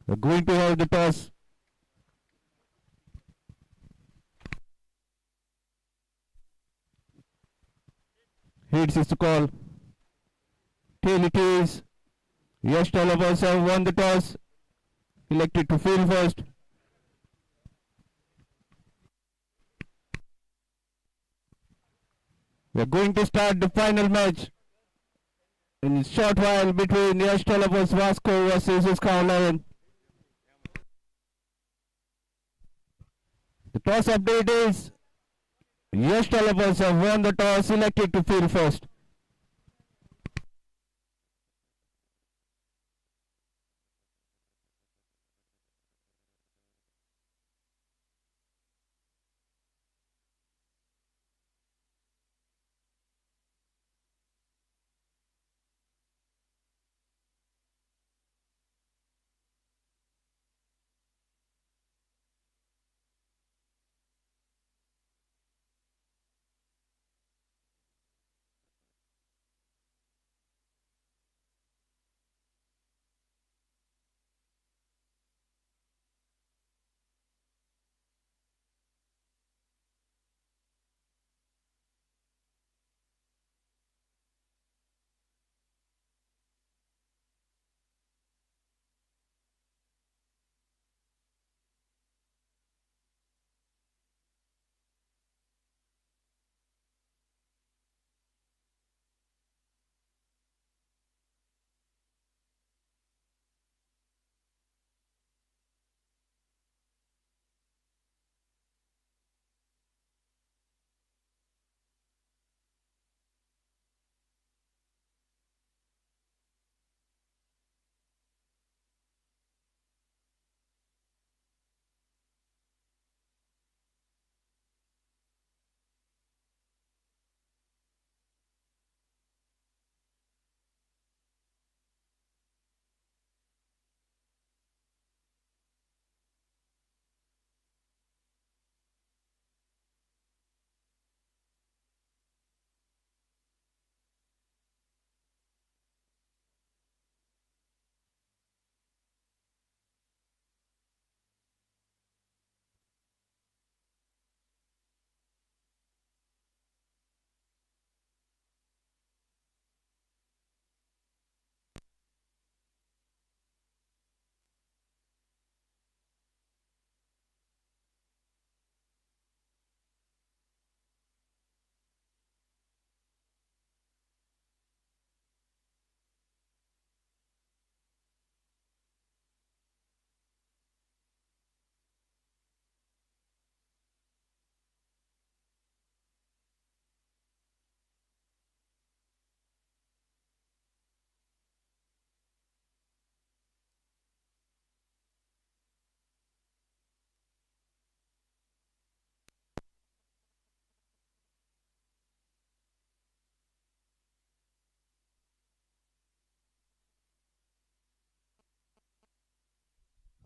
We're going to have the toss. Hits is the call. Tail it is. Yash Talabas have won the toss. Elected to field first. We're going to start the final match in a short while between Yash Talabas Vasco versus Usgao Lion. The toss update is Yash Talabas have won the toss, elected to field first.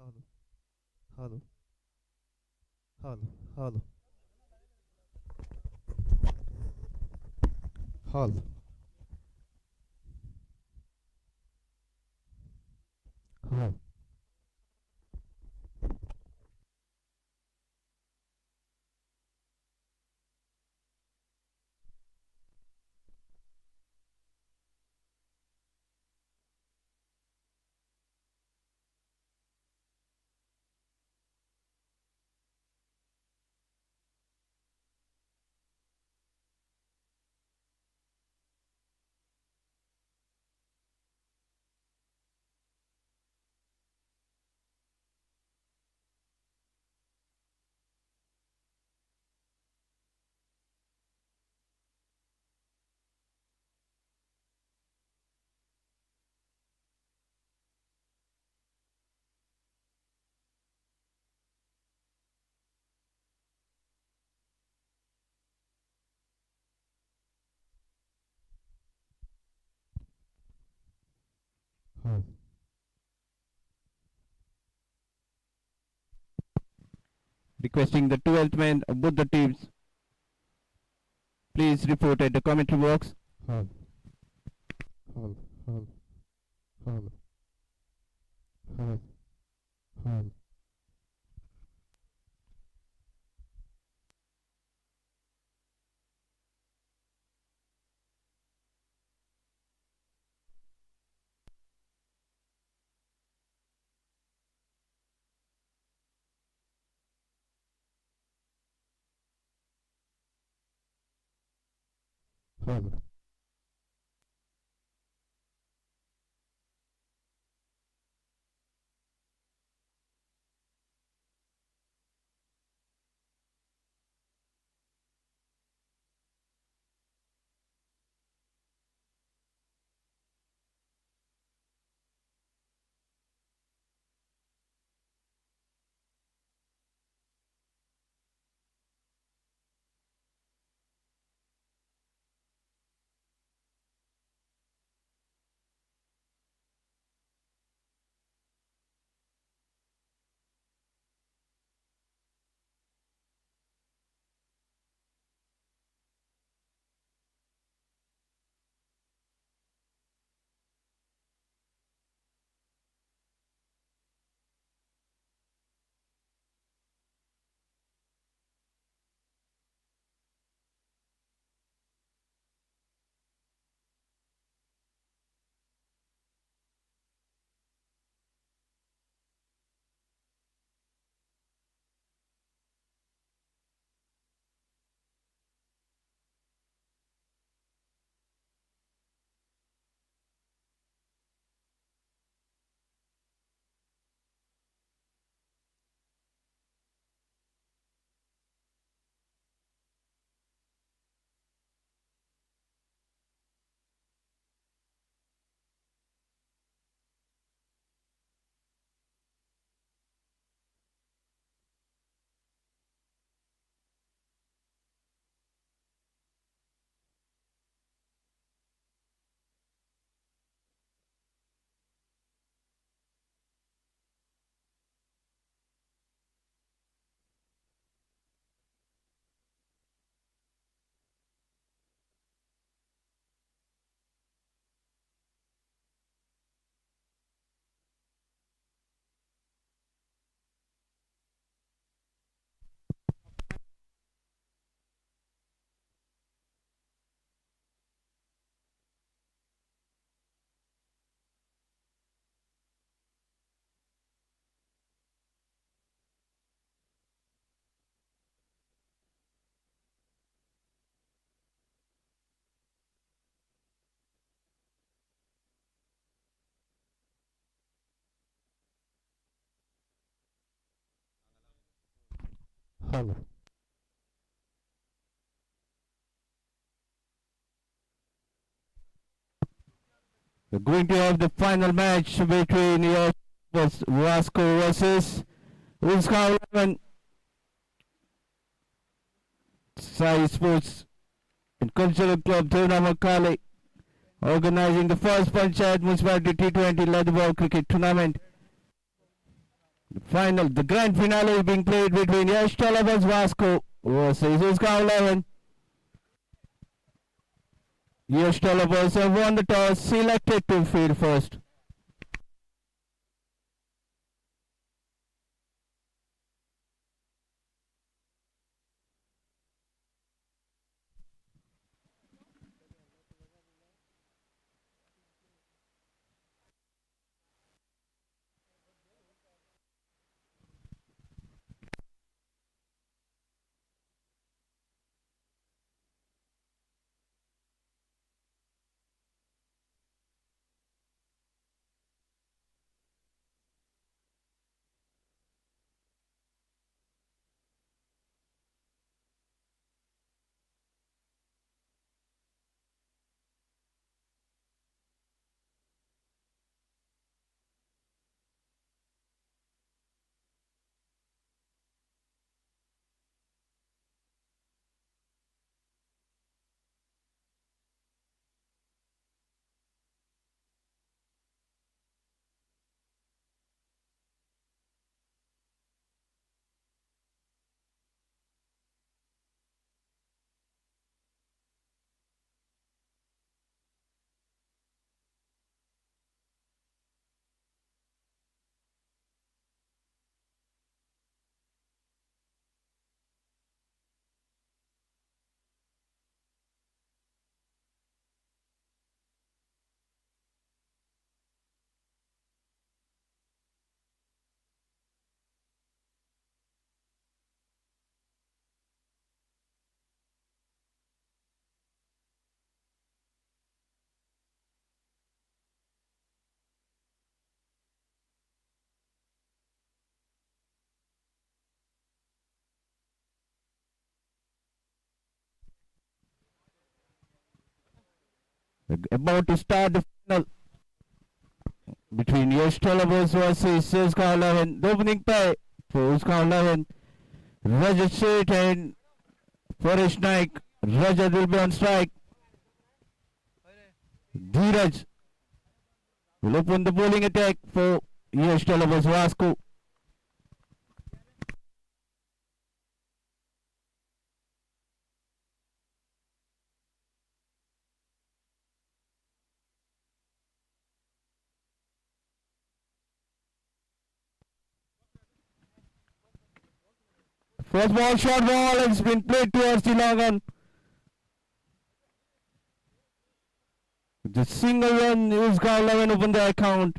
Hello, hello, hello, hello, hello, hello. Hello. Requesting the 12th man of both the teams. Please report at the commentary box. Hello, hello, hello, hello, hello. Foul. Foul. Foul. We're going to have the final match between Yash Vasco versus Usgao 11 Sai Sports and Cultural Club Devnamol Kalay, organizing the first Panchayat Municipality T20 Leatherball Cricket Tournament. The grand finale is being played between Yash Vasco versus Usgao 11. Yash have won the toss, selected to field first. About to start the final between Yash Talabos versus Usgao 11. The opening pair for Usgao 11. Rajat Sheth and Paresh Naik. Rajat will be on strike. Dheeraj will open the bowling attack for Yash Talabos Vasco. First ball, short ball has been played towards the long on. The single run, Usgao 11 opened the account.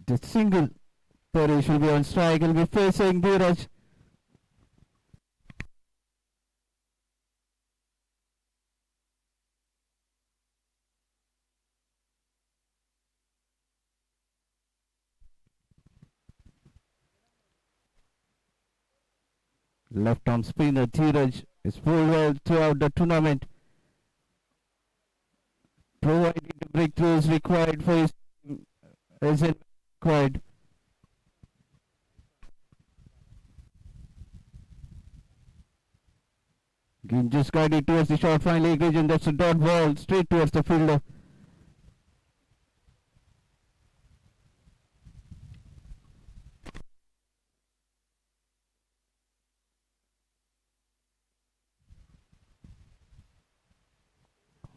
The single, Paresh will be on strike, will be facing Dheeraj. Left arm spinner Dheeraj is pulled well throughout the tournament, providing the breakthroughs required for his team as it required. Game just guided towards the short final leg region. That's a dot ball straight towards the fielder.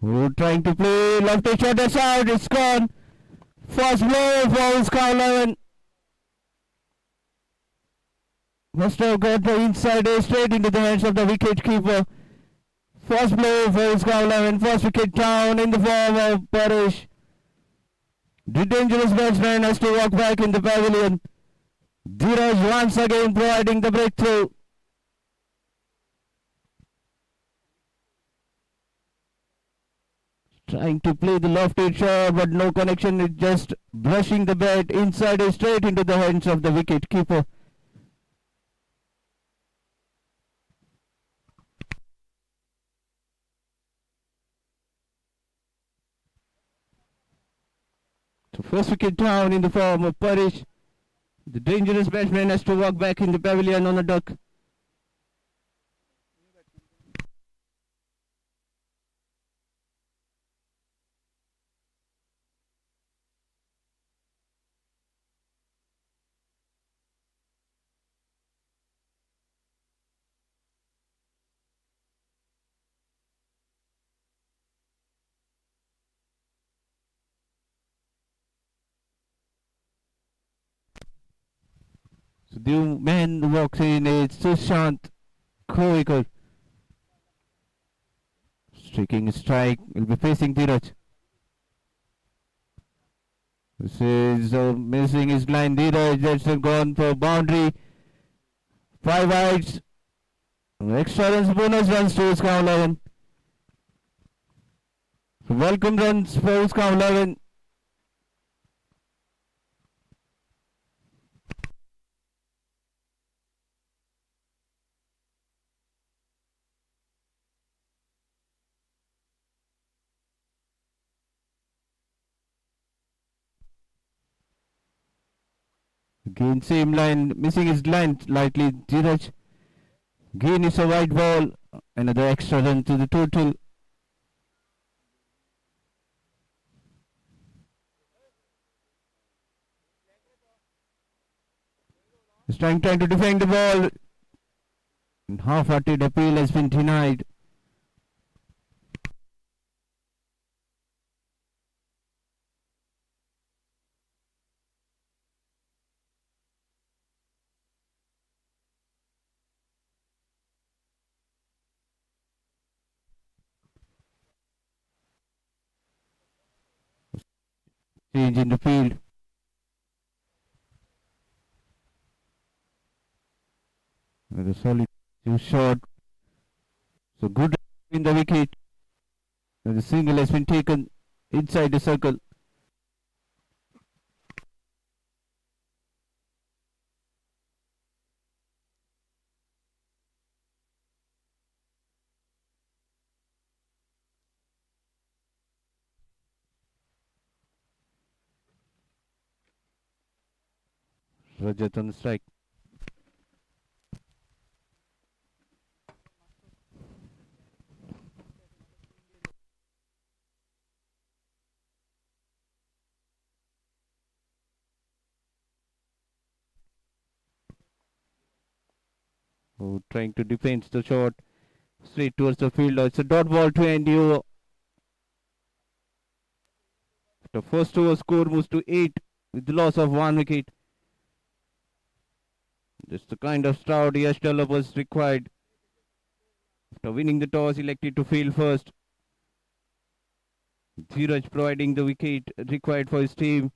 Who trying to play lefty shot, that's out, it's gone. First blow for Usgao 11. Must have got the inside edge straight into the hands of the wicket keeper. First blow for Usgao 11. First wicket down in the form of Paresh. The dangerous batsman has to walk back in the pavilion. Dheeraj once again providing the breakthrough. Trying to play the lofted shot, but no connection. It's just brushing the bat inside and straight into the hands of the wicket keeper. So first wicket down in the form of Paresh. The dangerous batsman has to walk back in the pavilion on a duck. So the man who walks in is Sushant Khoikar. Striking a strike, will be facing Dheeraj. This is missing his line. Dheeraj, that's gone for boundary. 5 wides. Extra runs, bonus runs to Usgao 11. So welcome runs for Usgao 11. Again, same line, missing his line slightly. Dheeraj. Again, is a wide ball. Another extra run to the total. He's trying to defend the ball. Half-hearted appeal has been denied. Change in the field. With a solid shot. So good in the wicket. And the single has been taken inside the circle. Rajat on the strike. Oh, trying to defend the shot straight towards the fielder. It's a dot ball to end the over. The first over score moves to 8 with the loss of 1 wicket. Just the kind of start Yash developers required. After winning the toss, elected to field first. Dhiraj providing the wicket required for his team.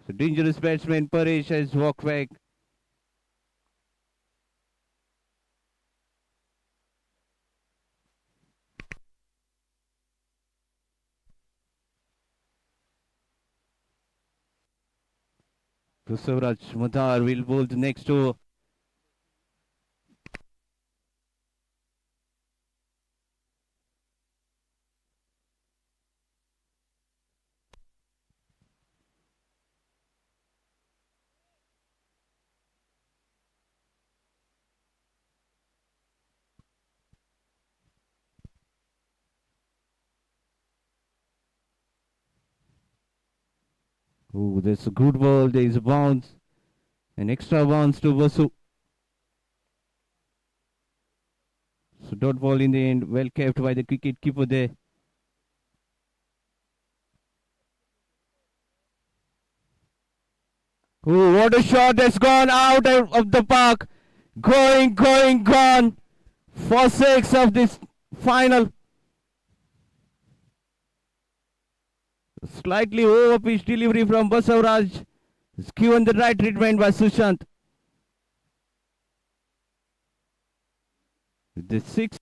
So dangerous batsman Paresh has walked back. So Savraj Madar will bowl the next over. Oh, there's a good ball. There is a bounce. An extra bounce to Vasu. So dot ball in the end. Well kept by the cricket keeper there. Oh, what a shot has gone out of the park. Gone. For six of this final. Slightly over pitch delivery from Basavraj. Is given the right treatment by Sushant. The 6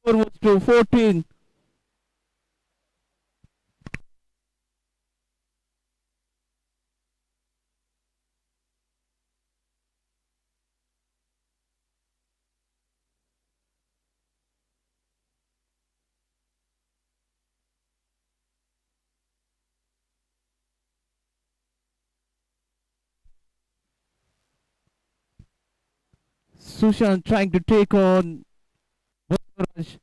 score was to 14. Sushant trying to take on Basavraj.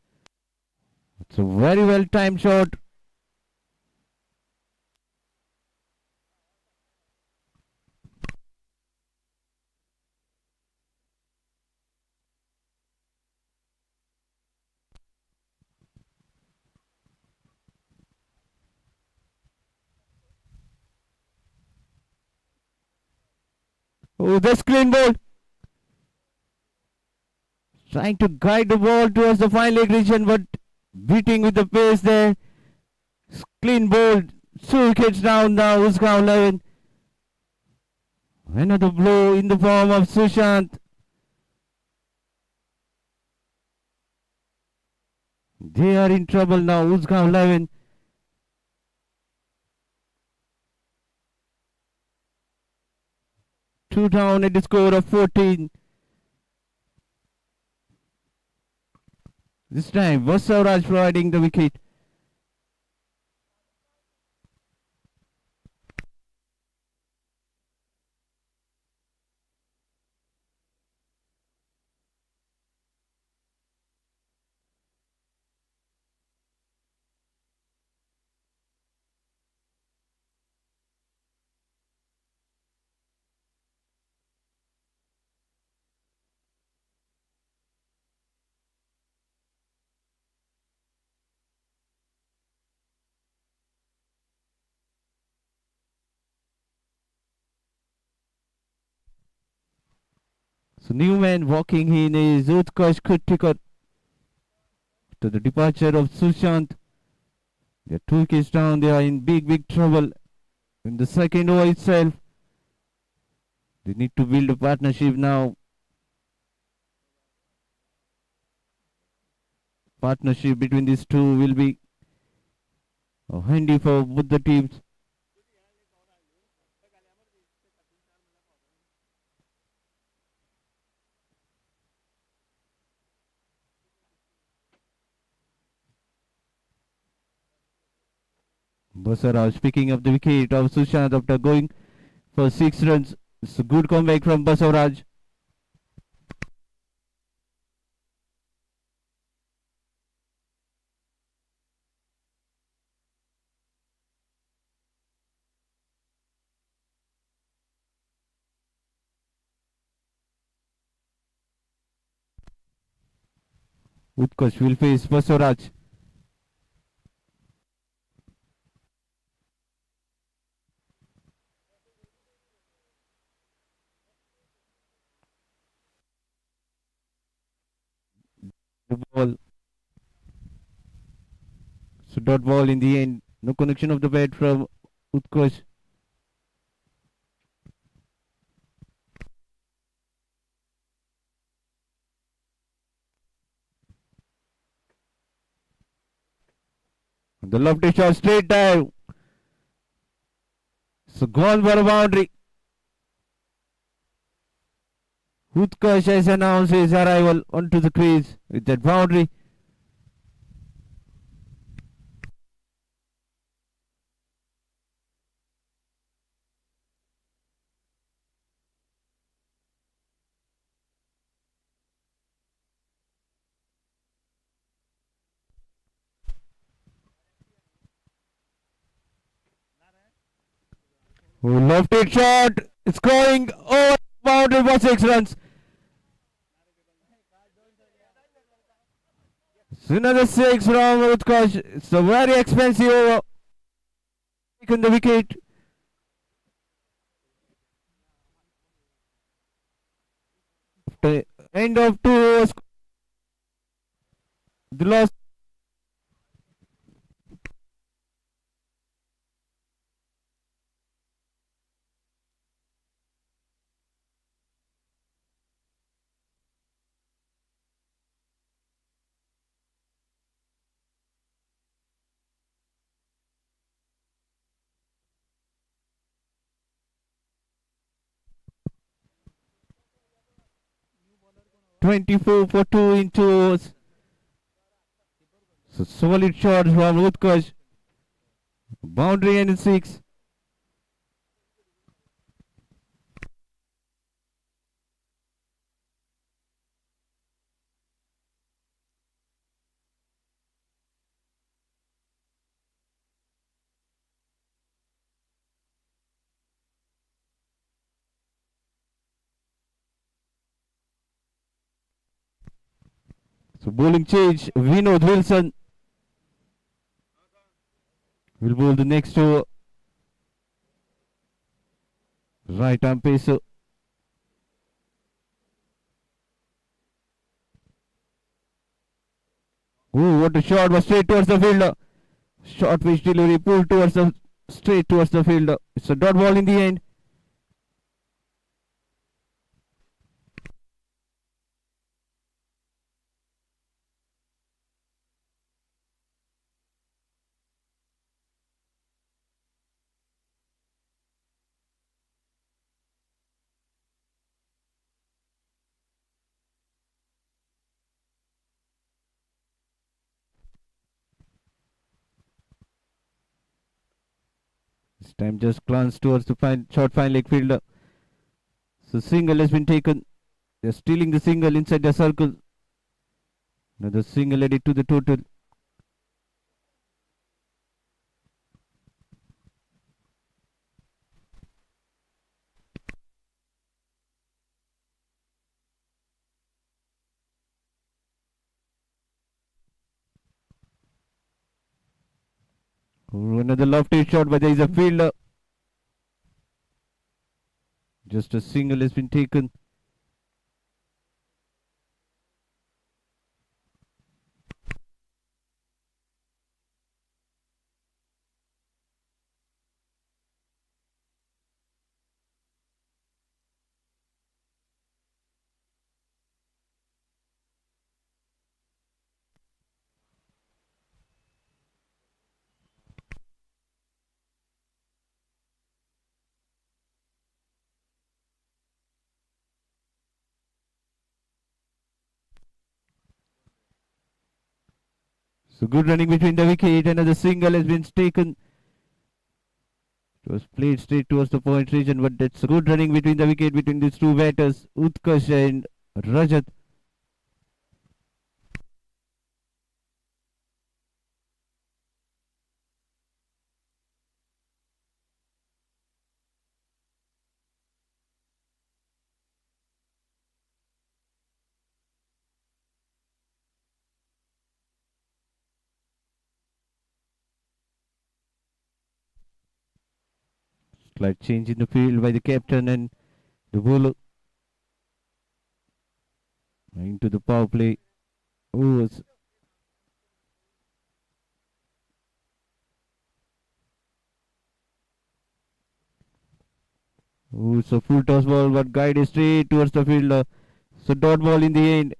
It's a very well timed shot. Oh, that's clean ball. Trying to guide the ball towards the final leg region, but beating with the pace there. Clean ball. 2 wickets down now. Usgao 11. Another blow in the form of Sushant. They are in trouble now. Usgao 11. Two down at the score of 14. This time, Vasavraj providing the wicket. So Newman walking in is Utkarsh Kuttikar. To the departure of Sushant. They are 2 wickets down. They are in big trouble. In the second over itself, they need to build a partnership now. Partnership between these two will be handy for both the teams. Basaraj picking up the wicket of Sushant after going for 6 runs. It's a good comeback from Basavaraj. Utkarsh will face Basavaraj. The ball. So dot ball in the end. No connection of the bat from Utkarsh. The lofty shot, straight dive. So gone for a boundary. Utkarsh has announced his arrival onto the crease with that boundary. Oh, lofted shot. It's going over boundary for 6 runs. So another 6 from Utkarsh. It's a very expensive over. Taken the wicket. After end of 2 overs, the loss. Twenty-four for 2 in 2 overs. So solid shots from Utkarsh. Boundary and 6. So bowling change. Vinod Wilson will bowl the next over. Right arm pacer. Oh, what a shot was straight towards the fielder. Short pitch delivery pulled towards the straight towards the fielder. It's a dot ball in the end. This time just glanced towards the short fine leg fielder. So single has been taken. They're stealing the single inside the circle. Another single added to the total. Oh, another lofty shot, but there is a fielder. Just a single has been taken. So good running between the wicket. Another single has been taken. It was played straight towards the point region, but that's a good running between the wicket between these two batters, Utkarsh and Rajat. Slight change in the field by the captain and the bowler into the power play. Oh, so full toss ball, but guided straight towards the fielder. So dot ball in the end.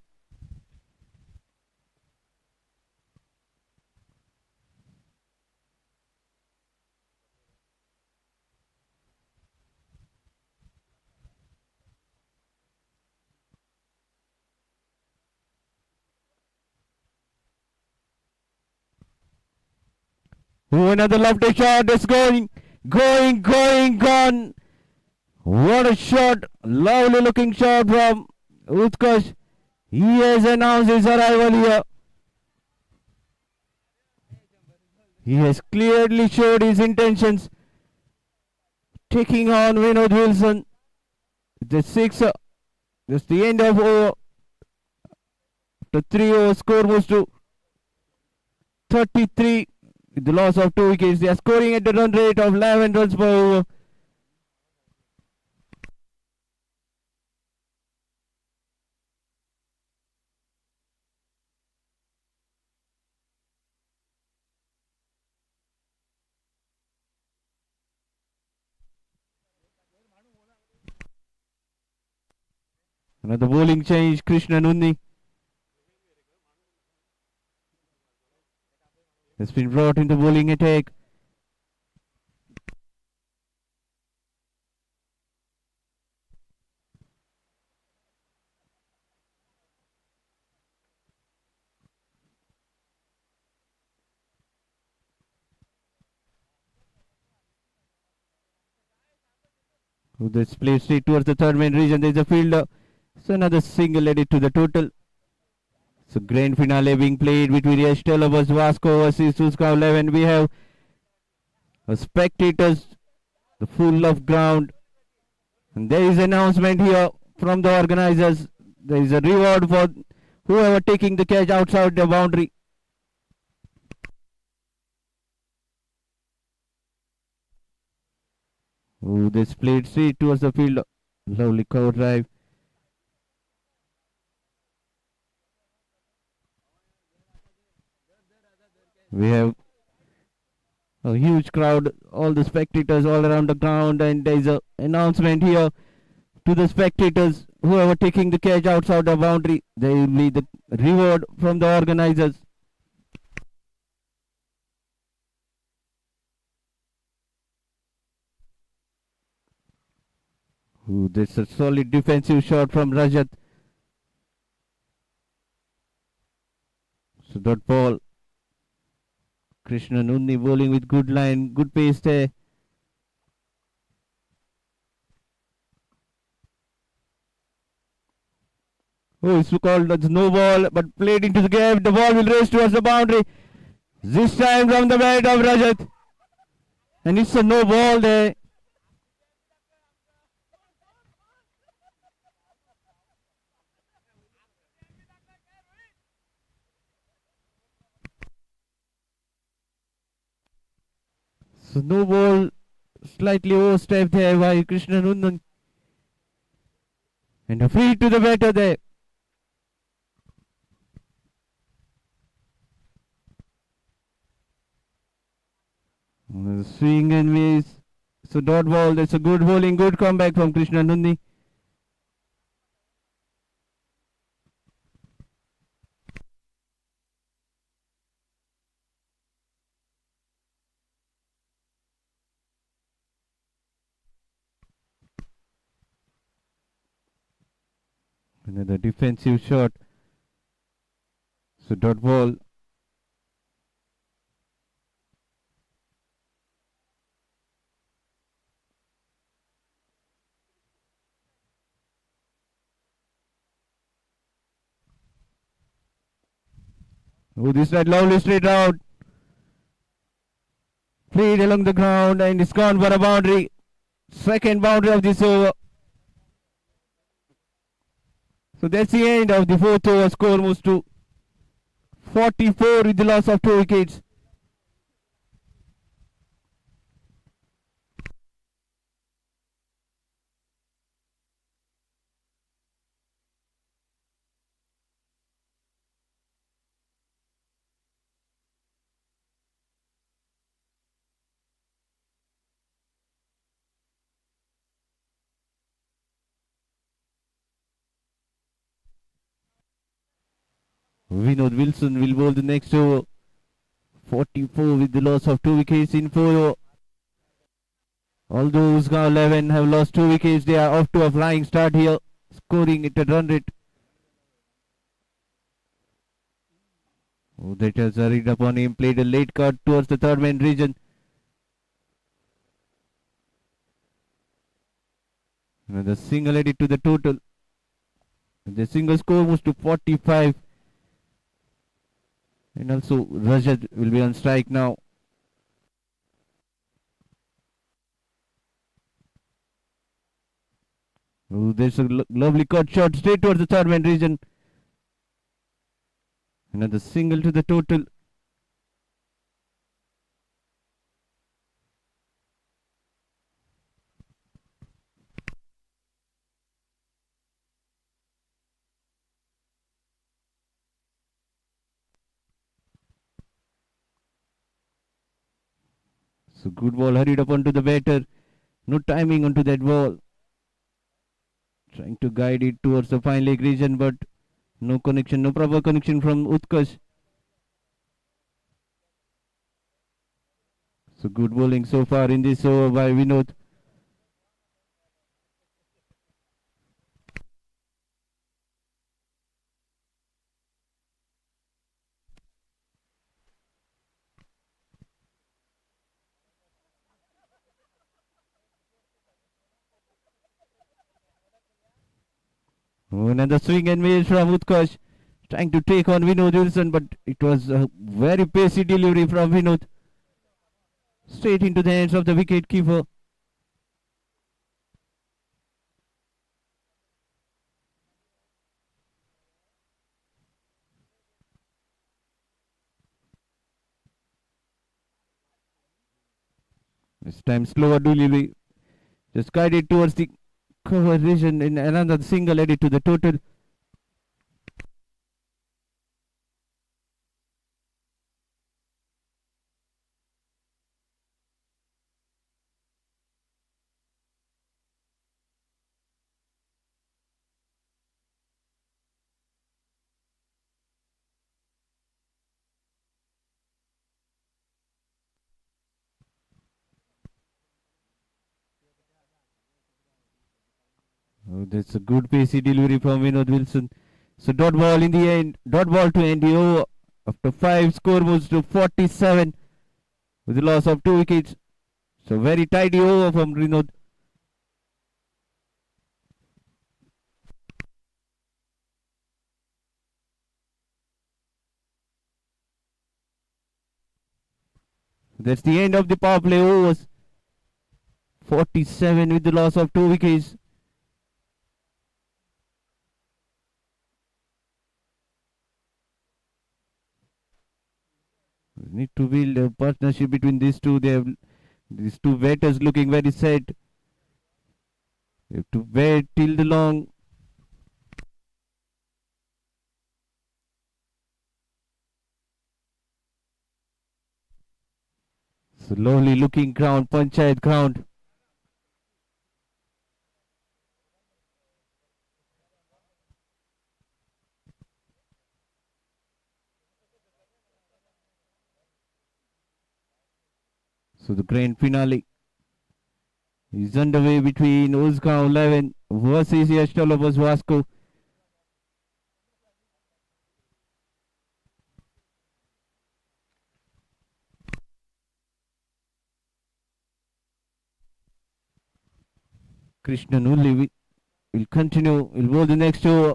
Oh, another lofty shot. It's gone. What a shot. Lovely looking shot from Utkarsh. He has announced his arrival here. He has clearly showed his intentions. Taking on Vinod Wilson. The sixer. Just the end of over. The 3-over score moves to 33. With the loss of 2 wickets. They are scoring at the run rate of 11 runs per over. Another bowling change. Krishna Nunni has been brought into bowling attack. This plays straight towards the third man region. There is a fielder. So another single added to the total. So grand finale being played between Yash vs Vasco versus Usgao 11. We have spectators, the full of ground. And there is announcement here from the organizers. There is a reward for whoever taking the catch outside the boundary. Oh, this played straight towards the field. Lovely cover drive. We have a huge crowd, all the spectators all around the ground, and there is an announcement here to the spectators. Whoever taking the catch outside the boundary, there will be the reward from the organizers. Ooh, this is a solid defensive shot from Rajat. So dot ball. Krishna Nunni bowling with good line, good pace there. Oh, it's called a no ball, but played into the gap. The ball will race towards the boundary. This time from the bat of Rajat. And it's a no ball there. So no ball, slightly overstepped there by Krishna Nundan. And a free to the batter there. Swing and miss. So dot ball, that's a good bowling, good comeback from Krishna Nundi. Another defensive shot. So dot ball. Oh, this right, lovely straight out. Played along the ground and it's gone for a boundary. Second boundary of this over. So that's the end of the fourth over. Score moves to 44 with the loss of 2 wickets. Vinod Wilson will bowl the next over. 44 with the loss of 2 wickets in 4 over. Although Usgao 11 have lost 2 wickets, they are off to a flying start here, scoring at a run rate. Oh, that has hurried upon him, played a late cut towards the third man region. Another single added to the total. The single score moves to 45. And also Rajat will be on strike now. Oh, there's a lovely cut shot straight towards the third man region. Another single to the total. So good ball hurried up onto the batter. No timing onto that ball. Trying to guide it towards the fine leg region, but no connection, no proper connection from Utkarsh. So good bowling so far in this over by Vinod. Oh, another swing and miss from Utkarsh. Trying to take on Vinod Wilson, but it was a very pacey delivery from Vinod. Straight into the hands of the wicket keeper. This time slower delivery. Just guided towards the cover region in another single added to the total. Oh, that's a good pacey delivery from Vinod Wilson. So dot ball in the end. Dot ball to end the over. After 5, score moves to 47 with the loss of 2 wickets. So very tidy over from Vinod. That's the end of the power play overs. 47 with the loss of 2 wickets. We need to build a partnership between these two. They have these two batters looking very set. They have to wait till the long. Slowly looking ground, Panchayat ground. So the grand finale is underway between Usgao 11 versus Yash Vasco. Krishnan will continue, will bowl the next over.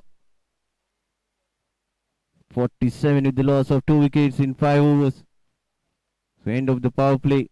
47 with the loss of 2 wickets in 5 overs. So end of the power play.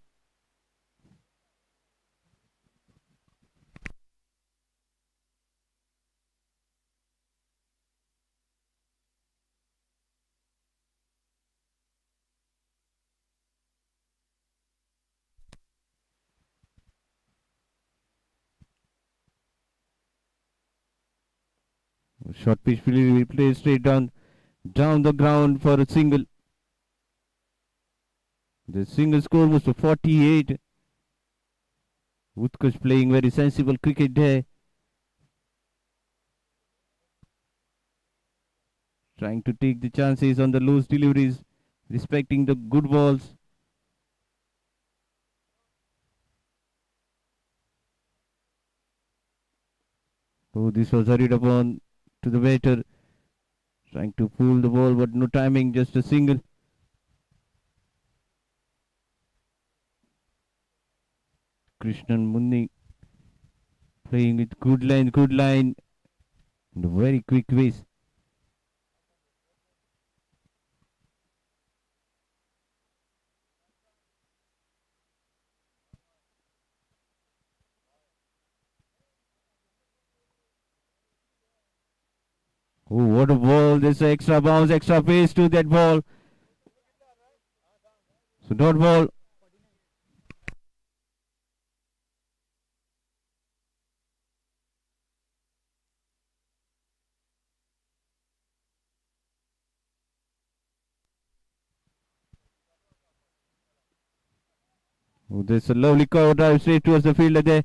Short pitch will play straight down the ground for a single. The single score was to 48. Utkarsh playing very sensible cricket there. Trying to take the chances on the loose deliveries, respecting the good balls. Oh, this was hurried upon to the batter. Trying to pull the ball, but no timing, just a single. Krishnan Munni playing with good line, and a very quick pace. Oh, what a ball! There's an extra bounce, extra pace to that ball. So dot ball. Oh, there's a lovely cover drive straight towards the fielder there.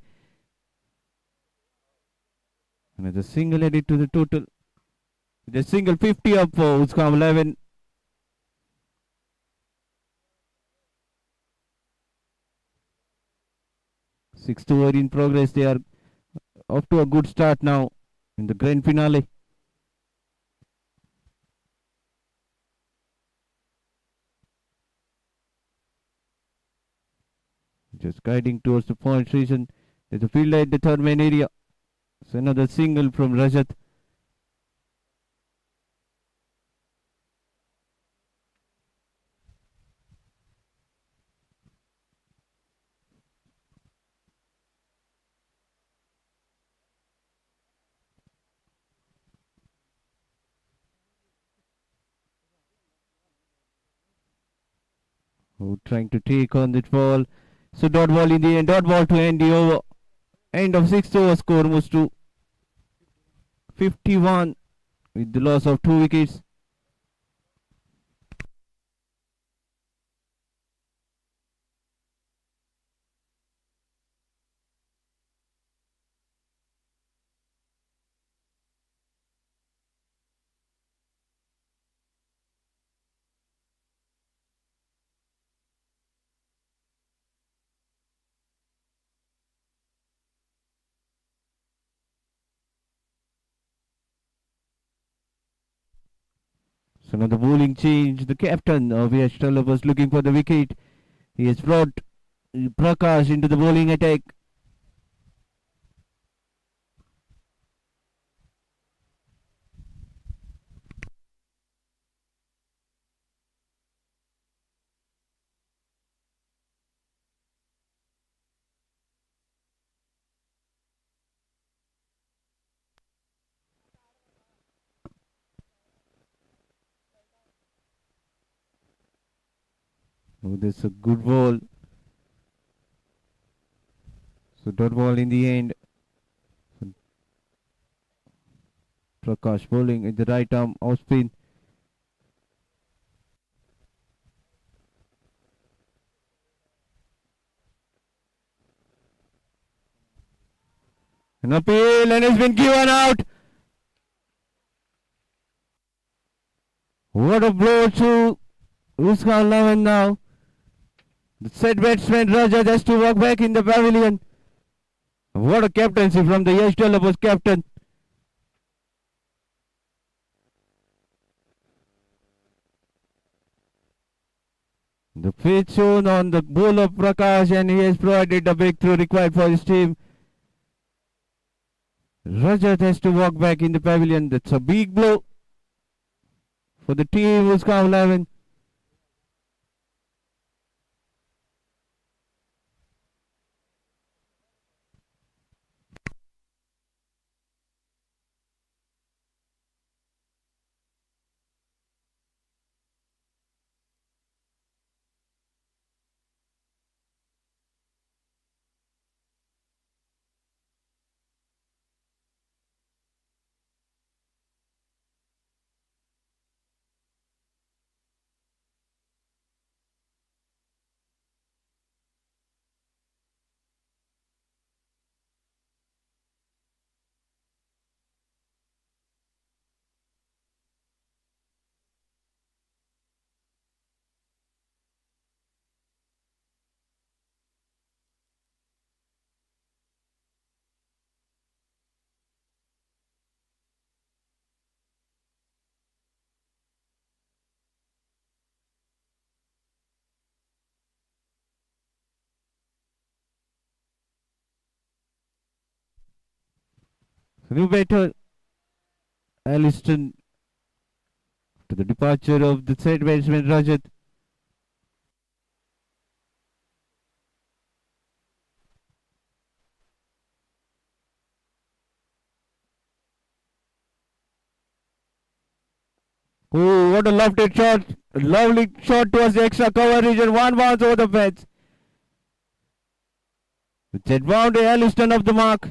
Another single added to the total. The single 50 up for Usgao 11. Sixth over in progress. They are off to a good start now in the grand finale. Just guiding towards the point station. There's a fielder at the third man area. So another single from Rajat. Oh, trying to take on that ball. So dot ball in the end. Dot ball to end the over. End of sixth over, score moves to 51 with the loss of 2 wickets. So now the bowling change. The captain of Yash was looking for the wicket. He has brought Prakash into the bowling attack. Oh, that's a good ball. So dot ball in the end. Prakash bowling in the right arm off spin. An appeal and it's been given out. What a blow to Usgao 11 now. The set batsman Raja has to walk back in the pavilion. What a captaincy from the Yash Developers captain. The pitch shown on the ball of Prakash and he has provided the breakthrough required for his team. Rajat has to walk back in the pavilion. That's a big blow for the team Usgao 11. New batter Aliston to the departure of the third batsman Rajat. Oh, what a lofted shot. A lovely shot towards the extra cover region. One bounce over the fence. With that boundary, Aliston off the mark.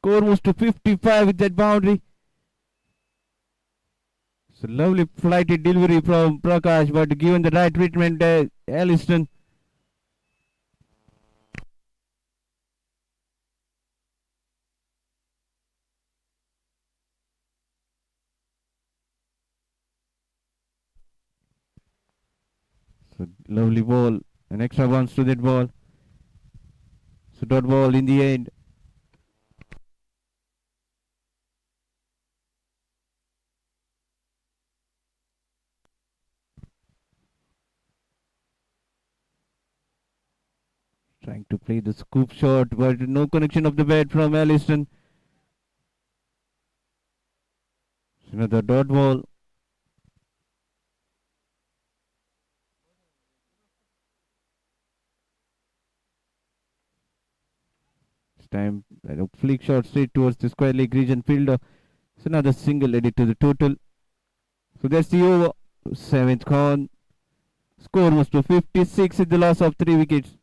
Score moves to 55 with that boundary. It's a lovely flighted delivery from Prakash, but given the right treatment, Aliston. So lovely ball. An extra bounce to that ball. So dot ball in the end. Trying to play the scoop shot, but no connection of the bat from Aliston. Another dot ball. This time, a flick shot straight towards the square leg region fielder. It's another single added to the total. So that's the over. Seventh gone. Score was to 56 with the loss of 3 wickets.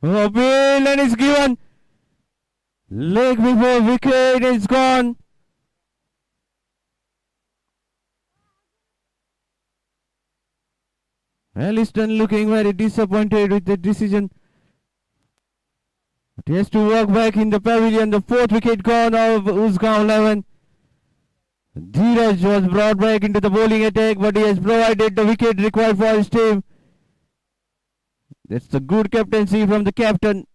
Oh, Bill, and it's given. Leg before wicket, it's gone. Aliston looking very disappointed with the decision. But he has to walk back in the pavilion. The fourth wicket gone of Usgao 11. Dheeraj was brought back into the bowling attack, but he has provided the wicket required for his team. That's the good captaincy from the captain.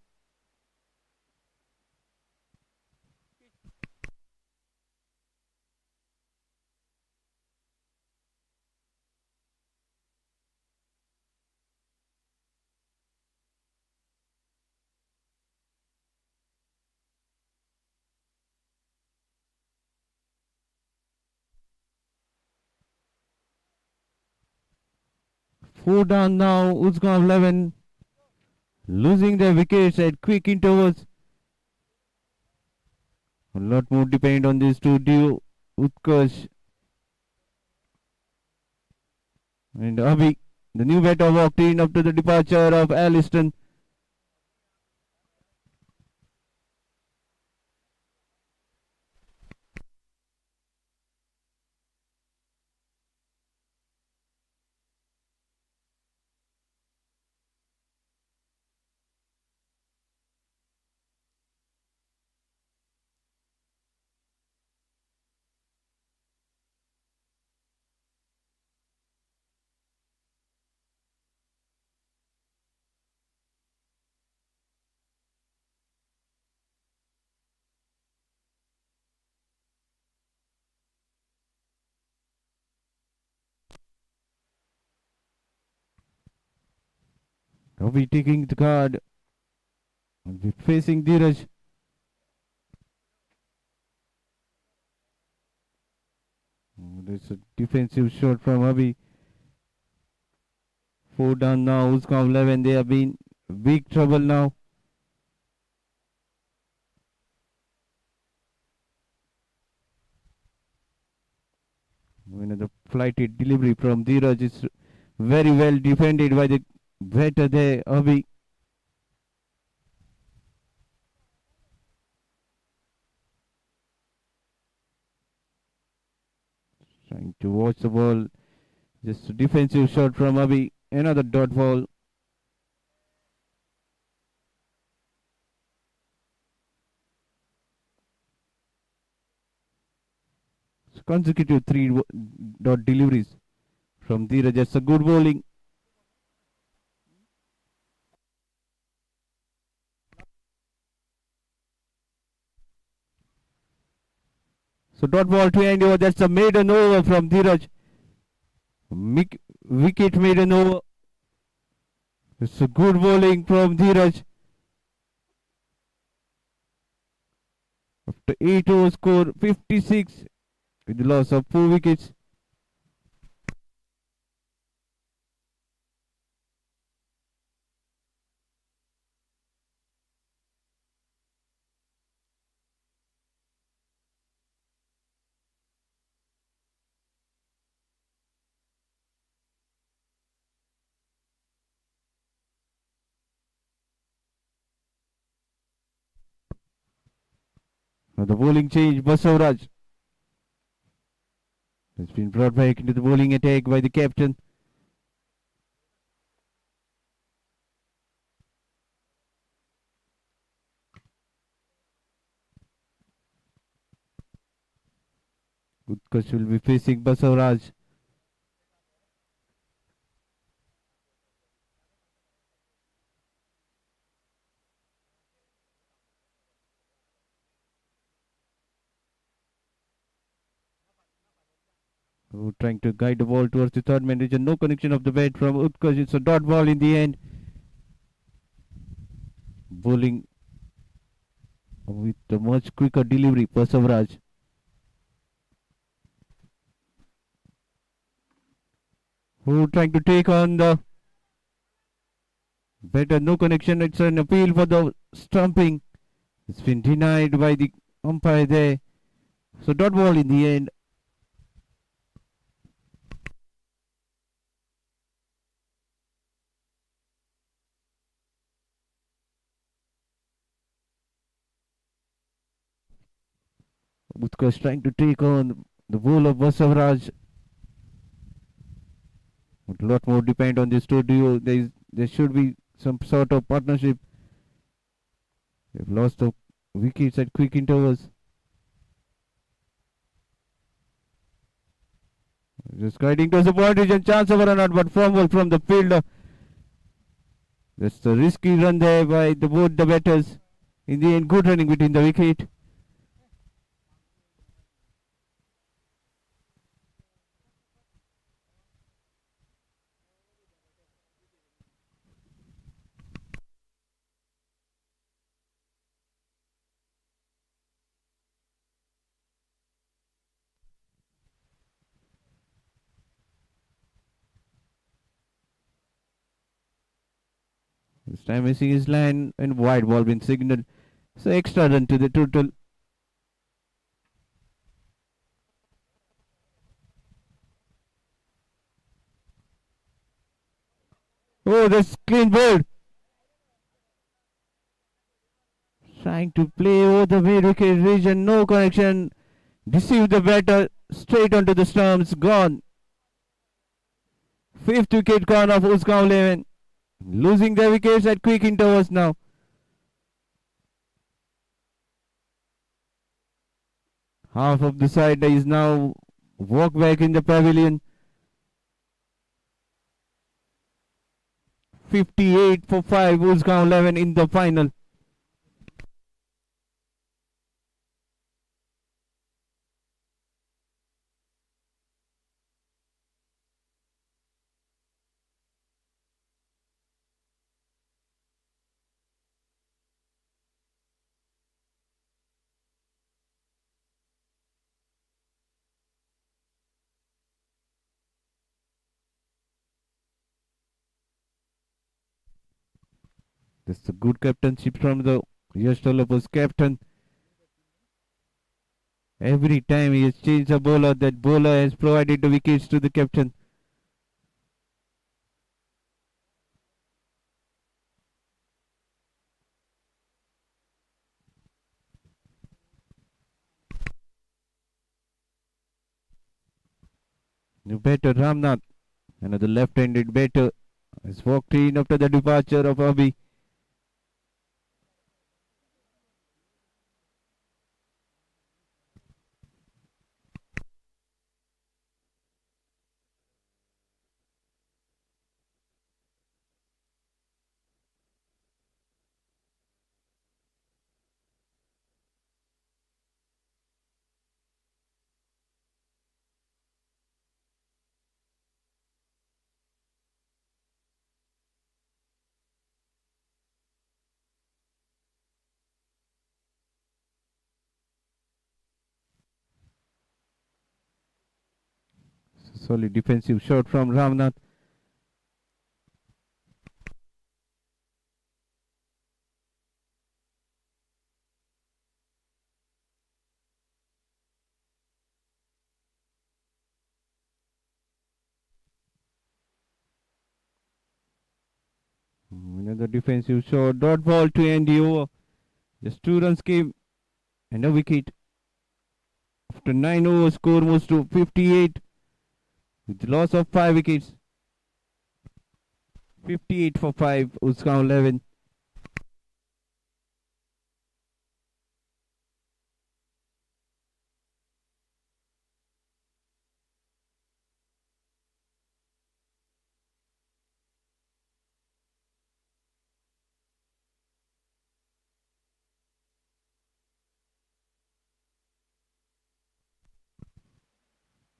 Four down now, Usgao 11 losing their wickets at quick intervals. A lot more depend on these two duo, Utkarsh and Abhi. The new batter walked in after the departure of Aliston. Abhi taking the card. Will be facing Dheeraj. There's a defensive shot from Abhi. 4 down now. Usgao 11. They have been big trouble now. The flighted delivery from Dheeraj is very well defended by the batter there, Abhi. Trying to watch the ball. Just a defensive shot from Abhi. Another dot ball. Consecutive 3 dot deliveries from Dheeraj. That's a good bowling. So dot ball to end over. That's a maiden over from Dheeraj. Wicket maiden over. It's a good bowling from Dheeraj. After 8 overs, score 56 with the loss of 4 wickets. Now the bowling change, Basavraj has been brought back into the bowling attack by the captain. Utkarsh will be facing Basavraj. Trying to guide the ball towards the third man. There's no connection of the bat from Utkarsh. It's a dot ball in the end. Bowling with a much quicker delivery, Basavraj. Who trying to take on the batter? No connection. It's an appeal for the stumping. It's been denied by the umpire there. So dot ball in the end. Utkarsh trying to take on the ball of Basavraj. A lot more depend on this duo. There should be some sort of partnership. They've lost the wickets at quick intervals. Just guiding towards the point, and chance of a run out, but fumble from the fielder. That's the risky run there by both the batters. In the end, good running between the wicket. This time missing his line and wide ball been signaled. So extra run to the total. Oh, that's clean bowled. Trying to play over the mid wicket region. No connection. Deceive the batter. Straight onto the stumps. Gone. Fifth wicket gone of Usgao 11. Losing their wickets at quick intervals now. Half of the side is now walk back in the pavilion. 58 for 5. Usgao 11 in the final. That's a good captainship from the Yash Developers captain. Every time he has changed a bowler, that bowler has provided the wickets to the captain. New batter Ramnath, another left-handed batter, has walked in after the departure of Abhi. Solid defensive shot from Ramnath. Another defensive shot. Dot ball to end the over. Just 2 runs came and a wicket. After 9 overs, score moves to 58 with loss of 5 wickets. 58 for 5, Usgao 11.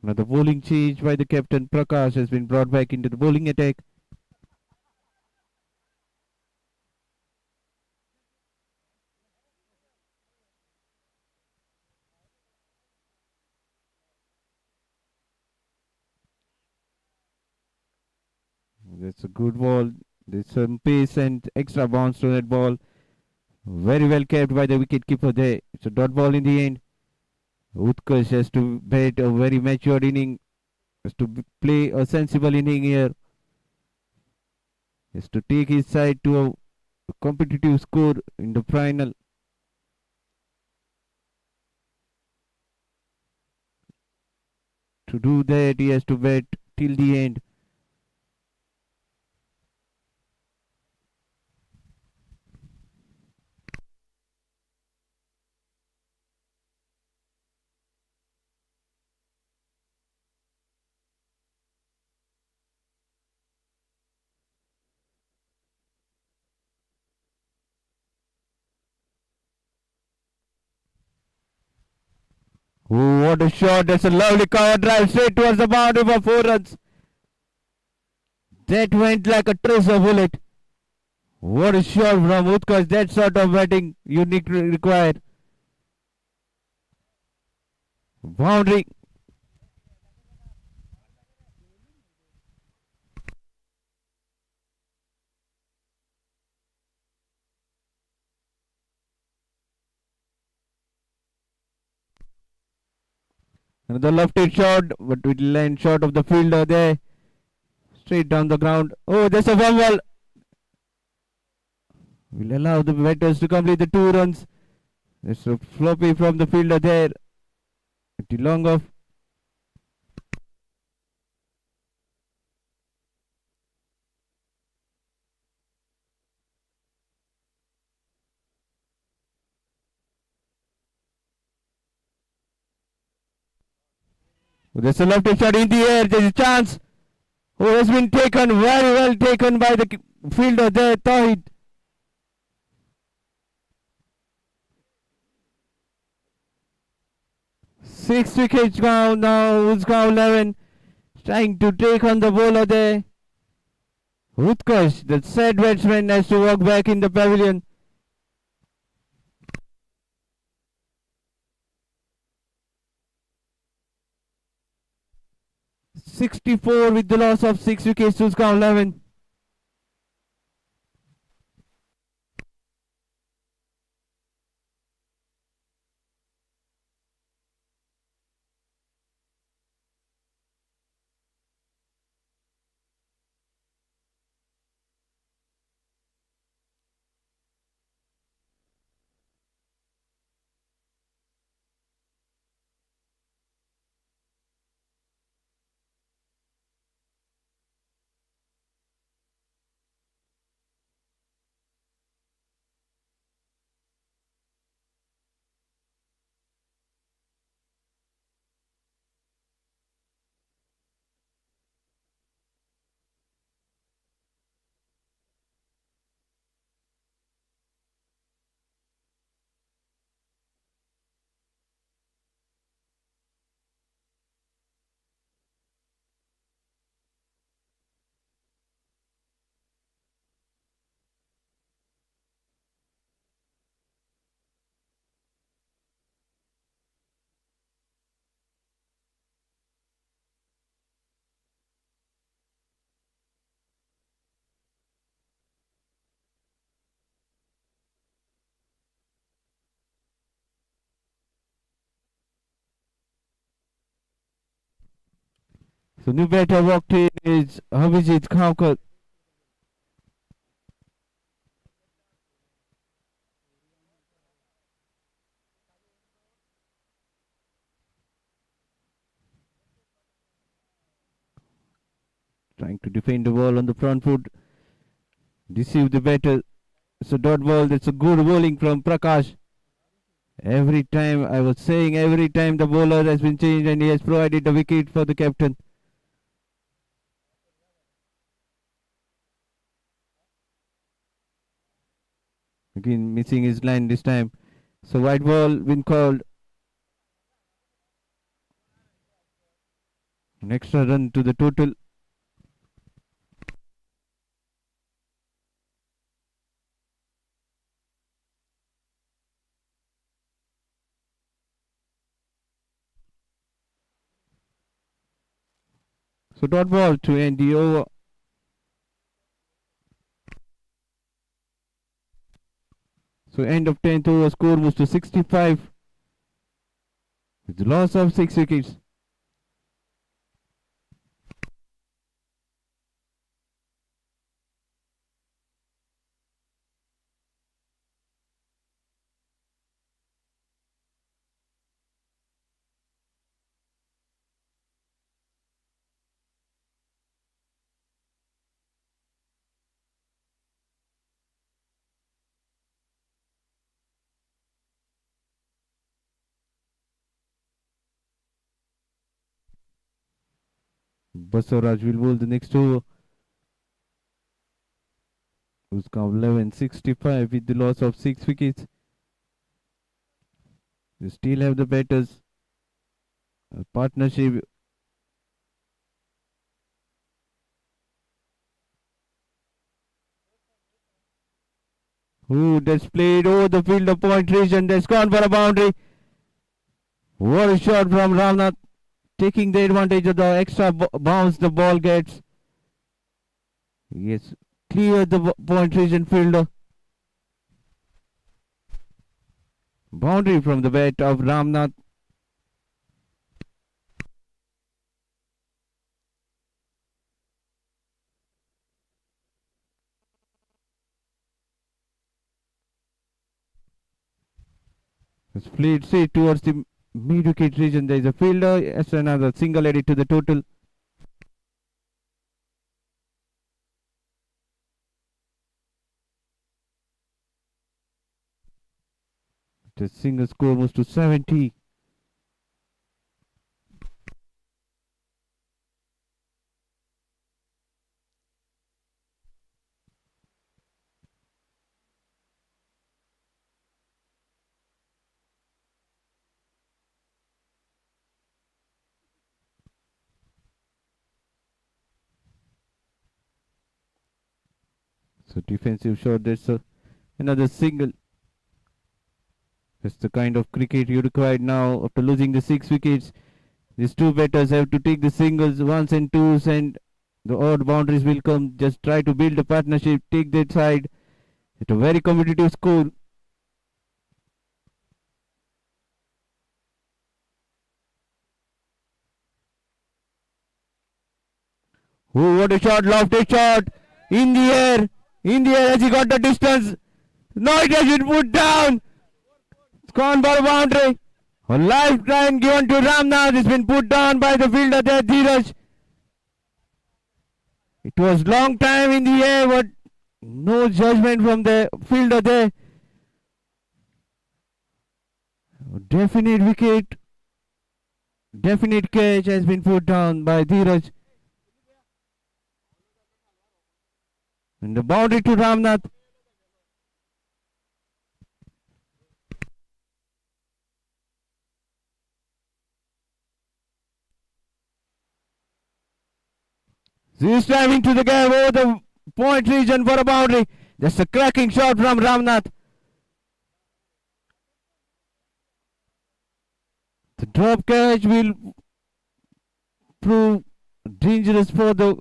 Another bowling change by the captain. Prakash has been brought back into the bowling attack. That's a good ball. There's some pace and extra bounce to that ball. Very well kept by the wicket keeper there. It's a dot ball in the end. Utkarsh has to bat a very matured inning. Has to play a sensible inning here. Has to take his side to a competitive score in the final. To do that, he has to bat till the end. Oh, what a shot. That's a lovely cover drive straight towards the boundary for 4 runs. That went like a tracer bullet. What a shot from Utkarsh. That sort of batting you need to require. Boundary. Another left-handed shot, but it land short of the fielder there. Straight down the ground. Oh, there's a fumble. Will allow the batters to complete the 2 runs. There's a floppy from the fielder there. Pretty long off. There's a left-handed shot in the air. There's a chance. Oh, has been taken. Very well taken by the fielder there, Tawhid. Six wickets down now. Usgao 11. Trying to take on the bowler there. Utkarsh, the sad batsman, has to walk back in the pavilion. "64 with the loss of 6 wickets to Usgao 11. So new batter walked in is Abhijit Khankar. Trying to defend the ball on the front foot. Deceive the batter. So dot ball. That's a good bowling from Prakash. Every time I was saying, every time the bowler has been changed and he has provided the wicket for the captain. Again missing his line this time. So white ball been called. An extra run to the total. So dot ball to end the over. So end of 10th over score was to 65 with the loss of 6 wickets. Basaraj will bowl the next over. Usgao 11-65 with the loss of 6 wickets. They still have the batters. A partnership. Who that's played over the field of point region. That's gone for a boundary. What a shot from Ramnath. Taking the advantage of the extra bounce the ball gets. Yes, clear the point region fielder. Boundary from the bat of Ramnath. It's played straight towards the mid-wicket region. There is a fielder. As another single added to the total. The single score moves to 70. So defensive shot. That's another single. That's the kind of cricket you require now after losing the 6 wickets. These two batters have to take the singles, ones and twos, and the odd boundaries will come. Just try to build a partnership, take that side at a very competitive score. Oh, what a shot, lofted shot. In the air. In the air as he got the distance. Now it has been put down. It's gone for a boundary. A lifeline given to Ramnath. It's been put down by the fielder there, Dheeraj. It was long time in the air, but no judgment from the fielder there. Definite wicket. Definite catch has been put down by Dheeraj. And the boundary to Ramnath. This time into the gap over the point region for a boundary. Just a cracking shot from Ramnath. The drop catch will prove dangerous for the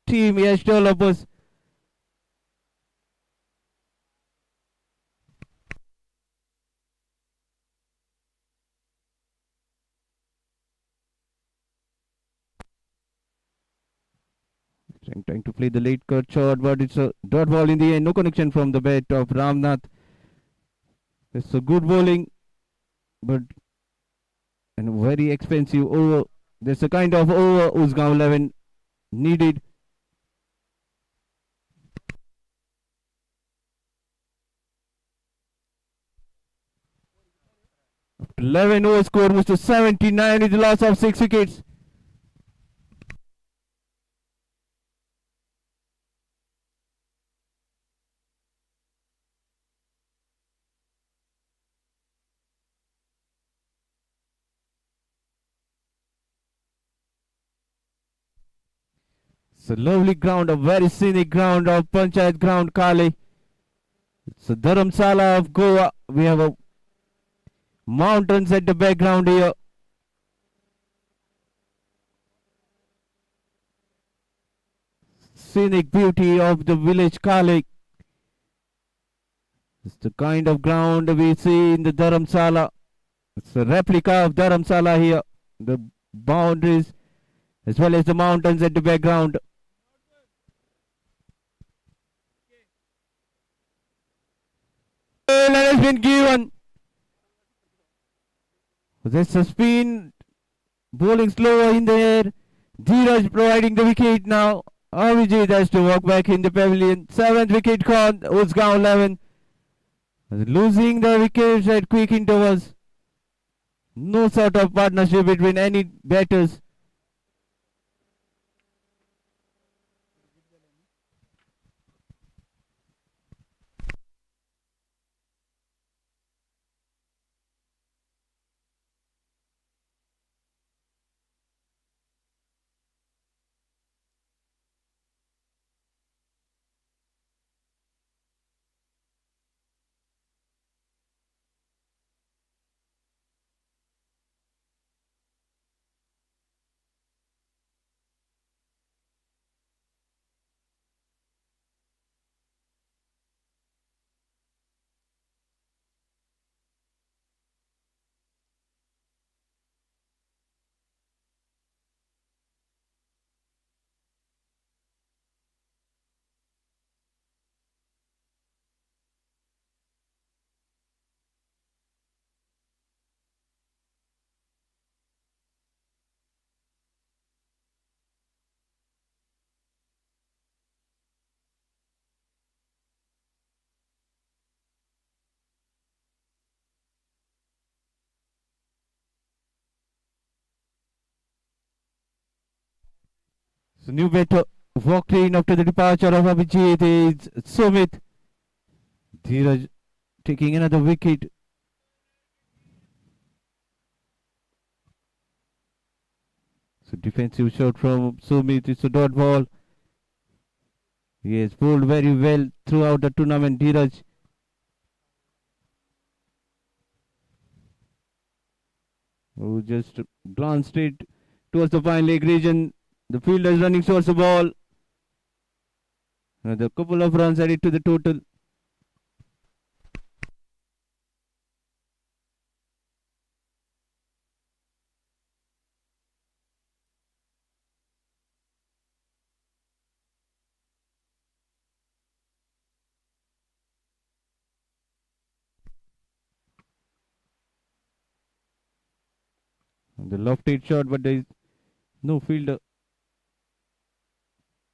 team Yash developers. Trying to play the late cut shot, but it's a dot ball in the end. No connection from the bat of Ramnath. It's a good bowling, but and a very expensive over. There's a kind of over Usgao 11 needed. 11 over score moves to 79 with the loss of 6 wickets. It's a lovely ground, a very scenic ground of Panchayat ground, Kalay. It's a Dharamsala of Goa. We have a mountains at the background here. Scenic beauty of the village Kalay. It's the kind of ground we see in the Dharamsala. It's a replica of Dharamsala here. The boundaries as well as the mountains at the background. And has been given. There's a spin. Bowling slower in the air. Dheeraj providing the wicket now. Avijit has to walk back in the pavilion. 7th wicket gone. Usgao 11. Losing the wickets at quick intervals. No sort of partnership between any batters. So new batter walked in after the departure of Avijit is Sumit. Dheeraj taking another wicket. So defensive shot from Sumit. It's a dot ball. He has bowled very well throughout the tournament, Dheeraj. Who just glanced straight towards the fine leg region. The fielder is running towards the ball. Another couple of runs added to the total. The lofted shot, but there is no fielder.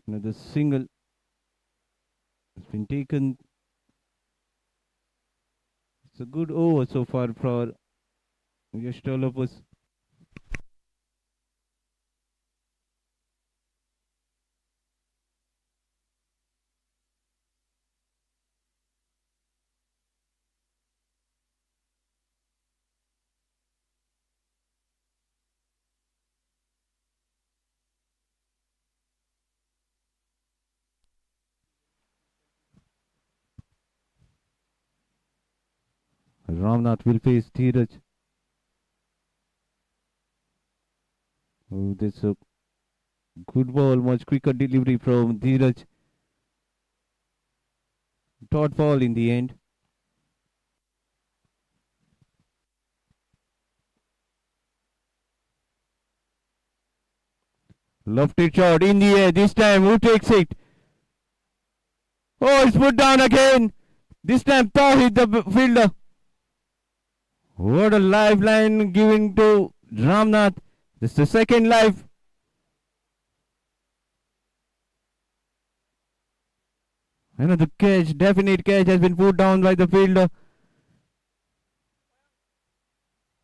Another single has been taken. It's a good over so far for Yash developers. Ramnath will face Dheeraj. Oh, that's a good ball, much quicker delivery from Dheeraj. Dot ball in the end. Lofted shot in the air. This time, who takes it? Oh, it's put down again. This time, Tawhid the fielder. What a lifeline giving to Ramnath. This is the second life. Another catch, definite catch has been put down by the fielder.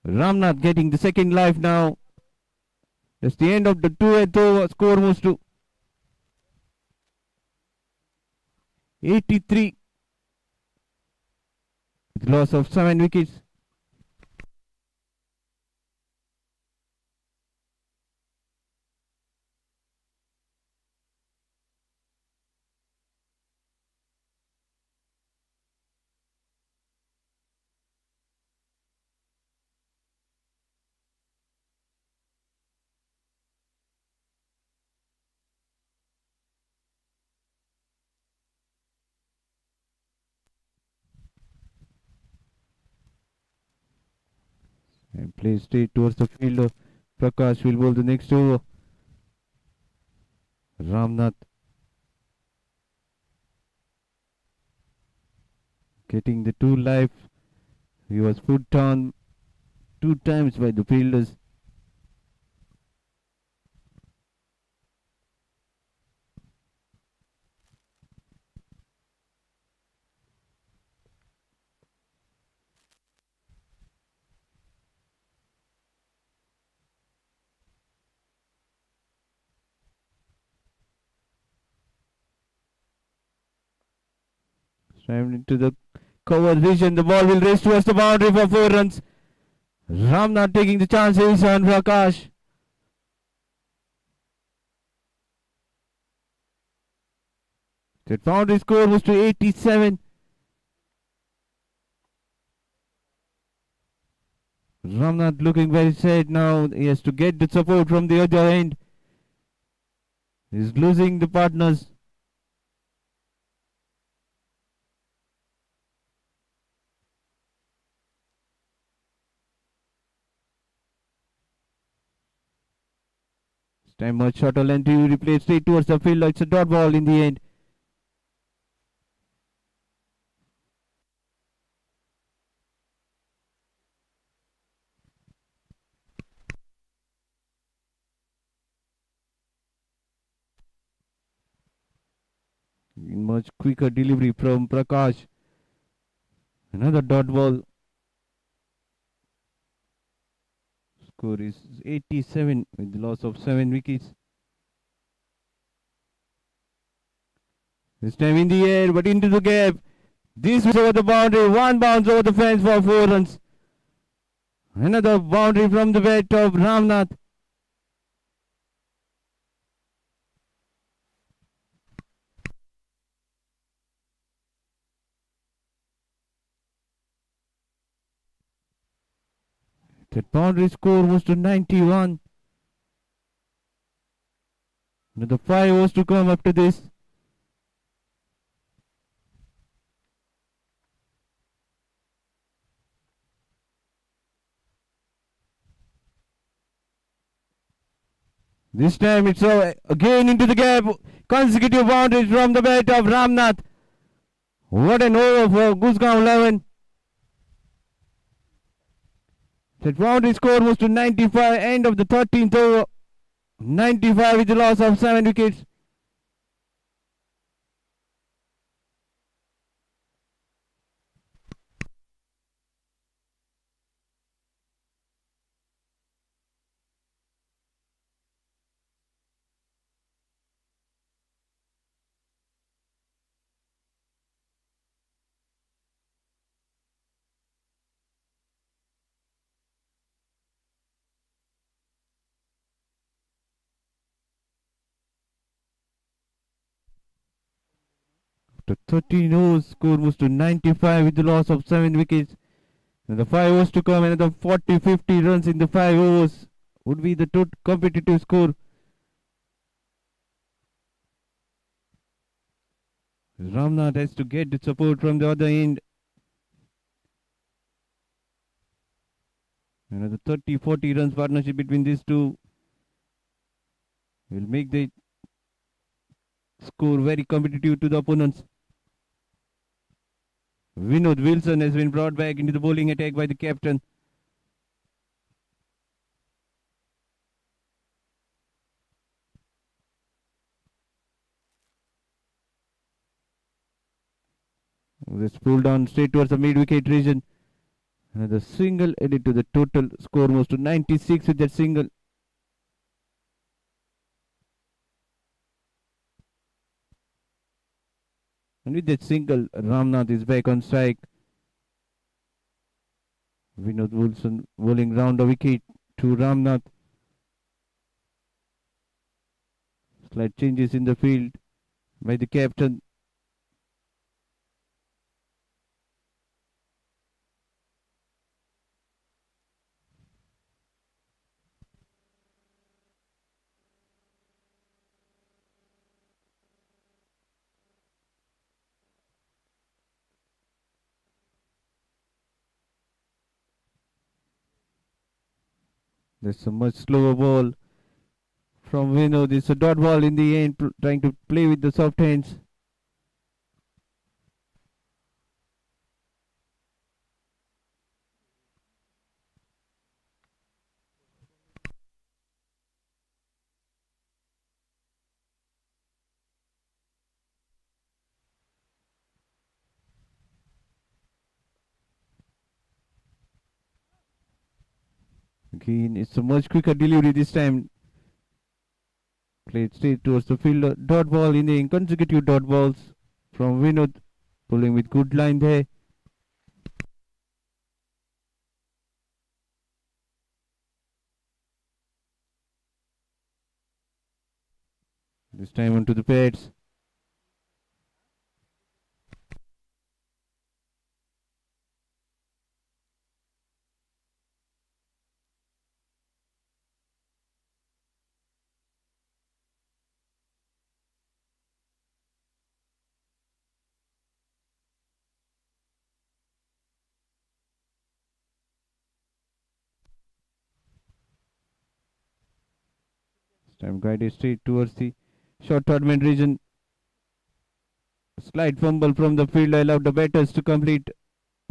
Ramnath getting the second life now. It's the end of the 2-8 over. Score moves to 83 with loss of 7 wickets. And plays straight towards the fielder. Prakash will bowl the next over. Ramnath getting the 2 life. He was put down 2 times by the fielders. Slammed into the cover vision. The ball will race towards the boundary for 4 runs. Ramnath taking the chances on Prakash. That boundary score was to 87. Ramnath looking very sad now. He has to get the support from the other end. He's losing the partners. This time much shorter length to replay straight towards the field. It's a dot ball in the end. Much quicker delivery from Prakash. Another dot ball. Score is 87 with the loss of 7 wickets. This time in the air, but into the gap. This was over the boundary. 1 bounce over the fence for 4 runs. Another boundary from the bat of Ramnath. That boundary score was to 91. Another 5 overs to come after this. This time it's again into the gap. Consecutive boundaries from the bat of Ramnath. What an over for Usgao 11. That boundary score was to 95. End of the 13th over. 95 with the loss of 7 wickets. The 13 overs score was to 95 with the loss of 7 wickets. And the 5 overs to come, another 40-50 runs in the 5 overs would be the total competitive score. Ramnath has to get the support from the other end. Another 30-40 runs partnership between these two. will make the score very competitive to the opponents. Vinod Wilson has been brought back into the bowling attack by the captain. This pulled down straight towards the mid-wicket region. Another single added to the total score moves to 96 with that single. And with that single, Ramnath is back on strike. Vinod Wilson bowling round the wicket to Ramnath. Slight changes in the field by the captain. That's a much slower ball from Vinod. It's a dot ball in the end, trying to play with the soft hands. Again, it's a much quicker delivery this time. Played straight towards the fielder. Dot ball in the consecutive dot balls from Vinod. Pulling with good line there. This time onto the pads. This time guided straight towards the short tournament region. Slight fumble from the fielder allowed the batters to complete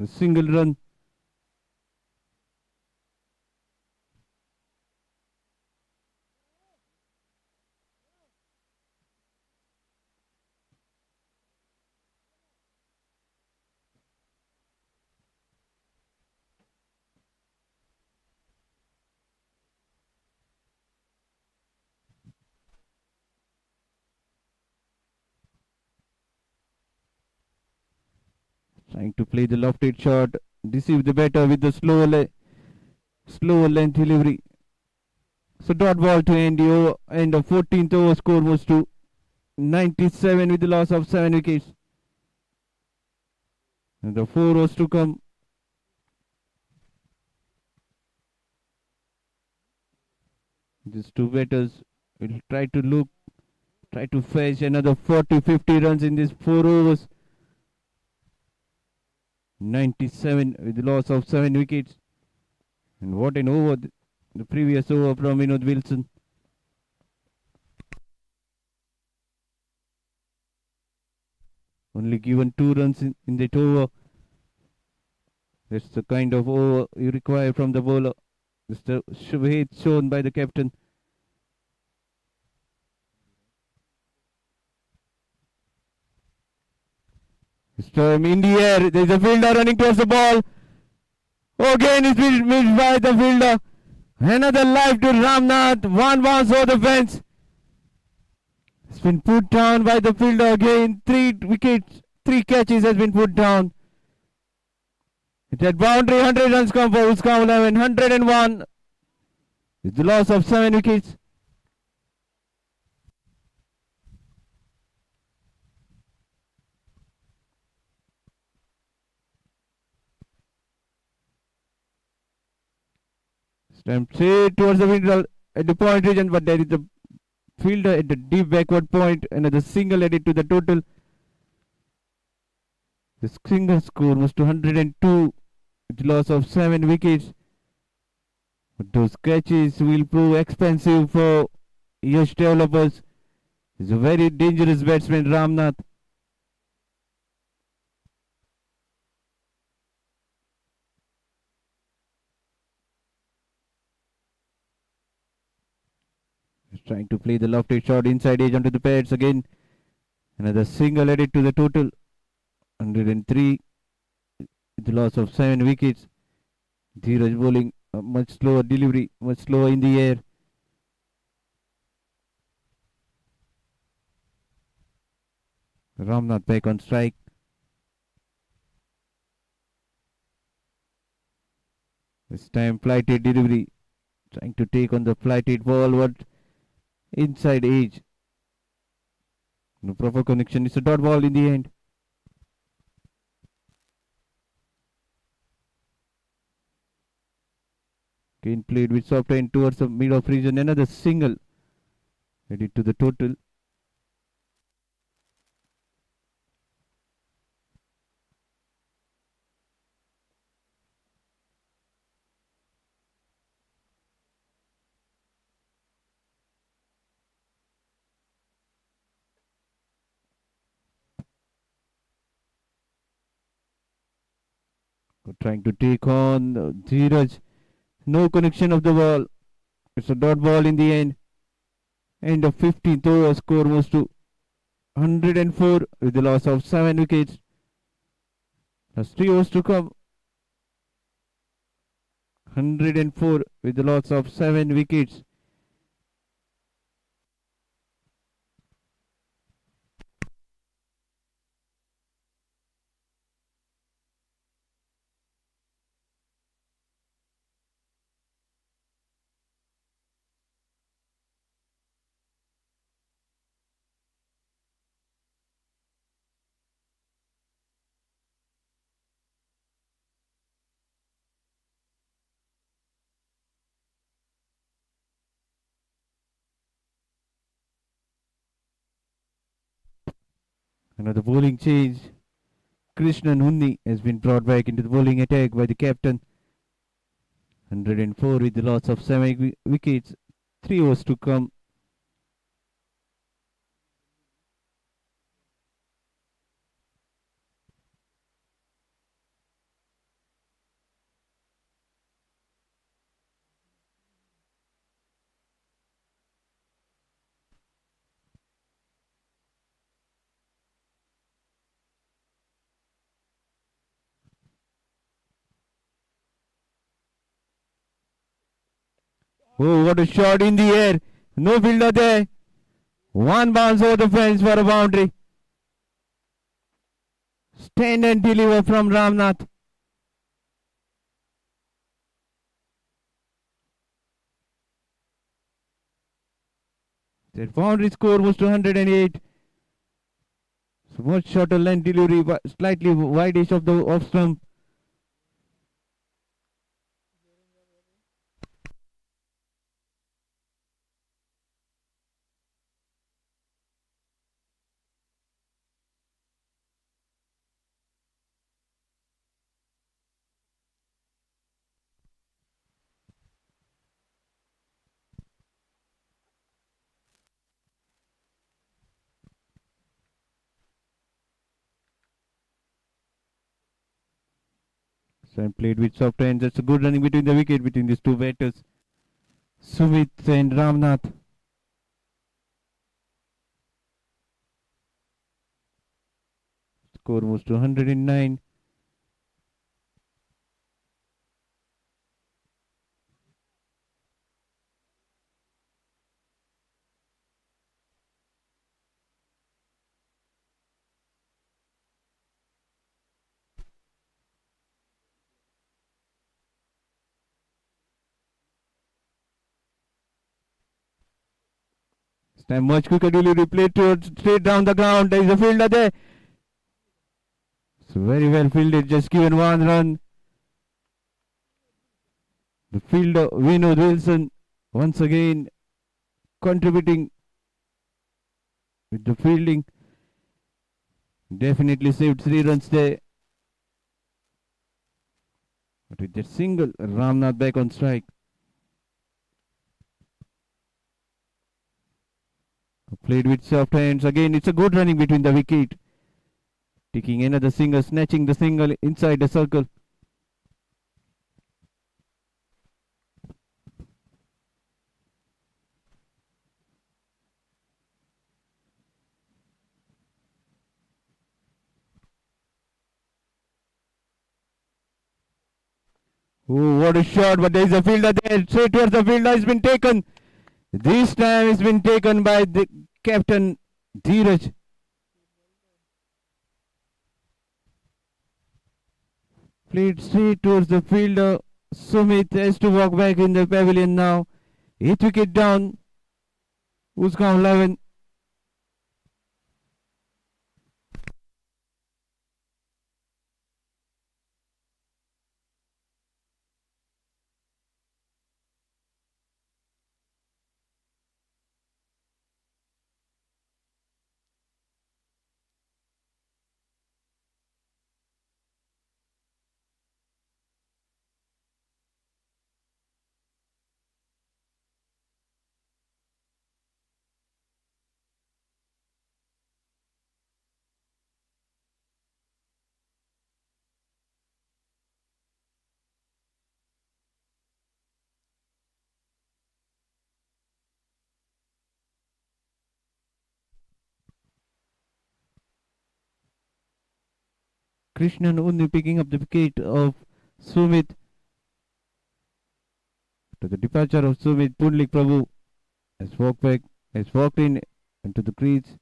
a single run. Trying to play the lofted shot, deceive the batter with the slower length delivery. So dot ball to end the end of 14th over. Score was to 97 with the loss of 7 wickets. And the 4 overs to come. These two batters will try to fetch another 40-50 runs in these 4 overs. 97 with the loss of 7 wickets. And what an over, the previous over from Vinod Wilson. Only given 2 runs in that over. That's the kind of over you require from the bowler. That's the weight shown by the captain. This time in the air, there's a fielder running towards the ball. Again, it's been missed by the fielder. Another live to Ramnath. One bounce over the fence. It's been put down by the fielder again. 3 wickets, 3 catches has been put down. It's at boundary, 100 runs come for Usgao 11, 101. It's the loss of 7 wickets. Stamp straight towards the fielder at the point region, but there is a fielder at the deep backward point. Another single added to the total. The single score was to 102 with the loss of 7 wickets. But those catches will prove expensive for Yash developers. He's a very dangerous batsman, Ramnath. He's trying to play the lofted shot inside edge onto the pads again. Another single added to the total. 103 with the loss of 7 wickets. Dheeraj bowling a much slower delivery, much slower in the air. Ramnath back on strike. This time flighted delivery. Trying to take on the flighted ball. What inside edge. No proper connection. It's a dot ball in the end. Kane played with soft end towards the mid off region. Another single added to the total. Trying to take on Dheeraj. No connection of the ball. It's a dot ball in the end. End of 15th over. Score moves to 104 with the loss of 7 wickets. There's 3 overs to come. 104 with the loss of 7 wickets. Another bowling change. Krishnan Hunni has been brought back into the bowling attack by the captain. 104 with the loss of 7 wickets. 3 overs to come. Oh, what a shot in the air. No fielder there. One bounce over the fence for a boundary. Stand and deliver from Ramnath. That boundary score was 208. So much shorter line delivery, but slightly wideish of the off stump. So played with soft hands. That's a good running between the wicket between these two batters, Sumit and Ramnath. Score moves to 109. This time much quicker delivery played towards straight down the ground. There is a fielder there. So very well fielded, just given one run. The fielder Vinod Wilson once again contributing with the fielding. Definitely saved 3 runs there. But with that single, Ramnath back on strike. Played with soft hands. Again, it's a good running between the wicket. Taking another single, snatching the single inside the circle. Oh, what a shot, but there is a fielder there. Straight towards the fielder has been taken. This time it's been taken by the captain, Dheeraj. Played straight towards the fielder. Sumit has to walk back in the pavilion now. 8th wicket down. Usgao 11. Krishnan only picking up the wicket of Sumit. To the departure of Sumit, Pundlik Prabhu has walked back, has walked in into the crease.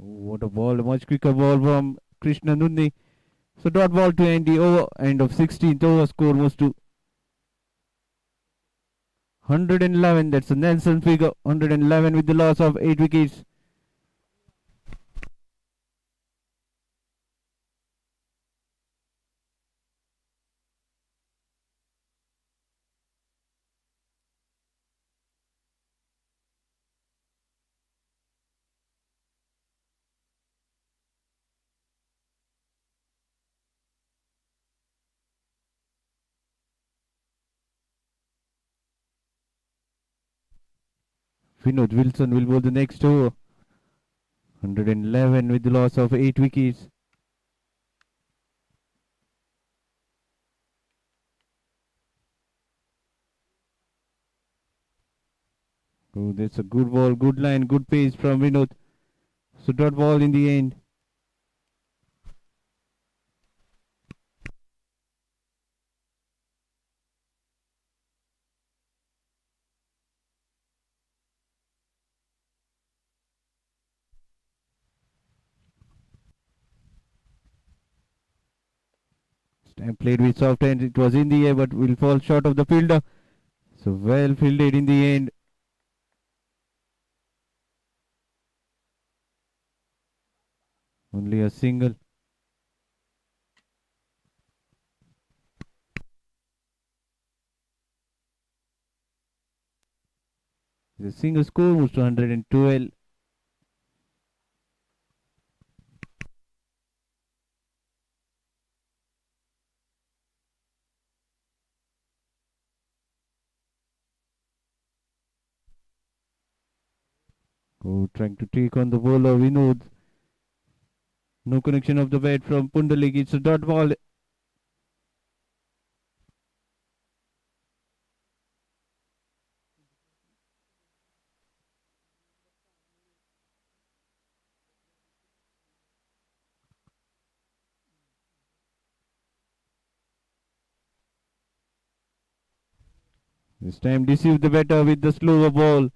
Oh, what a ball, a much quicker ball from Krishna Nunni. So dot ball to end the over, end of 16th over, score was to 111. That's a Nelson figure, 111 with the loss of 8 wickets. Vinod Wilson will bowl the next over. 111 with the loss of 8 wickets. Oh, that's a good ball, good line, good pace from Vinod. So dot ball in the end. Stamp played with soft hands. It was in the air, but will fall short of the fielder. So well fielded in the end. Only a single. The single score was to 112. Oh, trying to take on the bowler Vinod. No connection of the bat from Pundalik. It's a dot ball. This time deceived the batter with the slower ball.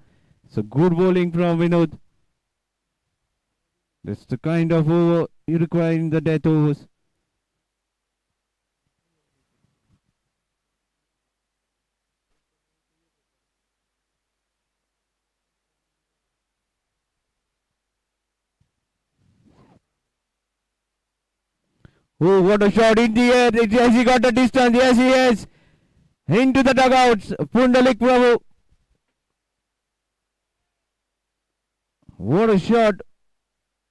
So good bowling from Vinod. That's the kind of over you require in the death overs. Oh, what a shot in the air. Yes, he got the distance. Yes, he has. Into the dugouts. Pundalik Prabhu. What a shot.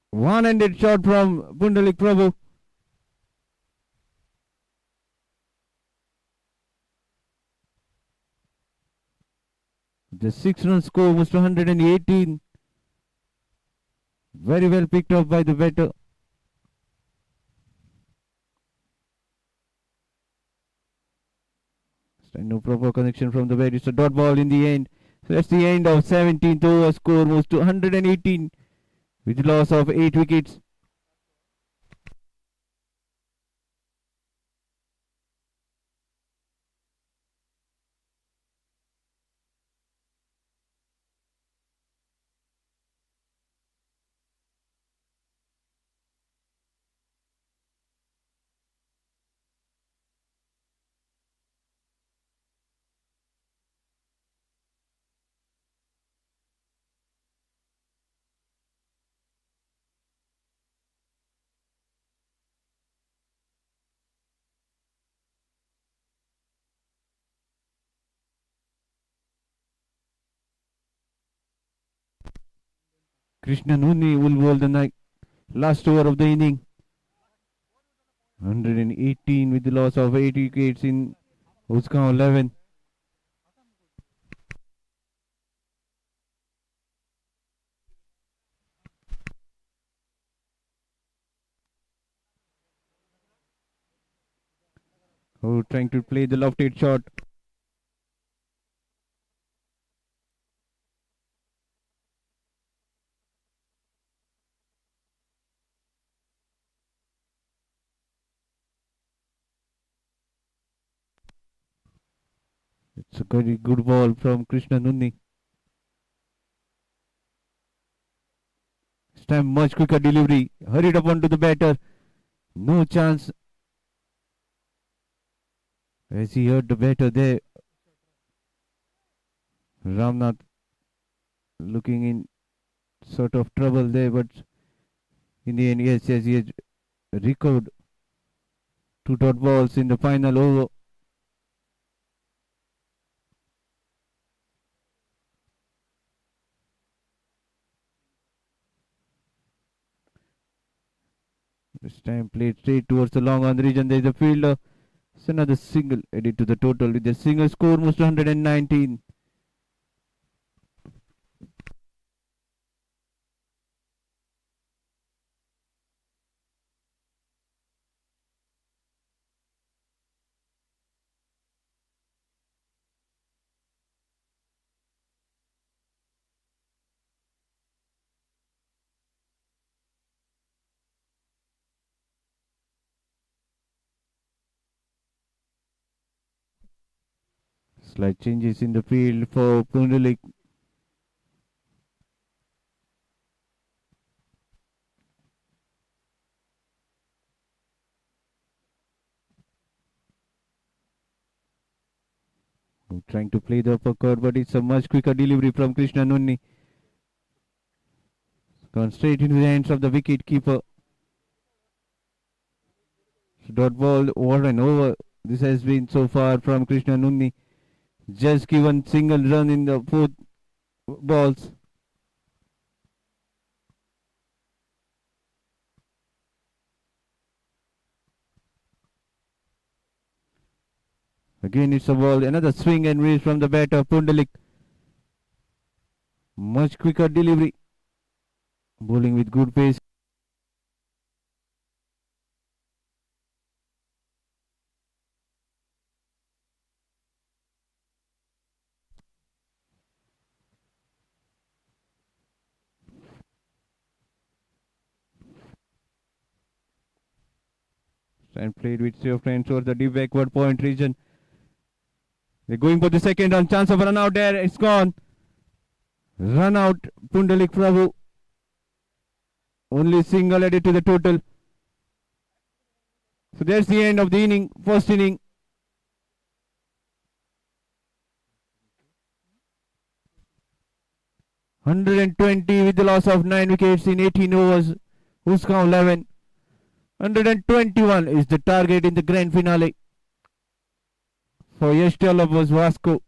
One-handed shot from Pundalik Prabhu. The 6-run score was to 118. Very well picked up by the batter. No proper connection from the bat. It's a dot ball in the end. So that's the end of 17th over. Score moves to 118 with loss of 8 wickets. Krishna Nuni will bowl the last over of the inning. 118 with the loss of 8 wickets in Usgao 11. Oh, trying to play the lofted shot. It's a very good ball from Krishna Nuni. This time much quicker delivery. Hurried up onto the batter. No chance. As he heard the batter there. Ramnath looking in sort of trouble there, but in the end, yes, he has recovered 2 dot balls in the final over. This time played straight towards the long on the region. There is a fielder. It's another single added to the total with the single score moves to 119. Slight changes in the field for Pundalik. Trying to play the uppercut, but it's a much quicker delivery from Krishna Nunni. Gone straight into the hands of the wicket keeper. Dot ball over and over. This has been so far from Krishna Nunni. Just given single run in the 4 balls. Again it's a ball. Another swing and miss from the batter Pundalik. Much quicker delivery. Bowling with good pace. And played with your friends towards the deep backward point region. They're going for the second run. Chance of run out there. It's gone. Run out. Pundalik Prabhu. Only single added to the total. So that's the end of the inning. First inning. (120) with the loss of 9 wickets in 18 overs. Usgao 11. 121 is the target in the grand finale for Yash was Vasco.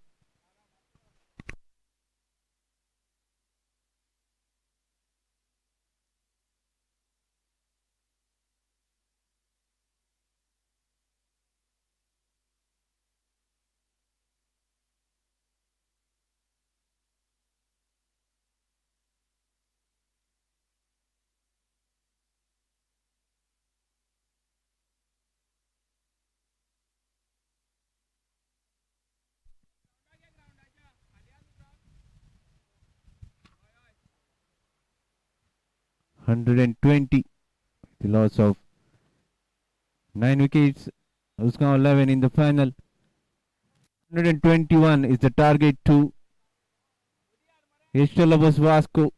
(120), the loss of 9 wickets. Usgao 11 in the final. 121 is the target to Yash was Vasco.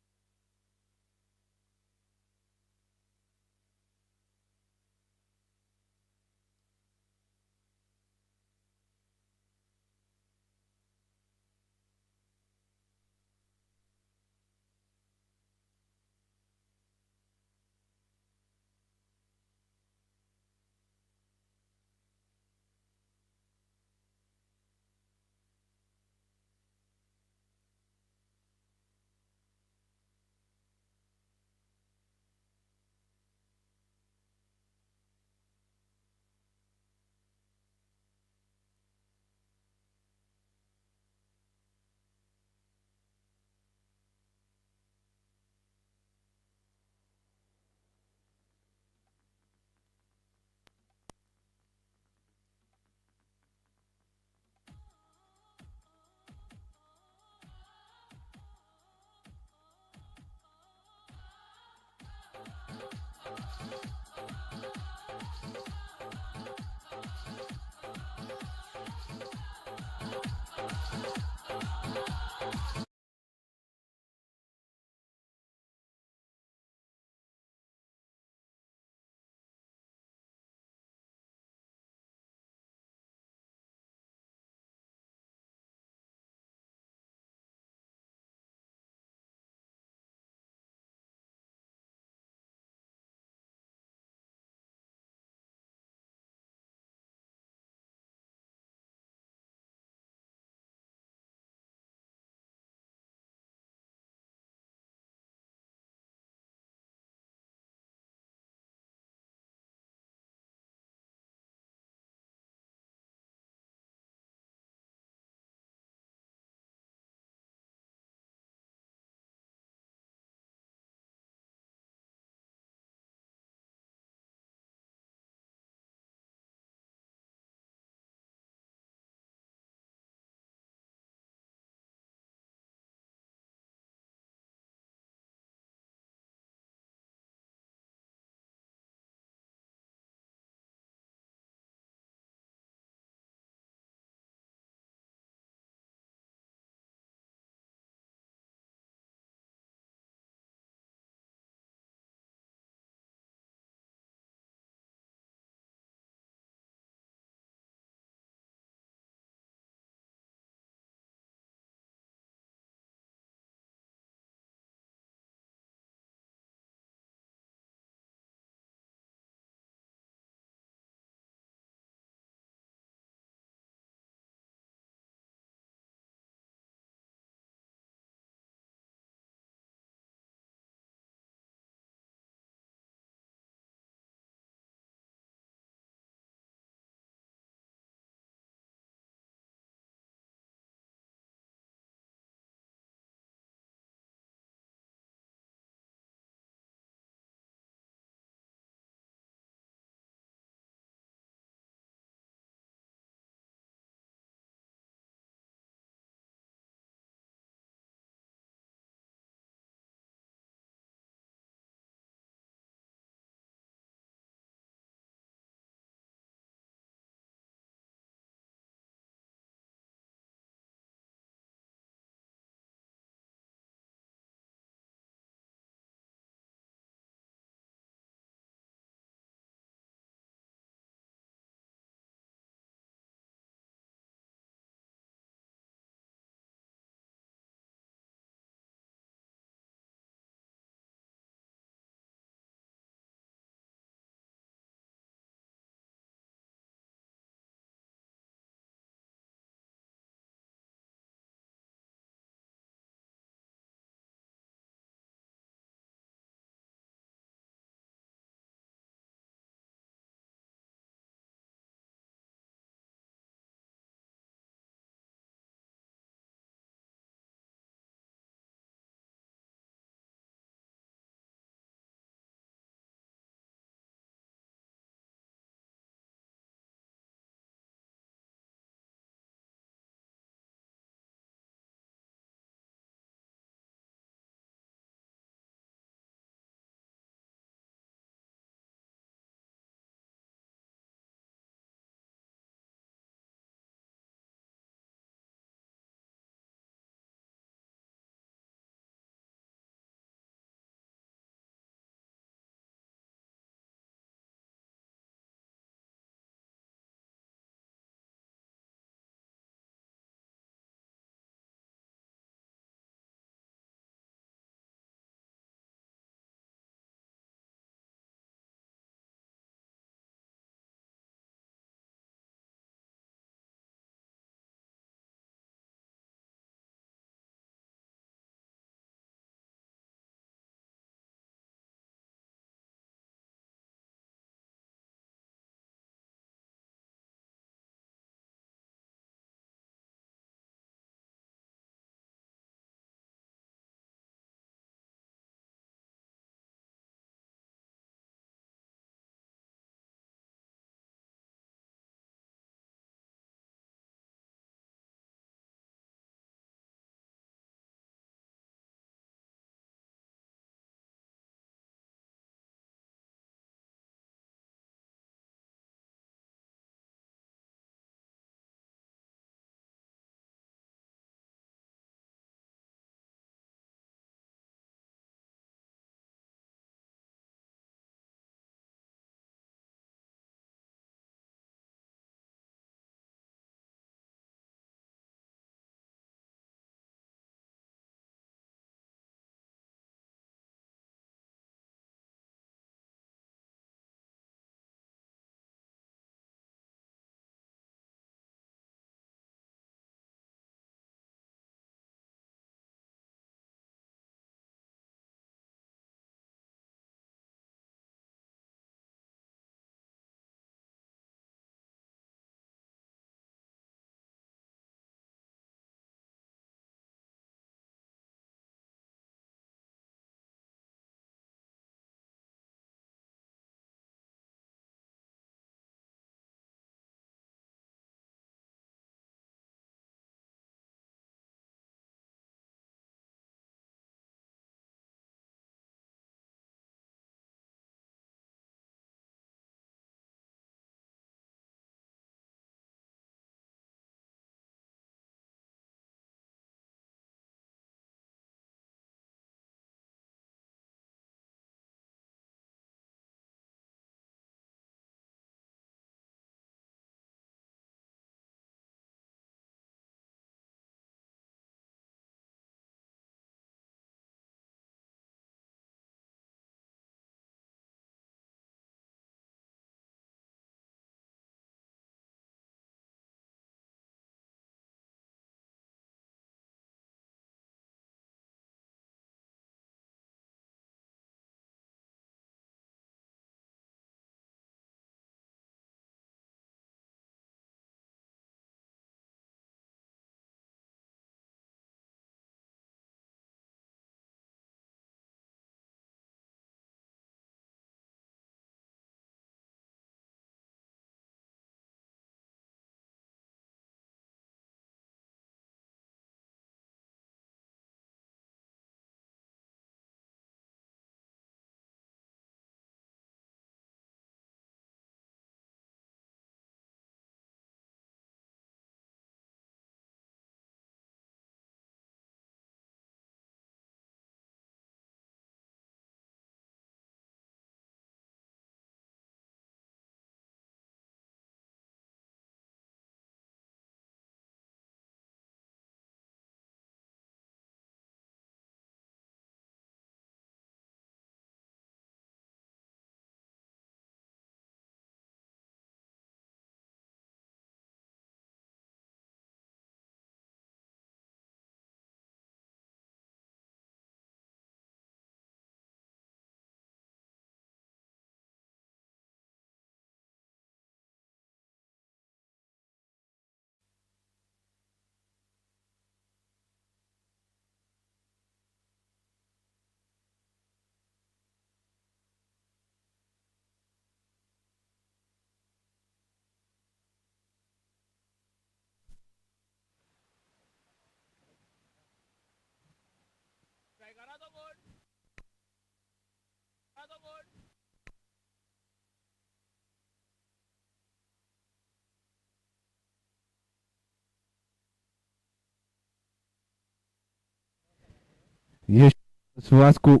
Yash Vasco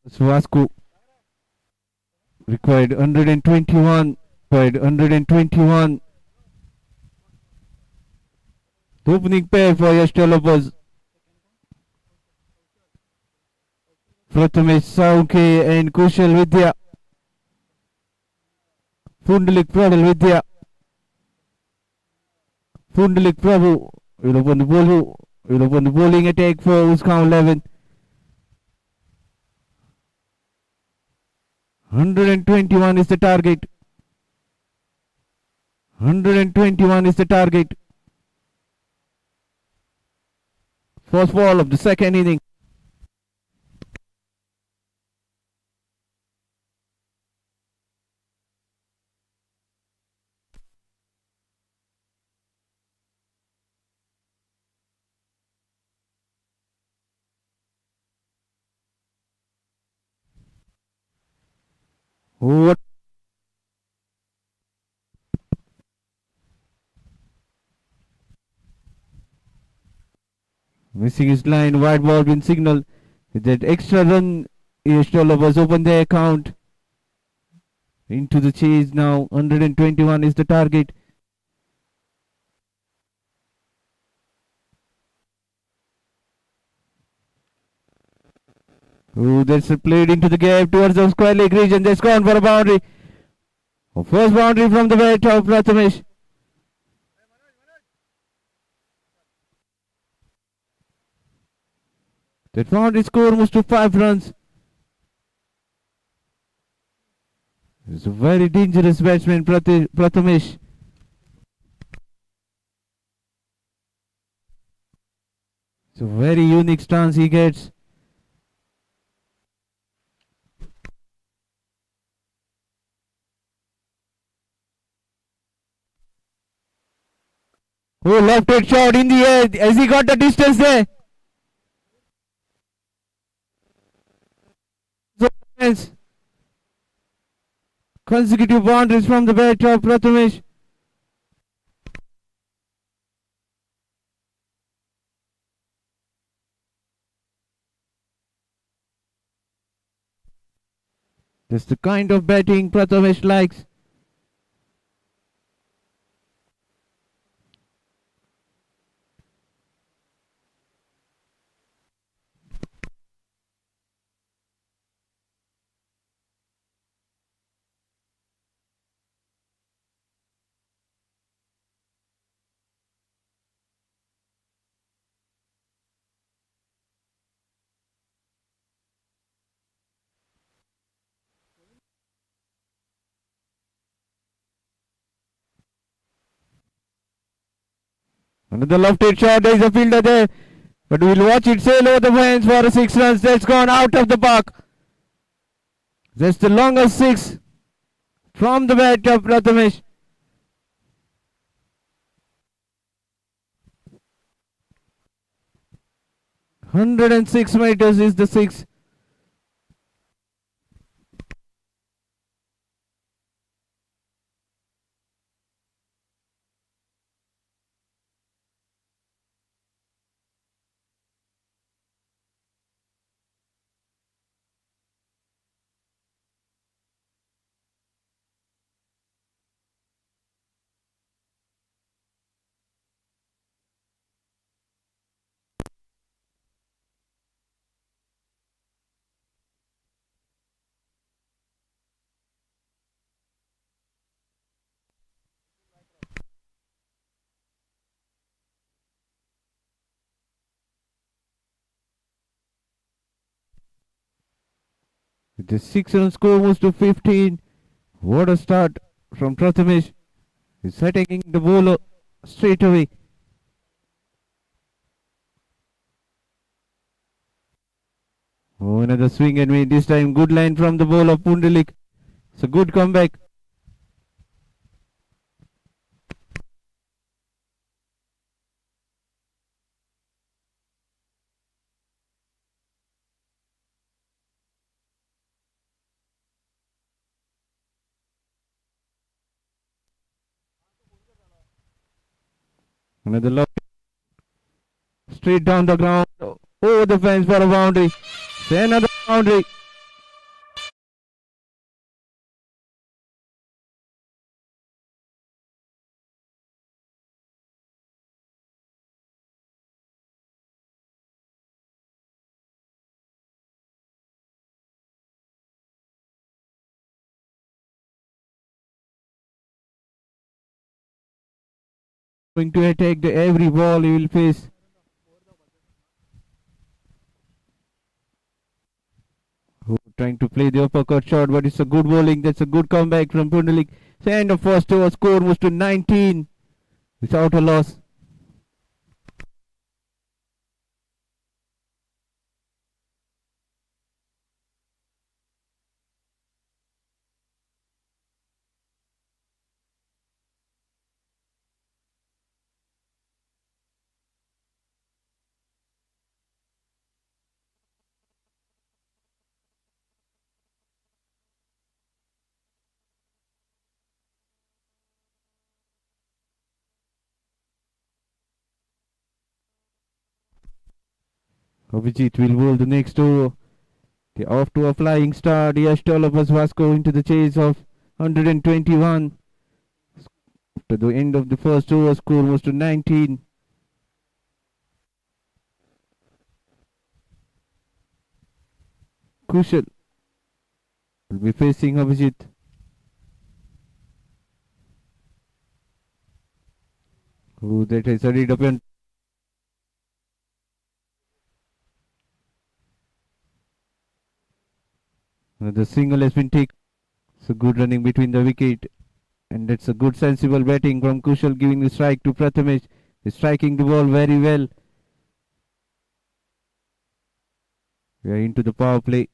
Vasco required 121. Required 121. The opening pair for Yash developers. Prathamesh Sauke and Kushal Vidya. Pundalik Pradal Vidya. Pundalik Prabhu will open the ball. Will open the bowling attack for Usgao 11. 121 is the target. 121 is the target. First ball of the second inning. What? Missing his line, wide ball been signal. With that extra run, Yash was open their account. Into the chase now. 121 is the target. Oh, that's played into the gap towards the square leg region. That's gone for a boundary. First boundary from the bat of Prathamesh. That boundary score moves to 5 runs. It's a very dangerous batsman, Prathamesh. It's a very unique stance he gets. Oh, left-hand shot in the air. Has he got the distance there? Consecutive boundaries from the bat of Prathamesh. That's the kind of batting Prathamesh likes. Another lofted shot. There is a fielder there. But we'll watch it sail over the fence for a 6 runs. That's gone out of the park. That's the longest 6 from the bat of Prathamesh. 106 meters is the 6. The 6 run score moves to 15. What a start from Prathamesh. He's attacking the bowler straight away. Oh, another swing and miss. This time good line from the bowler Pundalik. It's a good comeback. Another lob straight down the ground. Over the fence for a boundary. Another boundary. Going to attack the every ball he will face. Who trying to play the uppercut shot, but it's a good bowling. That's a good comeback from Pundelik. And the first over score moves to 19 without a loss. Abhijit will bowl the next over. They're off to a flying start. Yash Vasco into the chase of 121. To the end of the first over, score was to 19. Kushal will be facing Abhijit. Who that has hurried up and the single has been taken. So good running between the wicket. And that's a good sensible batting from Kushal, giving the strike to Prathamesh. He's striking the ball very well. We are into the power play.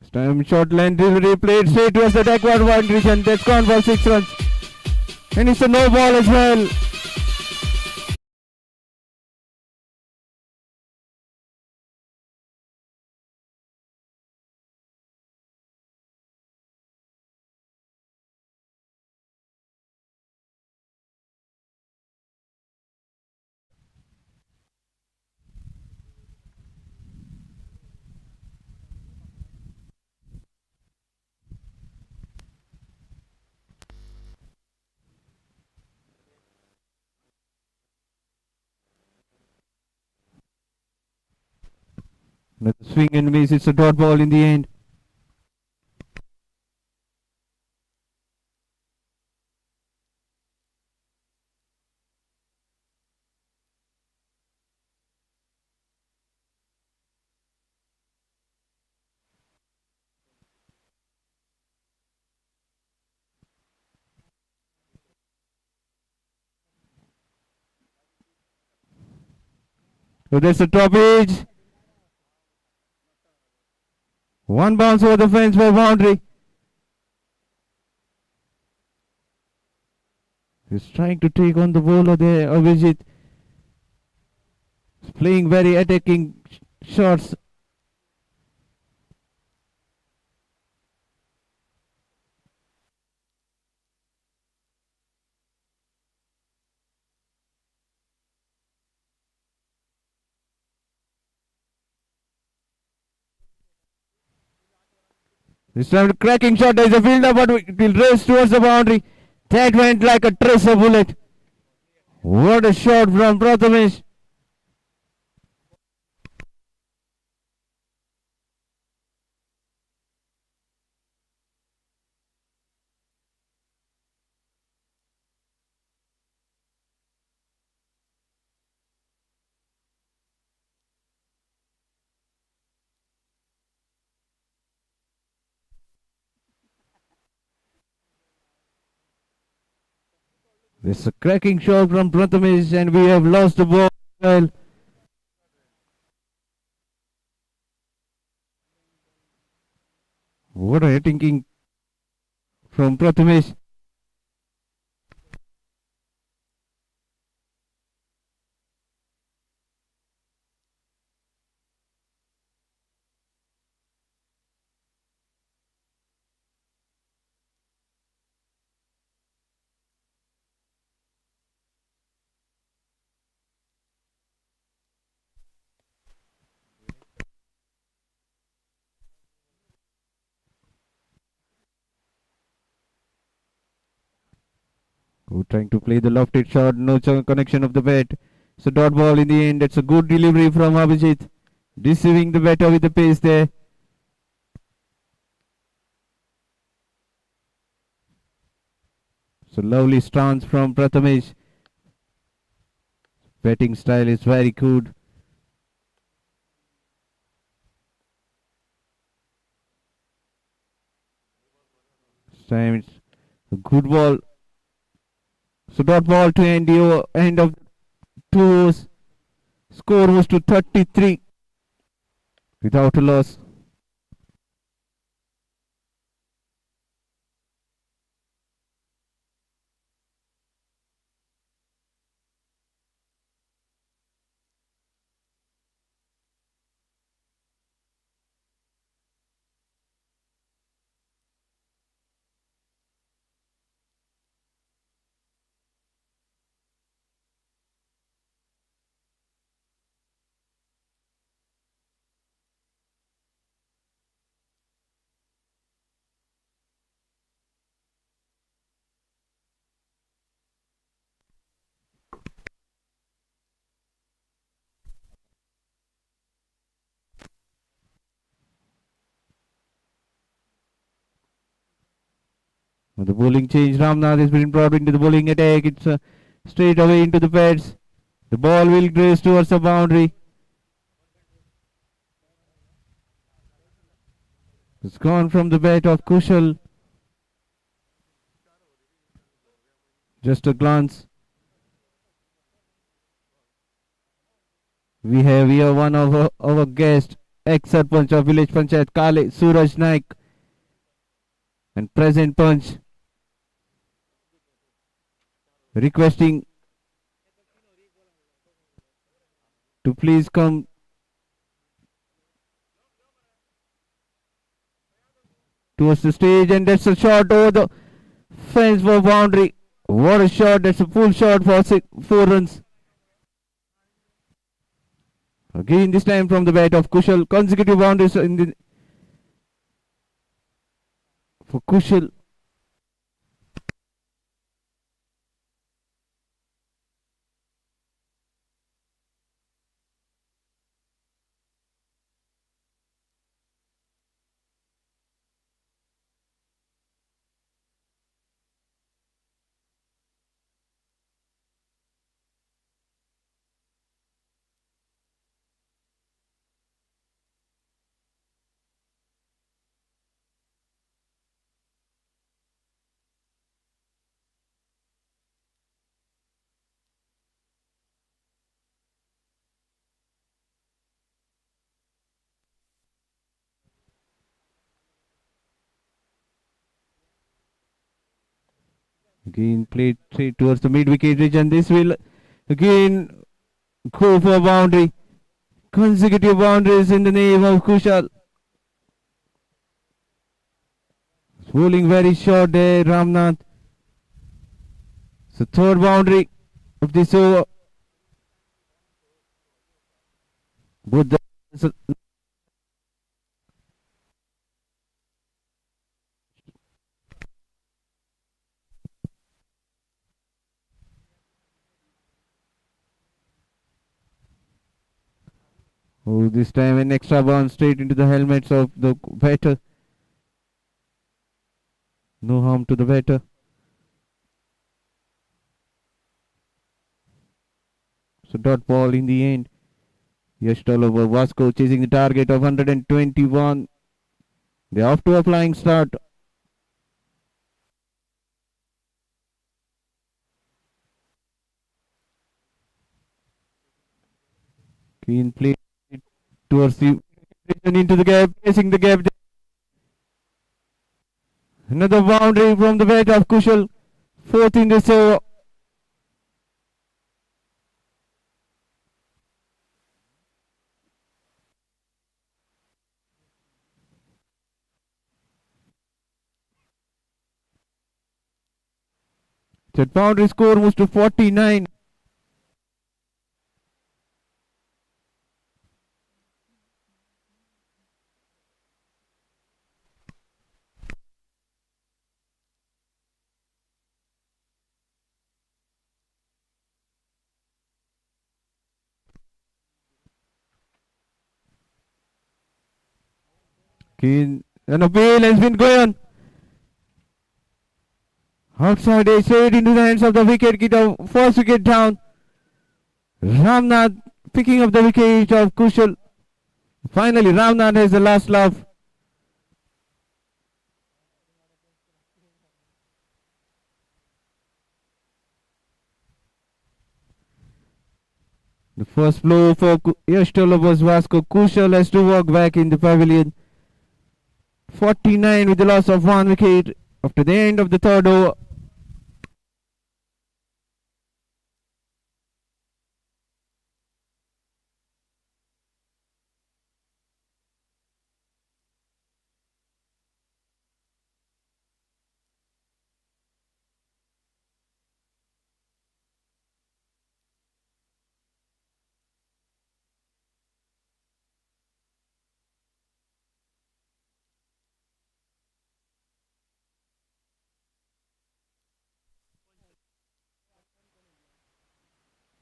This time short line delivery played straight towards the backward boundary and that's gone for 6 runs. And it's a no ball as well. Another swing and miss. It's a dot ball in the end. So that's the top edge. One bounce over the fence for boundary. He's trying to take on the bowler there, Abhijit. He's playing very attacking shots. This time cracking shot. There's a fielder, but it will race towards the boundary. That went like a tracer bullet. What a shot from Prathamesh. There's a cracking shot from Prathamesh and we have lost the ball. Well, what a hitting king from Prathamesh. Trying to play the lofted shot, no connection of the bat. So dot ball in the end. That's a good delivery from Abhijit. Receiving the batter with the pace there. So lovely stance from Prathamesh. Batting style is very good. This time it's a good ball. So dot ball to end the end of 2 overs. Score was to 33 without a loss. The bowling change. Ramnath has been brought into the bowling attack. It's straight away into the pads. The ball will graze towards the boundary. It's gone from the bat of Kushal. Just a glance. We have here one of our guests, ex-sarpanch of village panchayat Kalay, Suraj Naik, and present punch requesting to please come towards the stage, and that's a shot over the fence for boundary. What a shot! That's a full shot for 4 runs. Again, this time from the bat of Kushal, consecutive boundaries for Kushal. Again, played straight towards the mid-wicket region. This will again go for boundary. Consecutive boundaries in the name of Kushal. Bowling very short there, Ramnath. So third boundary of this over. Both the oh, this time an extra bounce straight into the helmets of the batter. No harm to the batter. So dot ball in the end. Yash over Vasco chasing the target of 121. They're off to a flying start. Keen play towards the into the gap, facing the gap. Another boundary from the bat of Kushal. Fourth in this over. That boundary score moves to 49. Keen, an appeal has been going. Outside edge straight into the hands of the wicket keeper. First wicket down. Ramnath picking up the wicket of Kushal. Finally, Ramnath has the last laugh. The first blow for Yash was Vasco. Kushal has to walk back in the pavilion. 49 with the loss of one wicket after the end of the third over.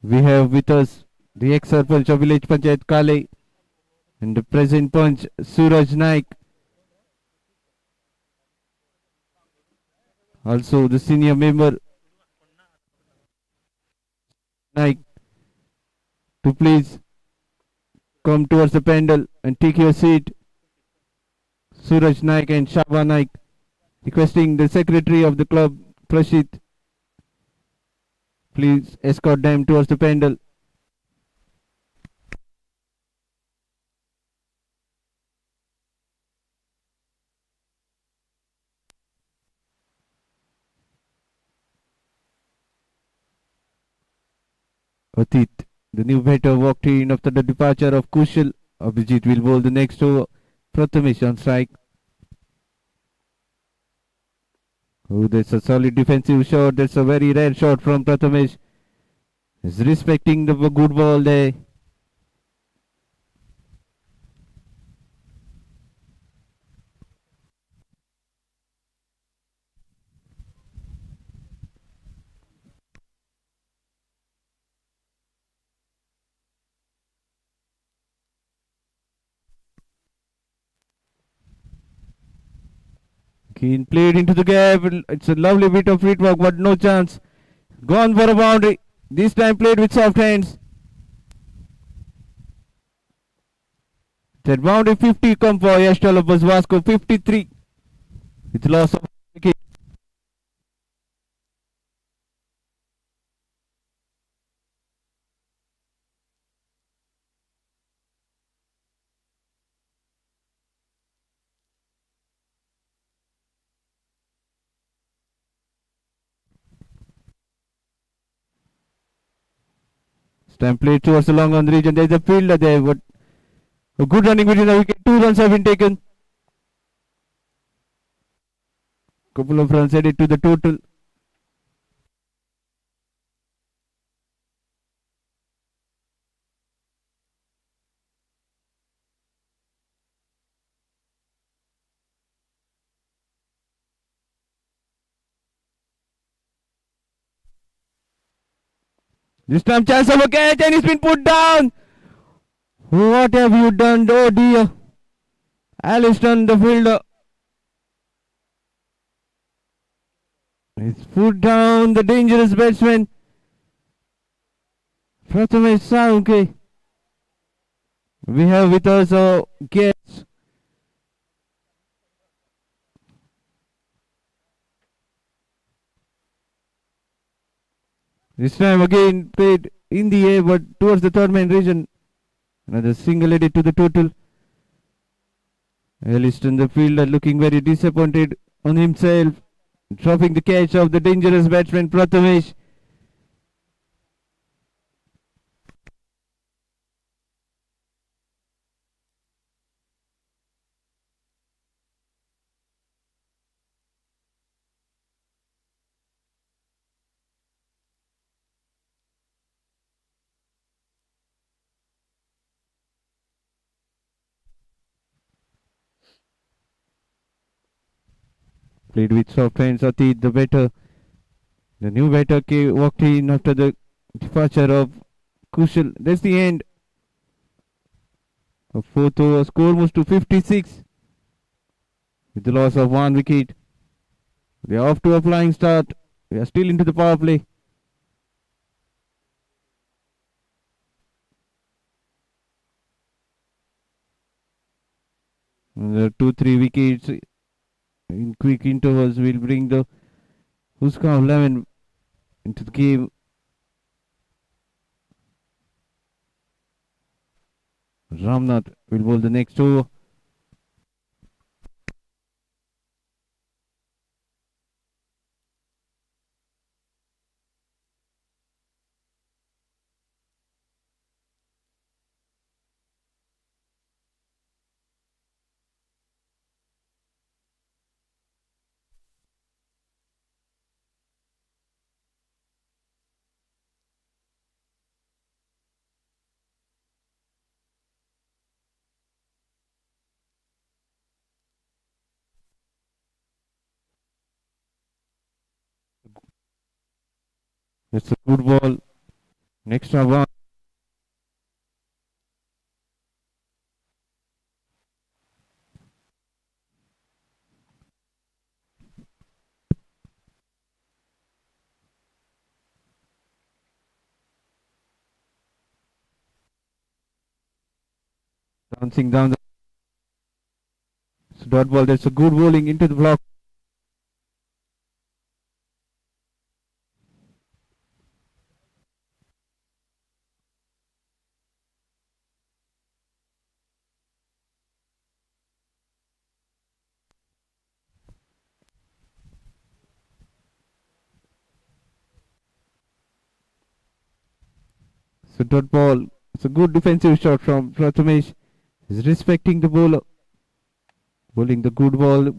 We have with us the ex-Sarpanch of village Panchayat Kalay and the present Panch Suraj Naik. Also the senior member Naik to please come towards the pandal and take your seat. Suraj Naik and Shaba Naik requesting the secretary of the club Prashit please escort them towards the pandal. Atit, the new batter, walked in after the departure of Kushal. Abhijit will bowl the next over. Prathamesh on strike. Oh, that's a solid defensive shot. That's a very rare shot from Prathamesh. He's respecting the good ball there. Keen played into the gap. It's a lovely bit of free work, but no chance. Gone for a boundary. This time played with soft hands. That boundary 50 come for Yash Vasco 53 with loss of wicket. Time played towards the long on the region. There is a fielder there, but a good running between the wicket. 2 runs have been taken. Couple of runs added to the total. This time chance of a catch and it's been put down. What have you done? Oh dear. Aliston, the fielder. It's put down the dangerous batsman. Prathamesh Saunke. We have with us a guest. This time again played in the air but towards the third man region. Another single added to the total. Aliston, the fielder, looking very disappointed on himself. Dropping the catch of the dangerous batsman Prathamesh. Played with soft hands. Atit, the batter. The new batter walked in after the departure of Kushal. That's the end. A fourth over. Score moves to 56. with the loss of one wicket. They are off to a flying start. We are still into the power play. The 2-3 wickets in quick intervals will bring the Usgao 11 into the game. Ramnath will bowl the next over. It's a good ball. Next one. Bouncing down the dot ball. That's a good bowling into the block. So dot ball. It's a good defensive shot from Prathamesh. He's respecting the bowler. Bowling the good ball.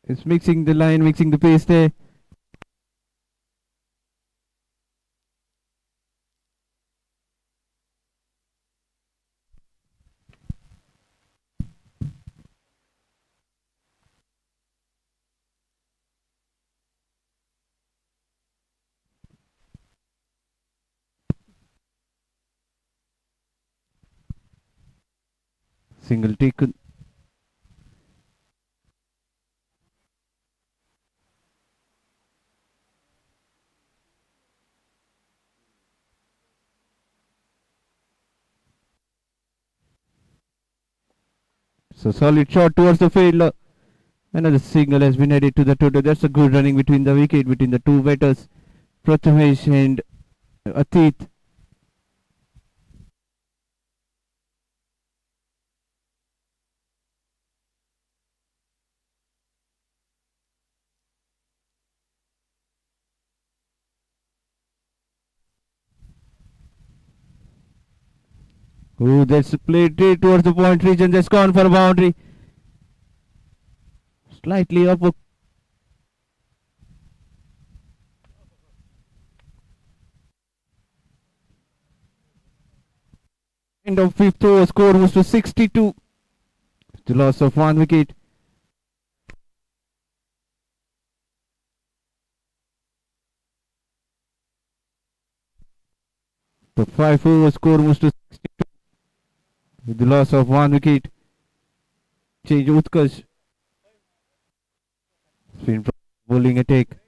He's mixing the line, mixing the pace there. Single taken. So solid shot towards the fielder. Another single has been added to the total. That's a good running between the wicket between the two batters, Prathamesh and Atit. Oh, that's played straight towards the point region. That's gone for a boundary. Slightly up. End of fifth over. Score was to 62. The loss of one wicket. The 5 over score was to 62. With the loss of one wicket. Change Utkarsh. Spin bowling attack.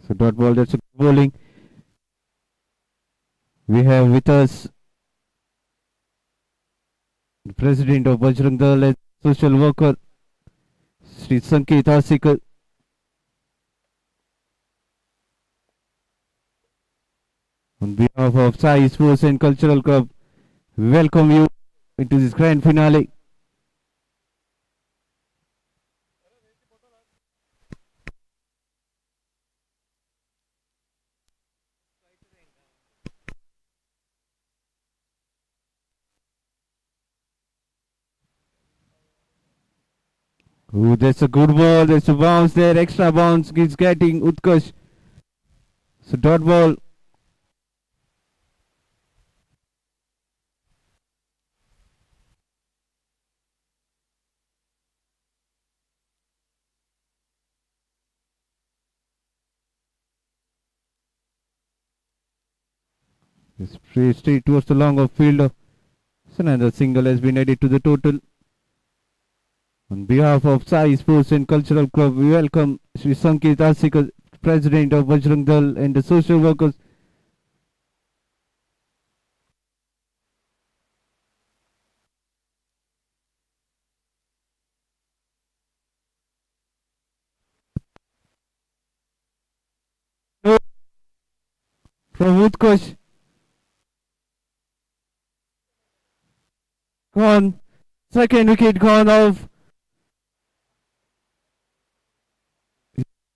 So dot ball. That's a good bowling. We have with us the president of Bajrang Dal and social worker, Sri Sanket Asikar. On behalf of Sai Sports and Cultural Club, we welcome you into this grand finale. Oh, that's a good ball. There's a bounce there. Extra bounce is getting Utkarsh. So dot ball. Straight towards the long off fielder. So another single has been added to the total. On behalf of Sai Sports and Cultural Club, we welcome Sri Sankit Asikar, President of Bajrang Dal and the social workers. From Utkarsh, gone. Second wicket gone off.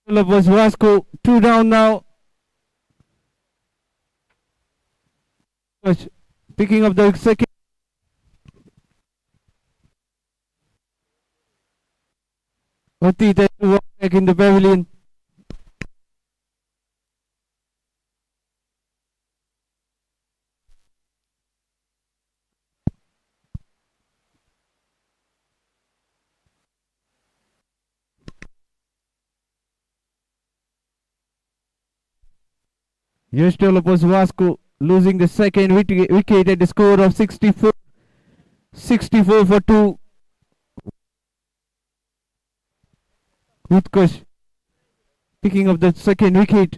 Was Vasco. Two down now. Picking up the second. Ati then back in the pavilion. Yash developers Vasco losing the second wicket at the score of 64. 64 for 2. Utkarsh picking up the second wicket.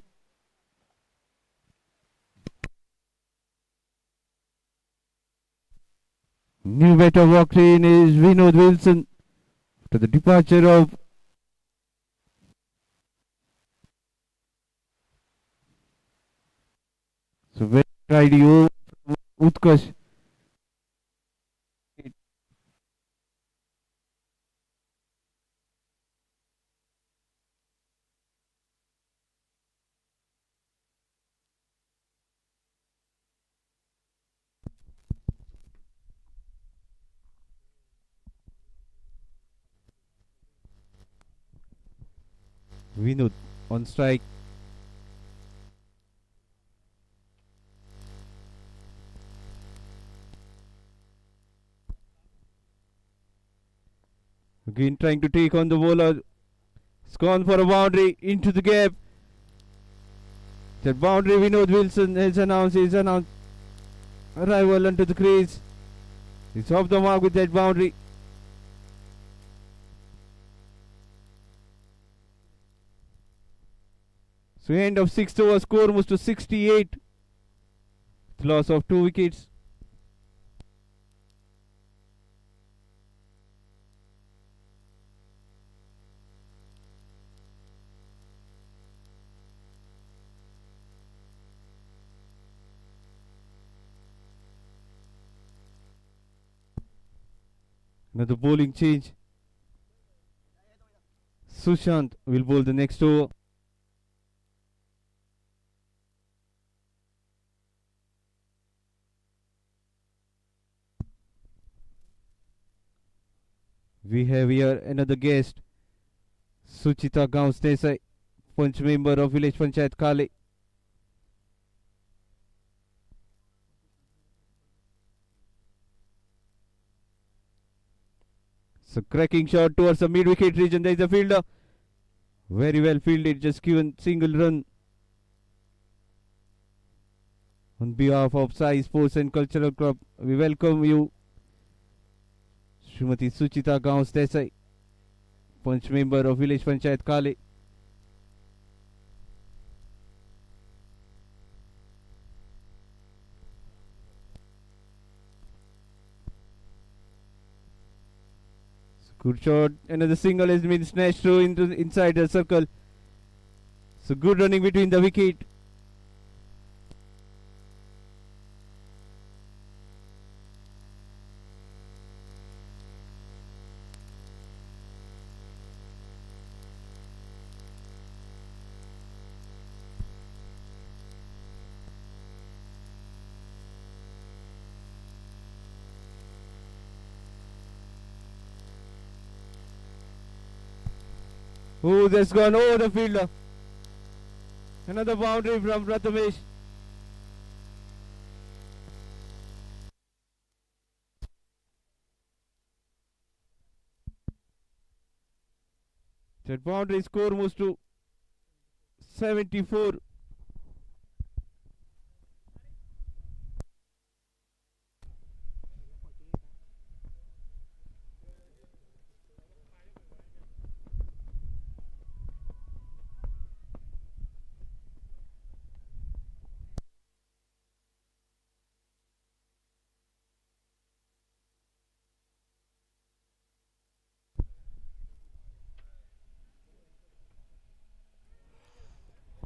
New batter walked in is Vinod Wilson after the departure of so very tidy over Utkarsh. Vinod on strike. Again trying to take on the bowler. It's gone for a boundary into the gap. That boundary Vinod Wilson has announced arrival onto the crease. He's off the mark with that boundary. So end of 6th over, score moves to 68. With loss of 2 wickets. Another bowling change. Sushant will bowl the next over. We have here another guest, Suchita Gaus Desai, Punch member of Village Panchayat Kalay. So cracking shot towards the mid-wicket region. There is a fielder. Very well fielded, just given single run. On behalf of Sai Sports and Cultural Club, we welcome you, Srimati Suchita Gaus Desai, Punch member of Village Panchayat Kalay. Good shot. Another single has been snatched through into inside the circle. So good running between the wicket. Oh, that's gone over the fielder. Another boundary from Prathamesh. That boundary score moves to 74.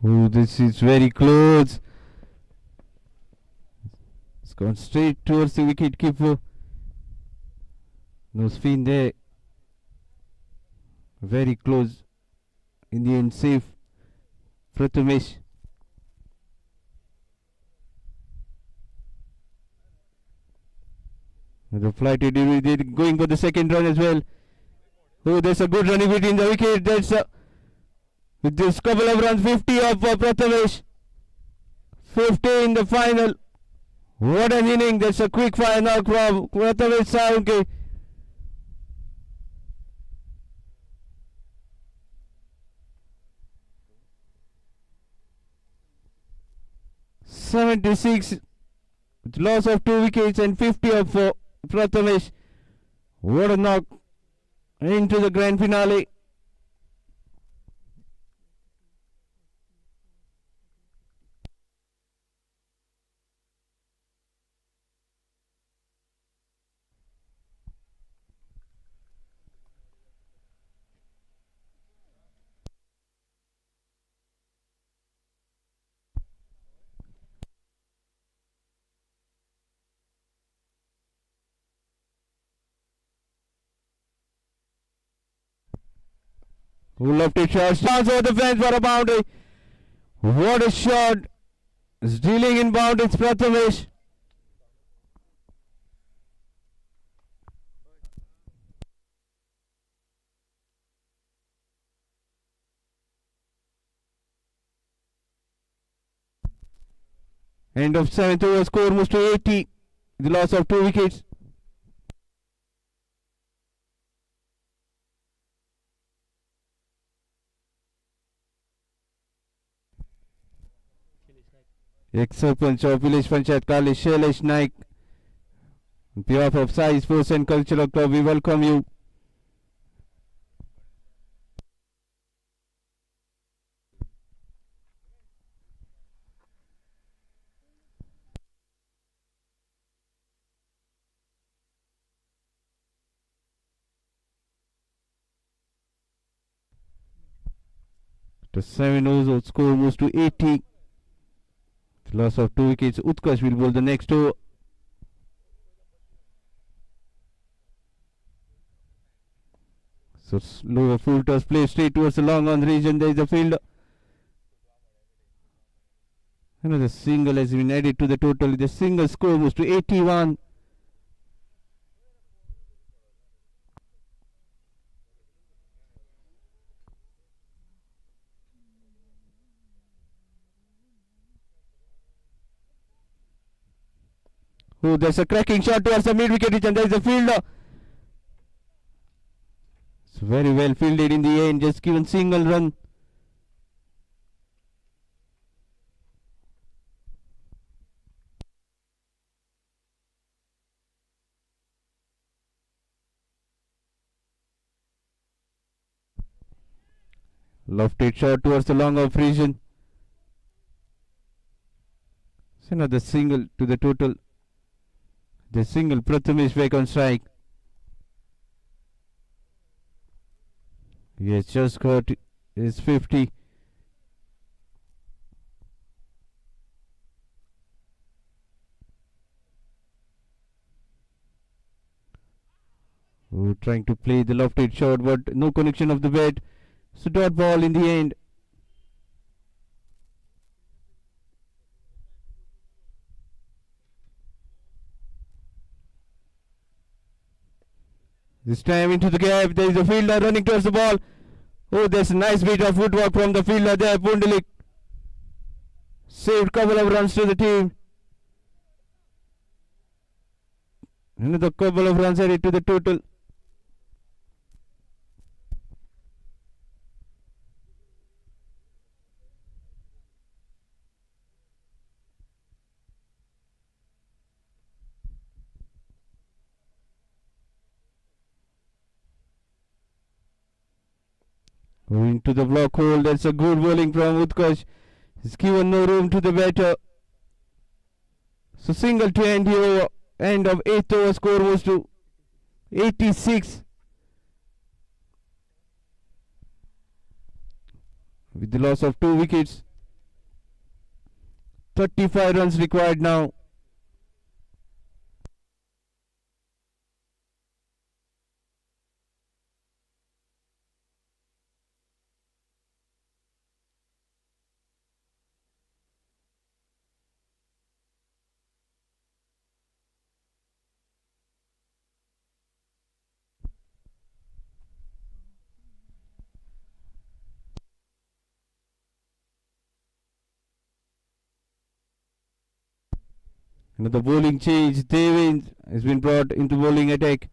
Oh, this is very close. It's gone straight towards the wicket keeper. No spin there. Very close. In the end, safe. Prathamesh. The flight going for the second run as well. Oh, there's a good running between the wicket. That's with this couple of runs, 50 of Prathamesh. 50 in the final. What an inning. That's a quick fire knock from Prathamesh Saunke. .76 with loss of 2 wickets and 50 of Prathamesh. What a knock into the grand finale. Who left it short? Stands over the fence for a boundary. What a shot. It's dealing in bound. It's Prathamesh. End of 7th over. Score moves to 80. The loss of 2 wickets. Ex-Sarpanch of Village Panchayat Kalay, Shailesh Naik. On behalf of Sai Sports and Cultural Club, we welcome you. The 7 overs score moves to 80. The loss of 2 wickets. Utkarsh will bowl the next over. So lower full toss play straight towards the long on region. There is a fielder. Another single has been added to the total. The single score moves to 81. Oh, there's a cracking shot towards the mid wicket and there is a fielder. It's very well fielded in the end, just given single run. Lofted shot towards the long off region. It's another single to the total. The single Prathamesh back on strike. He has just got his 50. Oh, trying to play the lofted shot, but no connection of the bat. So dot ball in the end. This time into the gap, there is a fielder running towards the ball. Oh, there's a nice bit of footwork from the fielder there, Pundelik. Saved couple of runs to the team. Another couple of runs added to the total. Going to the block hole. That's a good bowling from Utkarsh. He's given no room to the batter. So single to end the over. End of 8th over. Score was to 86. With the loss of 2 wickets. 35 runs required now. Another bowling change. Devin has been brought into bowling attack.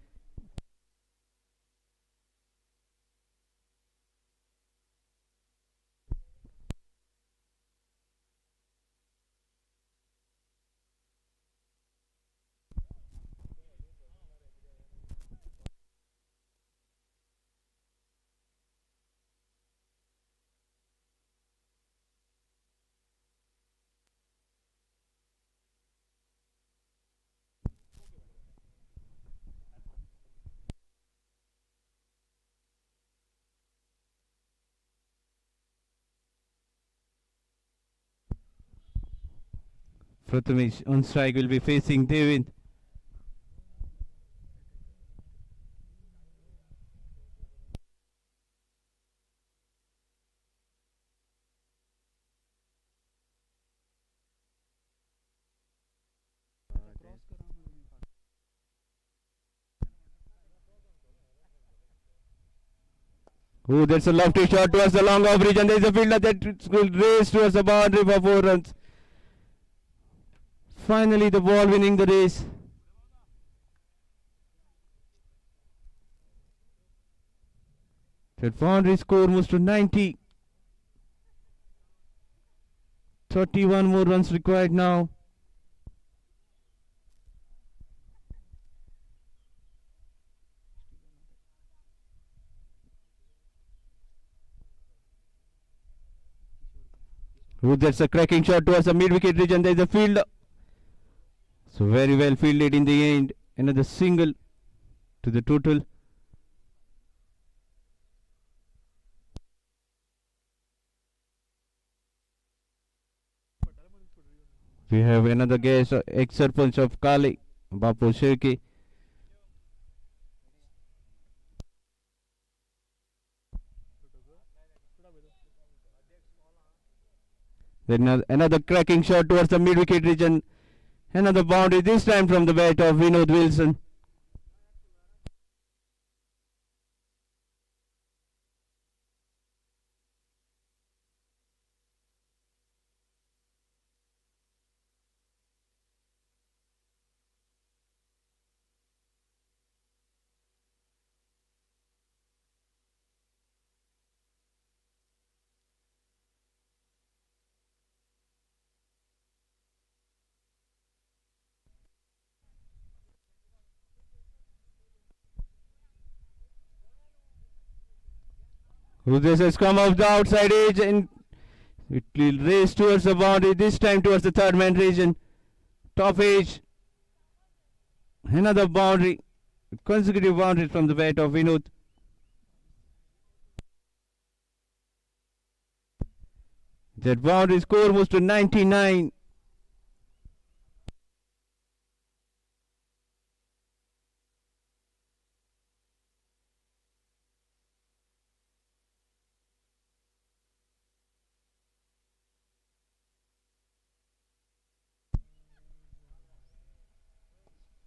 Prathamesh on strike will be facing Devin. Oh, that's a lofty shot towards the long off bridge, and there is a fielder that will race towards the boundary for 4 runs. Finally, the ball winning the race. That boundary score moves to 90. 31 more runs required now. Oh, that's a cracking shot towards the mid-wicket region. There is a fielder. So very well fielded in the end. Another single to the total. We have another guest, ex-sarpanch of Kalay, Bapu Shirke. Then another cracking shot towards the mid-wicket region. Another boundary, this time from the bat of Vinod Wilson. This has come off the outside edge and it will race towards the boundary, this time towards the third man region. Top edge. Another boundary. Consecutive boundaries from the bat of Vinod. That boundary score moves to 99.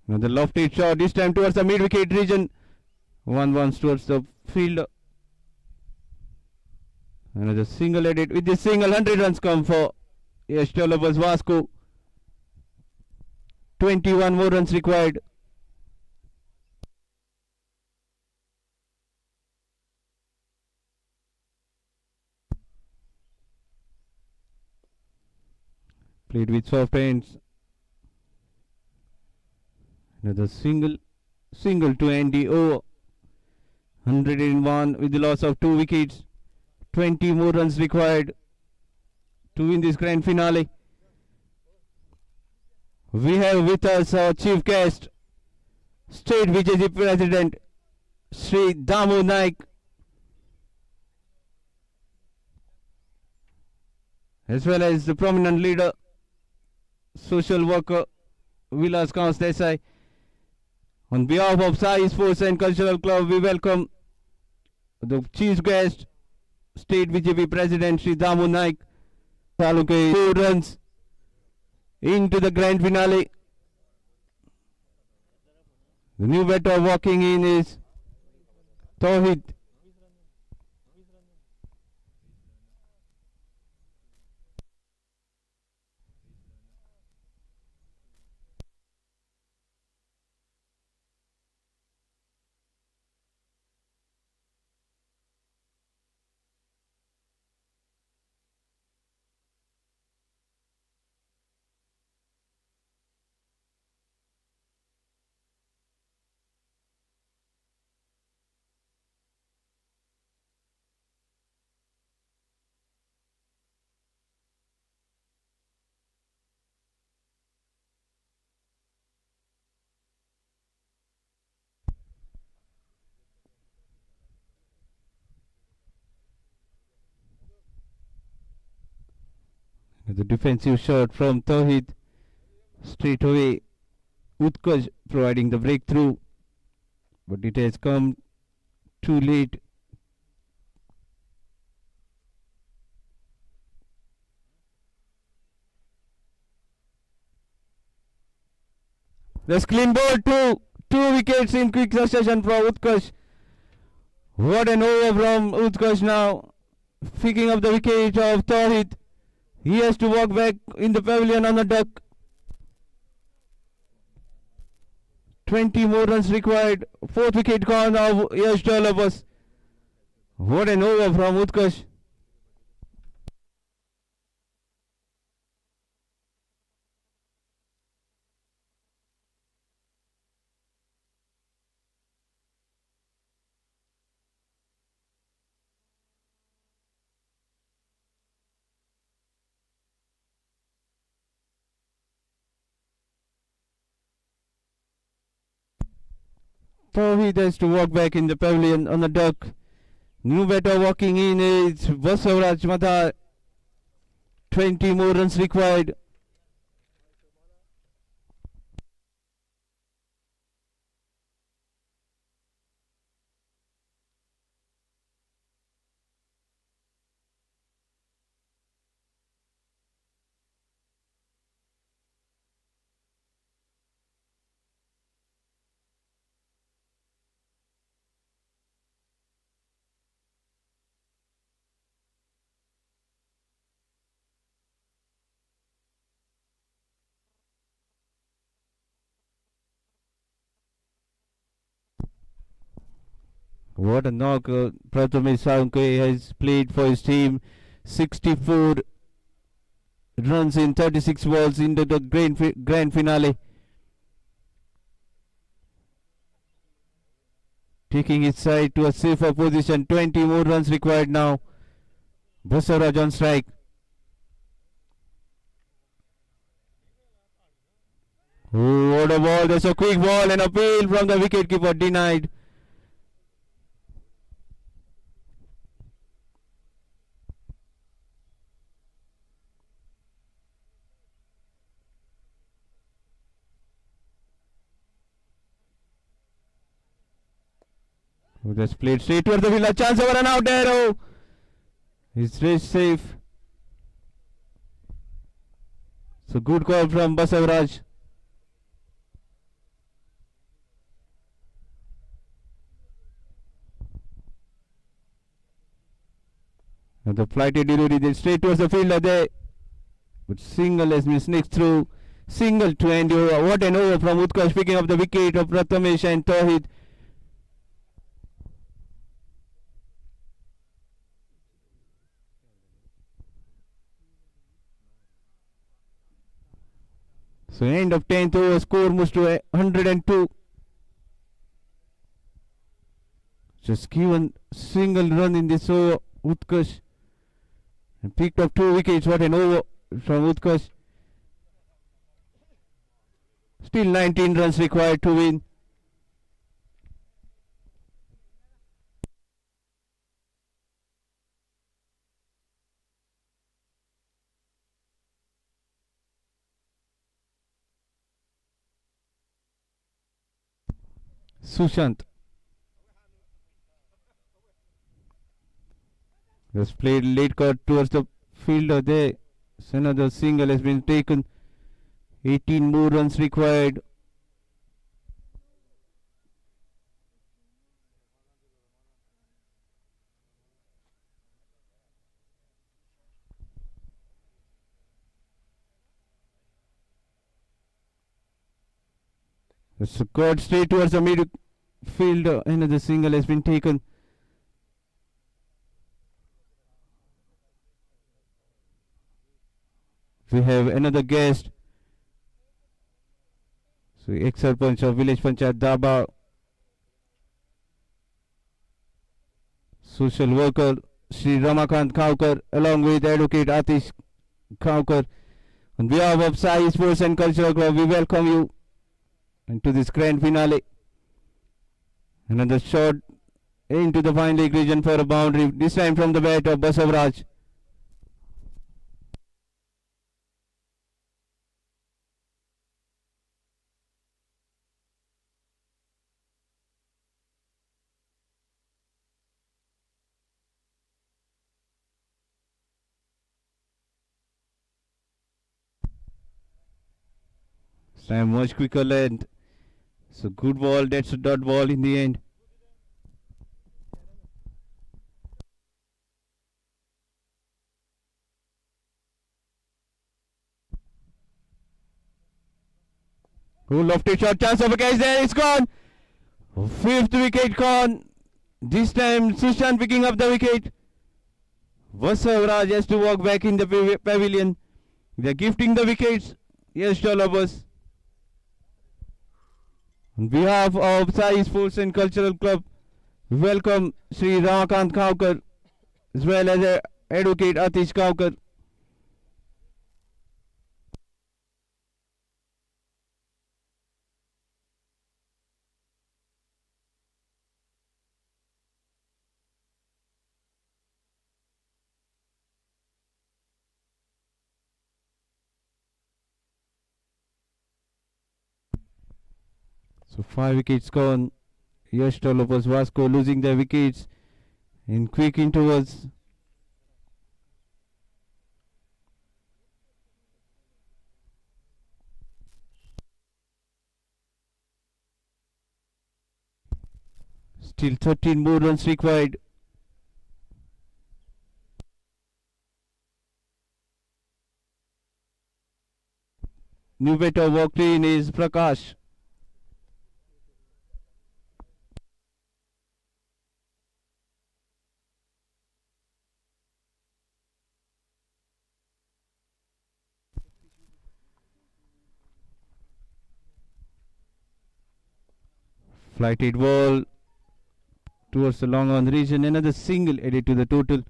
Another lofty shot, this time towards the mid-wicket region. 1-1 towards the fielder. Another single edit. With this single, 100 runs come for Yash Vasco. 21 more runs required. Played with soft hands. Another single to end the over. 101 with the loss of 2 wickets. 20 more runs required to win this grand finale. We have with us our chief guest, State BJP President, Sri Damu Naik, as well as the prominent leader, social worker Vilas Kaus Desai. On behalf of Sai Sports and Cultural Club, we welcome the chief guest, State BJP President Sri Damu Naik. Taluke 4 runs into the grand finale. The new batter walking in is Tawhid. The defensive shot from Tawhid straight away. Utkarsh providing the breakthrough, but it has come too late. The clean ball, two wickets in quick succession from Utkarsh. What an over from Utkarsh now. Picking up the wicket of Tawhid. He has to walk back in the pavilion on the duck. 20 more runs required. Fourth wicket gone of Yash developers. What an over from Utkarsh. Tawhid has to walk back in the pavilion on the duck. New batter walking in is Basavaraj Madar. 20 more runs required. What a knock Prathamesh Saunke has played for his team. 64 runs in 36 balls into the grand finale. Taking his side to a safer position. 20 more runs required now. Basavaraj on strike. Oh, what a ball. There's a quick ball and appeal from the wicketkeeper denied. That's played straight towards the fielder. Chance of a run out there. Oh, he's raised safe. So good call from Basavaraj. And the flighted delivery then straight towards the fielder there. But single has been sneaked through. Single to end over. What an over from Utkarsh, picking up the wicket of Prathamesh and Tawhid. So end of 10th over, score moves to 102. Just given single run in this over, Utkarsh. And picked up 2 wickets. What an over from Utkarsh. Still 19 runs required to win. Sushant. Has played late cut towards the fielder there. So another single has been taken. 18 more runs required. It's got straight towards the midfield. Another single has been taken. We have another guest. So ex-sarpanch of village Panchayat Daba, social worker Sri Ramakant Khaukar, along with Advocate Atish Khaukar. On behalf of Sai Sports and Cultural Club, we welcome you into this grand finale. Another shot into the fine leg region for a boundary, this time from the bat of Basavraj. Time much quicker length. So good ball, that's a dot ball in the end. Who lofted shot, chance of a catch there, it's gone. Fifth wicket gone. This time Sushant picking up the wicket. Vasavraj has to walk back in the pavilion. They are gifting the wickets. Yes, all of us. On behalf of Sai Sports and Cultural Club, we welcome Sri Ramakant Khaukar as well as Advocate Atish Khaukar. So 5 wickets gone. Yash Tolopos Vasco losing their wickets in quick intervals. Still 13 more runs required. New batter walked in is Prakash. Flighted ball towards the long on region. Another single added to the total.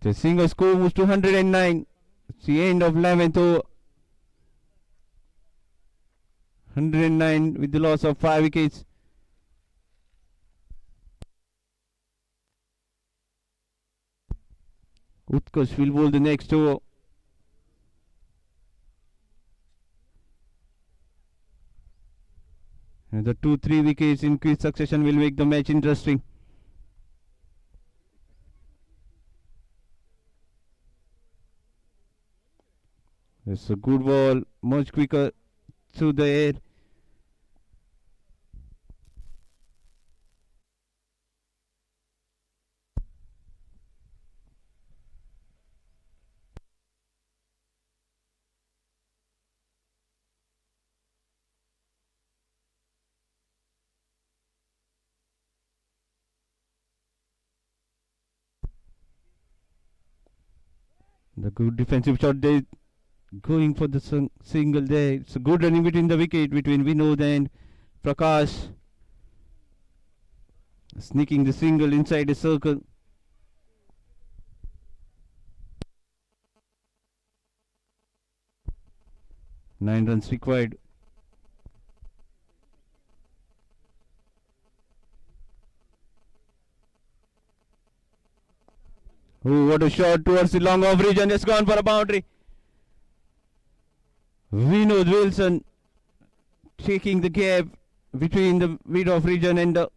The single score moves to 109. It's the end of 11th over. 109 with the loss of 5 wickets. Utkarsh will bowl the next over. And the 2-3 wickets in quick succession will make the match interesting. It's a good ball, much quicker through the air. The good defensive shot there, going for the single there. It's a good running between the wicket between Vinod and Prakash. Sneaking the single inside the circle. Nine runs required. Oh, what a shot towards the long off region. It's gone for a boundary. Vinod Wilson taking the gap between the mid off region and the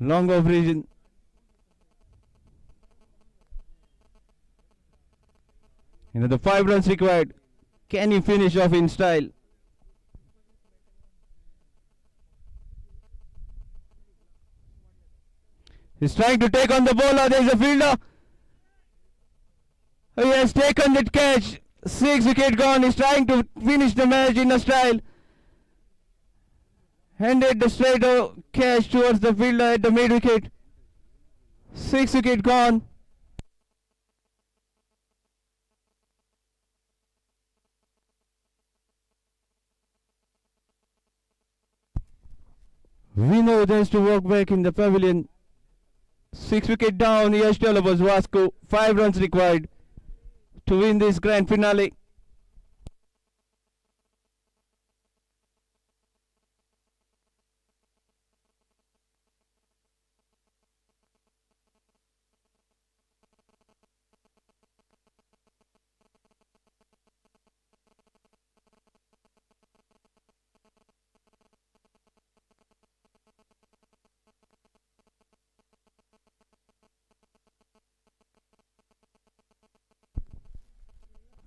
long off region. The 5 runs required. Can he finish off in style? He's trying to take on the bowler. There is a fielder. He has taken that catch. 6 wicket gone. He's trying to finish the match in a style. Handed the straight catch towards the fielder at the mid wicket. 6 wicket gone. Vinod has to walk back in the pavilion. 6 wicket down. Yash was Vasco. 5 runs required to win this grand finale.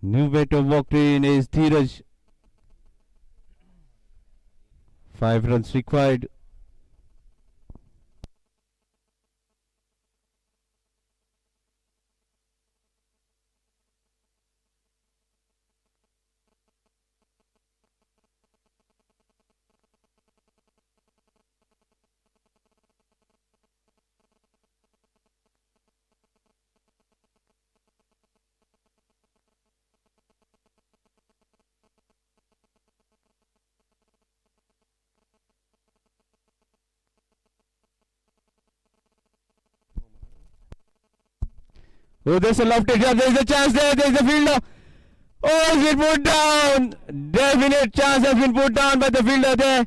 New batter walked in is Dheeraj. 5 runs required. Oh, there's a lofted shot. There's a chance there. There's a fielder. Oh, it's been put down. Definite chance has been put down by the fielder there.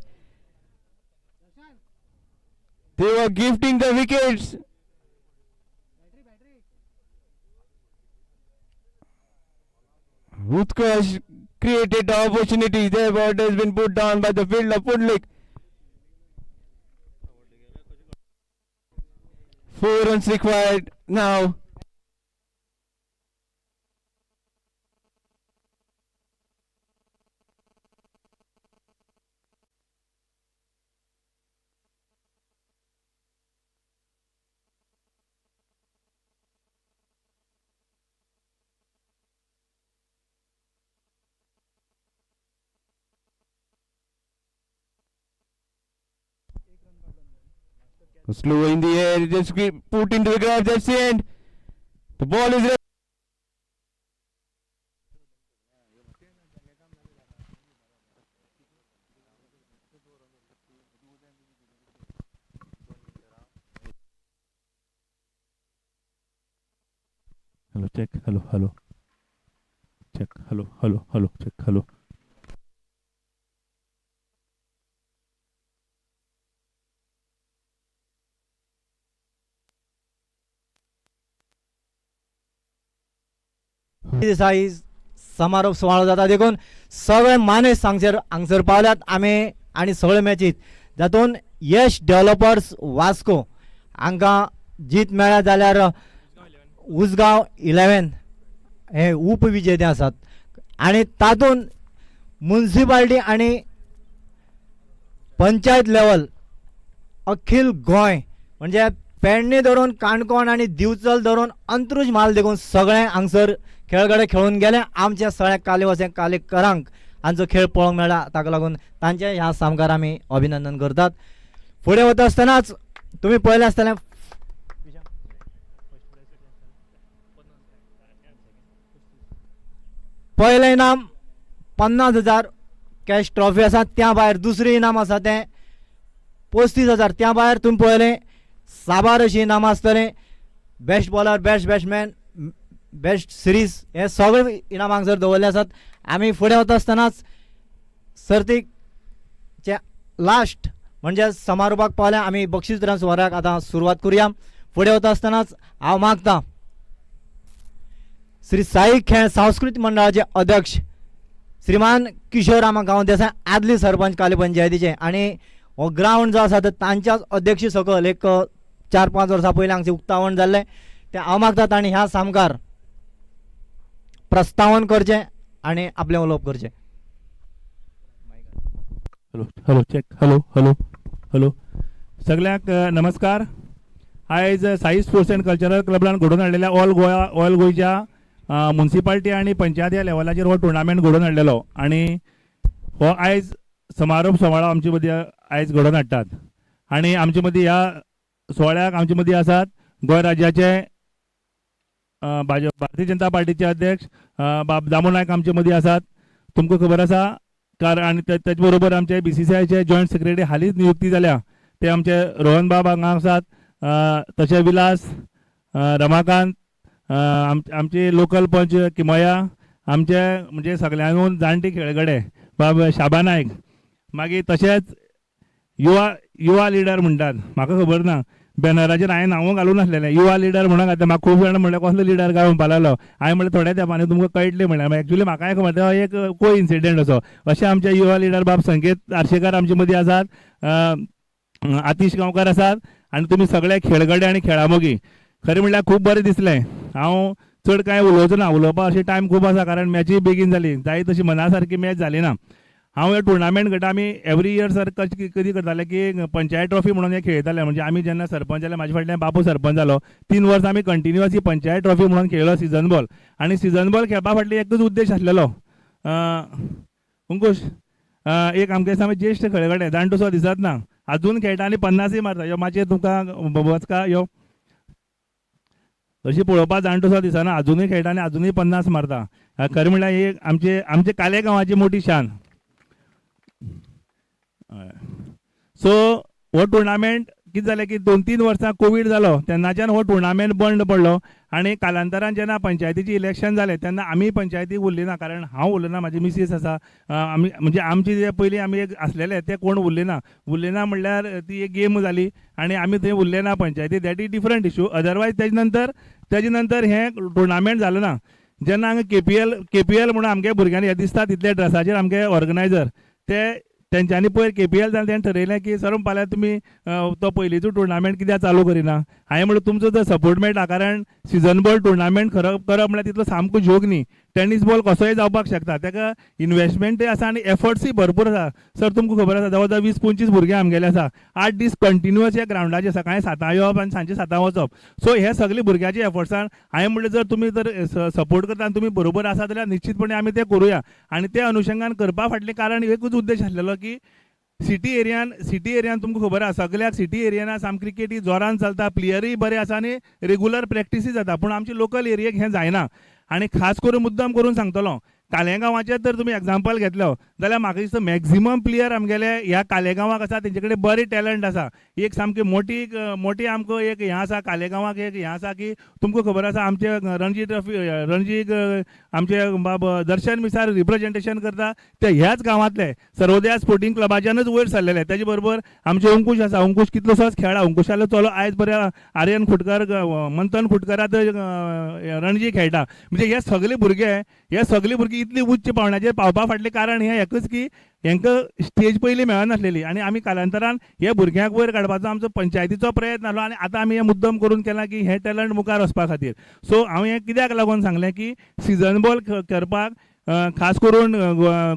They were gifting the wickets. Utkarsh created the opportunity there, but it has been put down by the fielder Pudlik. 4 runs required now. Slow in the air, just put into the ground, that's the end. The ball is ready. Hello, check, hello. Check, hello, check, hello. दिसाळी समारोप सुवाळो जाता देखून सगळे मानेस हांगसर पावल्यात आमी आनी सगळे मॅचीत जातून यश डेव्हलपर्स वास्को हांकां जीत मेळ्ळ्या जाल्यार उसगांव 11 हे उपविजेते आसात आनी तातूंत म्युनिसिपालिटी आनी पंचायत लेवल अखिल गोंय म्हणजे पेडणे धरून काणकोण आनी दिवचल धरून अंत्रुज म्हाल देखून सगळे हांगसर खेळगडे खेळून गेले आमच्या सगळ्या कालेकरांक हांचो खेळ पळोवंक मेळ्ळा ताका लागून तांचे ह्या सामकार आमी अभिनंदन करतात. फुडें वता आसतनाच तुमी पळयलें आसतलें पयलें इनाम 50,000 कॅश ट्रॉफी आसा त्या भायर दुसरें इनाम आसा तें 35,000 त्या भायर तुमी पळयलें साबार अशी इनामां आसतलें best bowler best batsman best series हे सगळे इनाम हांगसर दवरले आसात. आमी फुडें वता आसतनाच सर्तीचे लास्ट म्हणजे समारोपाक पावल्या आमी बक्षीस वितरण सुवाळ्याक आतां सुरवात करुया. फुडें वता आसतनाच हांव मागतां श्री साई खेळ सांस्कृतीक मंडळाचे अध्यक्ष श्रीमान किशोर आमा गांव देसाय आदली सरपंच काले पंचायतीचे आणि हो ग्राउंड जो आसा तो तांच्याच अध्यक्षी सकल एक 4-5 वर्सां पयलीं हांगचें उक्तावण जाल्लें ते हांव मागता तांणी ह्या सामकार प्रस्तावन करचें आणि आपलें उलोवप करचें. Hello hello check hello hello hello सगळ्यांक नमस्कार. आयज साई स्पोर्ट्स अँड कल्चरल क्लबान घडोवन हाडलेल्या ऑल गोंयच्या म्युन्सिपालिटी आणि पंचायत ह्या लेवलाचेर हो टुर्नामेंट घडोवन हाडलेलो आणि हो आयज समारोप सुवाळो आमचे मदीं आयज घडोवन हाडटात. आणि आमचे मदीं ह्या सुवाळ्याक आमचे मदीं आसात गोंय राज्याचे भारतीय जनता पार्टीचे अध्यक्ष बाब दामू नायक आमचे मदीं आसात. तुमकां खबर आसा कारण आणि त्याच बरोबर आमचे BCCIचे जॉयंट सेक्रेटरी हालींच नियुक्ती जाल्या ते आमचे रोहन बाब हांगा आसात. तशें विलास रमाकांत आमचे लोकल पंच किमया आमचे म्हणजे सगळ्यांहून जाणटे खेळगडे बाब शाबा नायक मागीर तशेंच युवा लिडर म्हणटात म्हाका खबर ना बॅनराचेर हांवें नांवू घालून नासलेलें युवा लिडर म्हणून घातलें. म्हाका खूब जाण म्हणलें कसलो लिडर काय म्हणपा लागलो. हांवें म्हणलें थोड्या तेंपानी तुमकां कळटलें म्हणलें. एक्चुअली म्हाकाय खबर तो एक को इन्सिडेंट असो. अशें आमचे युवा लिडर बाब संकेत आर्शेकार आमचे मदीं आसात. आतिश गांवकार आसात आनी तुमी सगळे खेळगडे आनी खेळामोगी. खरें म्हणल्यार खूब बरें दिसलें. हांव चड कांय उलोवचो ना उलोवपा अशें टायम खूब आसा कारण मॅचूय बेगीन जाली जाय तशी मना सारकी मॅच जाली ना. हांव हे टुर्नामेंट घडटा आमी एवरी इयर सर कधी करताले की पंचायत ट्रॉफी म्हणून हे खेळटाले. म्हणजे आमी जेन्ना सरपंच जाले म्हाजे फाटल्यान बापू सरपंच जालो 3 वर्सां आमी कंटिन्युअस ही पंचायत ट्रॉफी म्हणून खेळलो सीझन बॉल. आणि सीझन बॉल खेळपा फाटली एकच उद्देश आसलेलो अंकुश एक आमगे सामके ज्येश्ठ खेळगडे जाणटोसो दिसत ना अजून खेळटा आनी 50 मारता. यो माचयेर तुमकां वचका यो अशी पळोवपा जाणटोसो दिसना अजूनय खेळटा आनी अजूनय 50 मारता. खरें म्हणल्यार ही आमचे काले गांवाची मोठी शान. सो हो टुर्नामेंट कितें जालें की 2-3 वर्सां कोवीड जालो तेन्नाच्यान हो टुर्नामेंट बंद पडलो. आणि कालांतरान जेन्ना पंचायतीची इलेक्शन जालें तेन्ना आमी पंचायतीक उरली ना कारण हांव उरलो ना म्हाजी मिसीस आसा आमी म्हणजे आमचे जे पयलीं आमी एक आसलेले ते कोण उरले ना म्हणल्यार ती एक गेम जाली आणि आमी थंय उरले ना पंचायती. That is different issue. Otherwise तेजे नंतर हे टुर्नामेंट जालें ना. जेन्ना हांगा केपीएल म्हणून आमगे भुरग्यांनी हे दिसता तितले ड्रेसाचेर आमगे ऑर्गनायझर तेंच्यांनी पयर KPL जालें तेणें ठरयलें की सरून फाल्यां तुमी तो पयलींचो टुर्नामेंट कित्याक चालू करिना. हांवें म्हणलें तुमचो जर सपोर्ट मेळटा कारण सीझन बॉल टुर्नामेंट करप म्हणल्यार तितलो सामको जोग न्ही. टेनीस बॉल कसोय जावपाक शकता तेका इन्वेस्टमेंटूय आसा आनी एफर्ट्सूय भरपूर आसा. सर तुमकां खबर आसा जवळ जवळ 20-25 भुरगे आमगेले आसा 8 दीस कंटिन्युअस ह्या ग्रावंडाचेर सकाळीं 7 येवप आनी सांजे 7 वचप. सो हे सगळे भुरग्याचे एफर्ट्सान हांवें म्हणलें जर तुमी जर सपोर्ट करता आनी तुमी बरोबर आसा जाल्यार निश्चितपणे आमी ते करुया. आनी ते अनुशंगान करपा फाटलें कारण एकूच उद्देश आसलेलो की सिटी एरियान तुमकां खबर आसा सगळ्याक सिटी एरियान सामकी क्रिकेट ही जोरान चलता प्लेयरूय बरे आसा आनी रेगुलर प्रॅक्टीसूय जाता. पूण आमच्या लोकल एरियेक हें जायना. आनी खास करून मुद्दाम करून सांगतलो कालेगांवाचें जर तुमी एग्जाम्पल घेतलो जाल्यार म्हाका दिसता मॅक्झिमम प्लेयर आमगेले ह्या कालेगांवाक आसा तेंचे कडेन बरी टॅलंट आसा. एक सामकी मोटी आमकां एक हें आसा कालेगांवाक एक हें आसा की तुमकां खबर आसा आमचे रणजीक आमचे बाब दर्शन मिसार रिप्रेझेंटेशन करता ते ह्याच गांवांतले सर्वोदया स्पोर्टिंग क्लबाच्यानूच वयर सरलेले. तेजे बरोबर आमचे अंकुश आसा. अंकुश कितलोसोच खेळ्ळा. अंकुशालो चलो आयज बऱ्या आर्यन खुटकर मंथन खुटकरात रणजी खेळटा. म्हणजे हे सगळे भुरगे इतली उच्च पावंड्याचेर पावपा फाटलें कारण हें एकच की हांकां स्टेज पयलीं मेळनासलेली आनी आमी कालांतरान हे भुरग्यांक वयर काडपाचो आमचो पंचायतीचो प्रयत्न आसलो आनी आतां आमी हें मुद्दम करून केलां की हे टॅलंट मुखार वचपा खातीर. सो हांव हें कित्याक लागून सांगलें की सीझन बॉल करपाक खास करून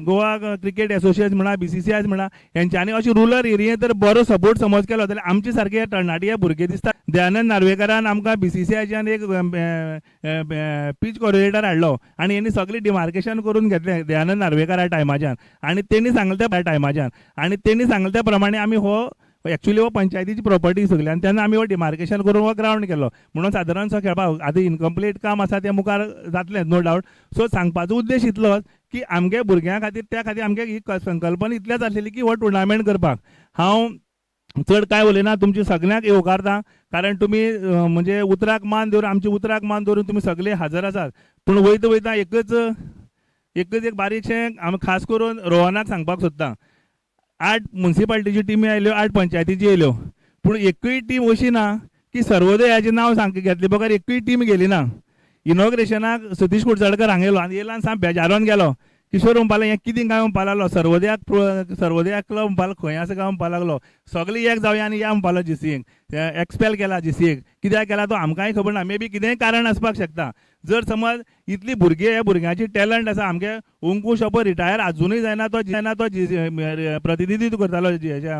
गोवा क्रिकेट एसोसिएशन म्हणा BCCI म्हणा हेंच्यांनी अशें रुरल एरियेंत तर बरो सपोर्ट समज केलो जाल्यार आमचे सारके तरणाटे हे भुरगे दिसता. दयानंद नार्वेकारान आमकां BCCIच्यान एक पीच कोऑर्डिनेटर हाडलो आनी हेणी सगळें डिमार्केशन करून घेतलें दयानंद नार्वेकारा टायमाच्यान आनी तेणी सांगले त्या प्रमाणे आमी हो एक्चुअली हो पंचायतीची प्रॉपर्टी सगळी आनी तेन्ना आमी हो डिमार्केशन करून हो ग्रावंड केलो म्हणून सादारणसो खेळपाक आतां इनकम्प्लीट काम आसा तें मुखार जातलें नो डावट. सो सांगपाचो उद्देश इतलोच की आमगे भुरग्यां खातीर त्या खातीर आमगे ही संकल्पना इतल्याच आसलेली की हो टुर्नामेंट करपाक. हांव चड काय उलयना तुमचे सगळ्यांक येवकारता कारण तुमी म्हणजे उतराक मान दवरून आमच्या उतराक मान दवरून तुमी सगळे हजर आसात. पूण वयता एकच एक बारीकशें हांव खास करून रोहनाक सांगपाक सोदतां 8 म्युन्सिपालिटीच्यो टिमी आयल्यो 8 पंचायतीच्यो येयल्यो पूण एकूय टीम अशी ना की सर्वोदयाचें नांव घेतले बगर एकूय टीम गेली ना. इनॉग्रेशनाक सतीश कुडचडकर हांगा येयलो आनी येयलो आनी साम बेजारोन गेलो किशोर म्हणपालो हें कितें काय म्हणपा लागलो, सर्वोदया क्लब म्हणपालो खंय आसा काय म्हणपा लागलो. सगळीं एक जावया आनी या म्हणपालो जीसीएक. एक्सपेल केला जीसीएक. कित्याक केला तो आमकांय खबर ना. मे बी कितेंय कारण आसपाक शकता. जर समज इतली भुरगीं ह्या भुरग्यांची टॅलंट आसा, आमगे अंकुश हो रिटायर अजुनूय जायना, तो प्रतिनिधित्व करतालो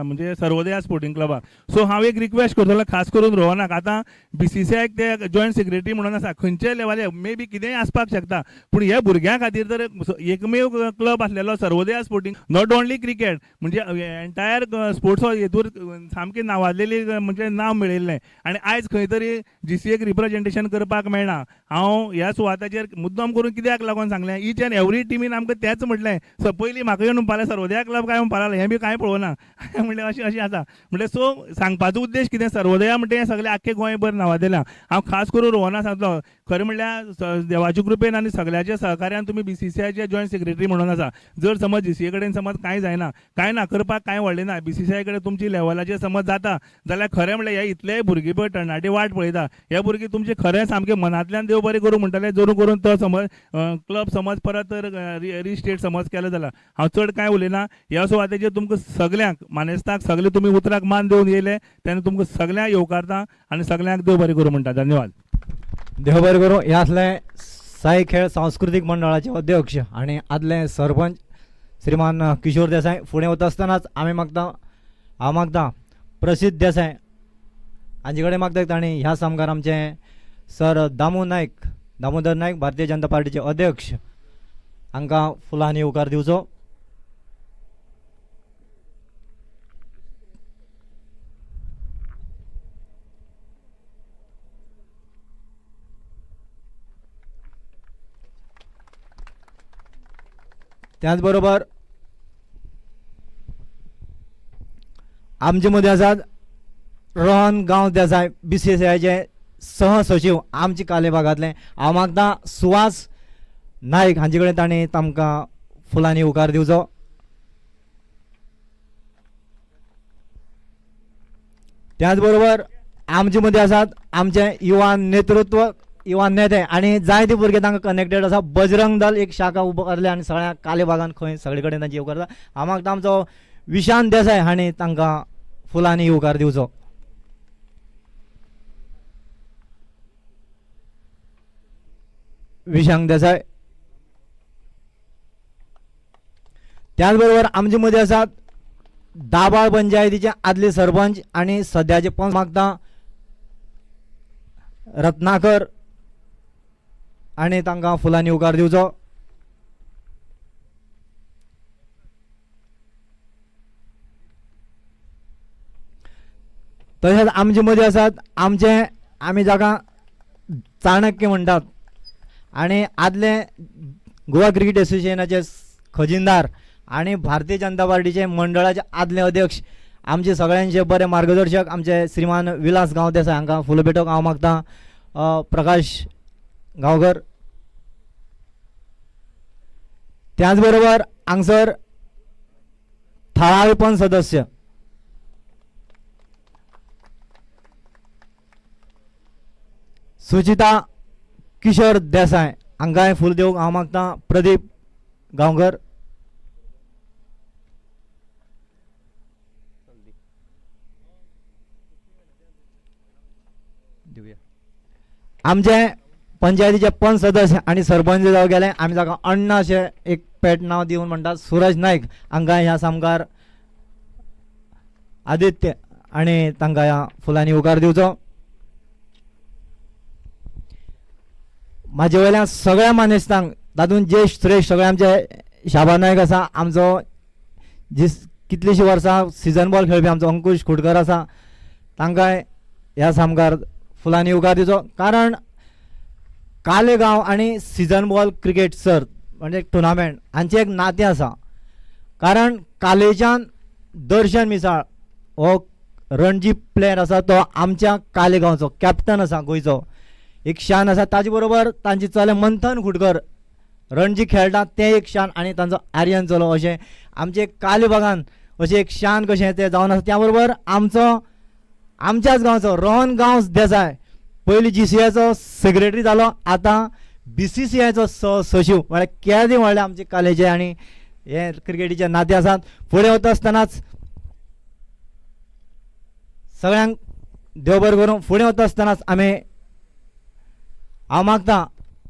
म्हणजे सर्वोदया स्पोर्टिंग क्लबाक. सो हांव एक रिक्वेस्ट करतलो खास करून रोहनाक, आतां बीसीसीआयक ते जॉयंट सेक्रेटरी म्हणून आसा, खंयच्याय लेवलार मे बी कितेंय आसपाक शकता, पूण ह्या भुरग्यां खातीर तर एकमेव क्लब आसलेलो सर्वोदया स्पोर्टिंग. नॉट ओन्ली क्रिकेट म्हणजे एंटायर स्पोर्ट्स हेतूर सामकें नावाजलेली म्हणजे नांव मेळयल्लें. आनी आयज खंय तरी जीसीएक रिप्रेजेंटेशन करपाक मेळना. हांव ह्या सुवाताचेर मुद्दम करून कित्याक लागून सांगलें, ईच एंड एवरी टीमीन आमकां तेंच म्हटलें. पयलीं म्हाका येवन म्हणपालें सर्वोदया क्लब काय म्हणपा लागलें, हें बी कांय पळोवना. म्हणलें अशें आसा. म्हणलें सो सांगपाचो उद्देश कितें, सर्वोदया म्हणटा हें सगळें आख्खें गोंयभर नांवाजलेलें. हांव खास करून रोहना सांगलो, खरें म्हणल्यार देवाच्या कृपेन आनी सगळ्याच्या सहकार्यान तुमी बीसीसीआयचे जॉयंट सेक्रेटरी म्हणून आसा. जर समज जीसीए कडेन समज कांय जायना, कांय ना करपाक कांय व्हडलें ना, बीसीसीआय कडेन तुमची लेवलाचेर समज जाता जाल्यार खरें म्हणल्यार हे इतले भुरगीं पळय तरणाटी वाट पळयता, हे भुरगीं तुमचें खरें सामकें मनांतल्यान देव बरें करूं म्हणटलें. जरूर करून तो समज क्लब समज परत रिस्टेट समज केलो जाल्यार हांव चड कांय उलयना. ह्या सुवातेचेर तुमकां सगल्यांक मानेस्ताक सगळे तुमी उतराक मान देवन येयले, तेन्ना तुमकां सगळ्यांक येवकारता आनी सगळ्यांक देव बरें करूं म्हणटा. धन्यवाद. देव बरें करूं. हे आसले साई खेळ सांस्कृतीक मंडळाचे अध्यक्ष आणि आदले सरपंच श्रीमान किशोर देसाय. फुडें वता आसतनाच हांव मागता प्रसिद्ध देसाय हांचे कडेन मागता तांणी ह्या सामकार आमचे सर दामोदर नायक भारतीय जनता पार्टीचे अध्यक्ष हांकां फुलांनी येवकार दिवचो. त्याच बरोबर आमचे मदीं आसात रोहन गांव देसाय, बीसीसीआयचे सहसचिव आमचे काले भागांतले. हांव मागता सुहास नायक हांचे कडेन तांणी तांकां फुलांनी येवकार दिवचो. त्याच बरोबर आमचे मदीं आसात आमचे युवा नेते आणि जायते भुरगे तांकां कनेक्टेड आसा. बजरंग दल एक शाखा उबारल्या आनी सगळ्या काले भागान खंय सगळे कडेन तांची येवकार आसा. हांव मागता आमचो विशांत देसाय हांणी तांकां फुलांनी येवकार दिवचो. विशांत देसाय. त्याच बरोबर आमचे मदीं आसात दाबाळ पंचायतीचे आदले सरपंच आणि सध्याचे पंच मागता रत्नाकर आणि तांकां फुलांनी येवकार दिवचो. तशेंच आमचे मदीं आसात आमी जाका चाणक्य म्हणटात आणि आदले गोवा क्रिकेट असोसिएशनाचे खजिनदार आणि भारतीय जनता पार्टीचे मंडळाचे आदले अध्यक्ष आमचे सगळ्यांचे बरे मार्गदर्शक आमचे श्रीमान विलास गांव देसाय हांकां फुलां भेटोवंक हांव मागता. प्रकाश गांवकर. त्याच बरोबर हांगसर थळावे पंच सदस्य सुचिता किशोर देसाय हांकांय फूल दिवंक हांव मागता. प्रदीप गांवकर. आमचे पंचायतीचे पंच सदस्य आणि सरपंच जावं गेले आमी ताका अण्णा अशें एक पेट नांव दिवन म्हणटात सूरज नायक हांकां ह्या सामकार आदित्य आणि तांकां ह्या फुलांनी येवकार दिवचो. म्हाजे वयल्यान सगळ्या मानेस्तांक तातूंत ज्येश्ठ श्रेश्ठ सगळे आमचे शाबा नायक आसा, आमचो कितलींशीं वर्सां सिजन बॉल खेळपी आमचो अंकुश खोडकर आसा, तांकांय ह्या सामकार फुलांनी येवकार दिवचो. कारण कालेगांव आणि सिजन बॉल क्रिकेट सर्त म्हणजे टुर्नामेंट हांचें एक नातें आसा. कारण कालेच्यान दर्शन मिसाळ हो रणजी प्लेयर आसा तो आमच्या कालेगांवचो कॅप्टन आसा गोंयचो, एक शान आसा. ताजे बरोबर तांचे चले मंथन खुडकर रणजी खेळटा तें एक शान आनी तांचो आर्यन चलो अशें आमचे काले भागान अशें एक शान कशें तें जावन आसा. त्या बरोबर आमच्याच गांवचो रोहन गांव देसाय पयलीं जीसीएचो सेक्रेटरी जालो, आतां BCCIचो सचिव म्हळ्यार केदी व्हडले आमचे कालेचे आनी हे क्रिकेटीचे नाते आसात. फुडें वता आसतनाच सगळ्यांक देव बरें करूं. फुडें वता आसतनाच हांव मागता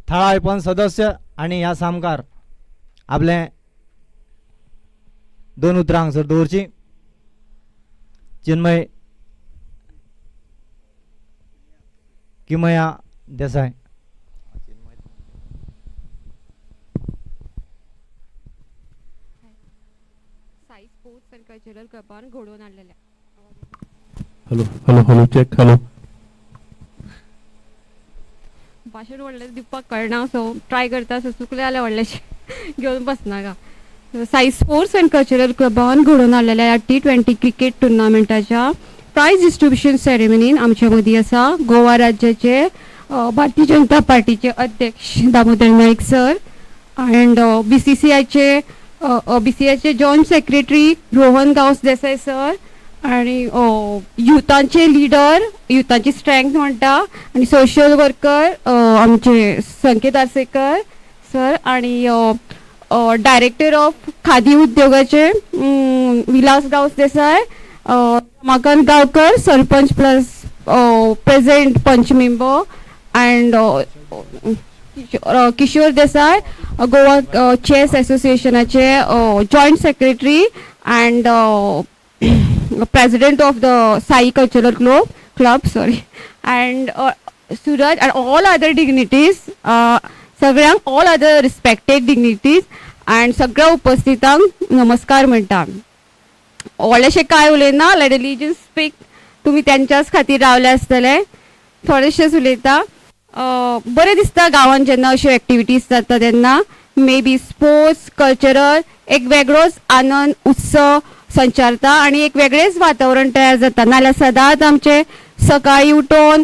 थळावे पंच सदस्य आनी ह्या सामकार आपले 2 उतरां हांगसर दवरची. Chinmay Kimaya Desai. Sai sports and cultural क्लबान घडोवन हाडलेल्या hello hello hello check hello. भाशण व्हडलें दिवपाक कळना सो ट्राय करता सो चुकलें जाल्यार व्हडलेशें घेवन बसनाका. साई स्पोर्ट्स अँड कल्चरल क्लबान घडोवन हाडलेल्या ह्या T20 क्रिकेट टुर्नामेंटाच्या प्रायज डिस्ट्रिब्युशन सेरेमनीन आमच्या मदीं आसा गोवा राज्याचे भारतीय जनता पार्टीचे अध्यक्ष दामोदर नायक सर अँड BCCIचे joint secretary Rohan Gawas Desai sir आणि युथांचे लिडर युथांची स्ट्रेंथ म्हणटा आणि सोशल वर्कर आमचे संकेत आर्सेकर सर आणि डायरेक्टर ऑफ खादी उद्योगाचे Vilas Gawas Desai Ramakant Gaonkar sarpanch plus present panch member and Kishore Desai Goa chess असोसिएशनाचे joint secretary and president of the Sai Cultural Club sorry and Suraj and all other dignities सगळ्यांक all other respected dignities and सगळ्या उपस्थितांक नमस्कार म्हणटा. व्हडलेशें काय उलयना लेट रिलीजन स्पीक. तुमी त्यांच्याच खातीर रावले आसतले. थोडेशेंच उलयता. बरें दिसता गांवांत जेन्ना अश्यो एक्टिविटीज जाता तेन्ना मे बी स्पोर्ट्स कल्चरल एक वेगळोच आनंद उत्सव संचारता आणि एक वेगळेच वातावरण तयार जाता. नाल्यार सदांच आमचे सकाळी उठोवन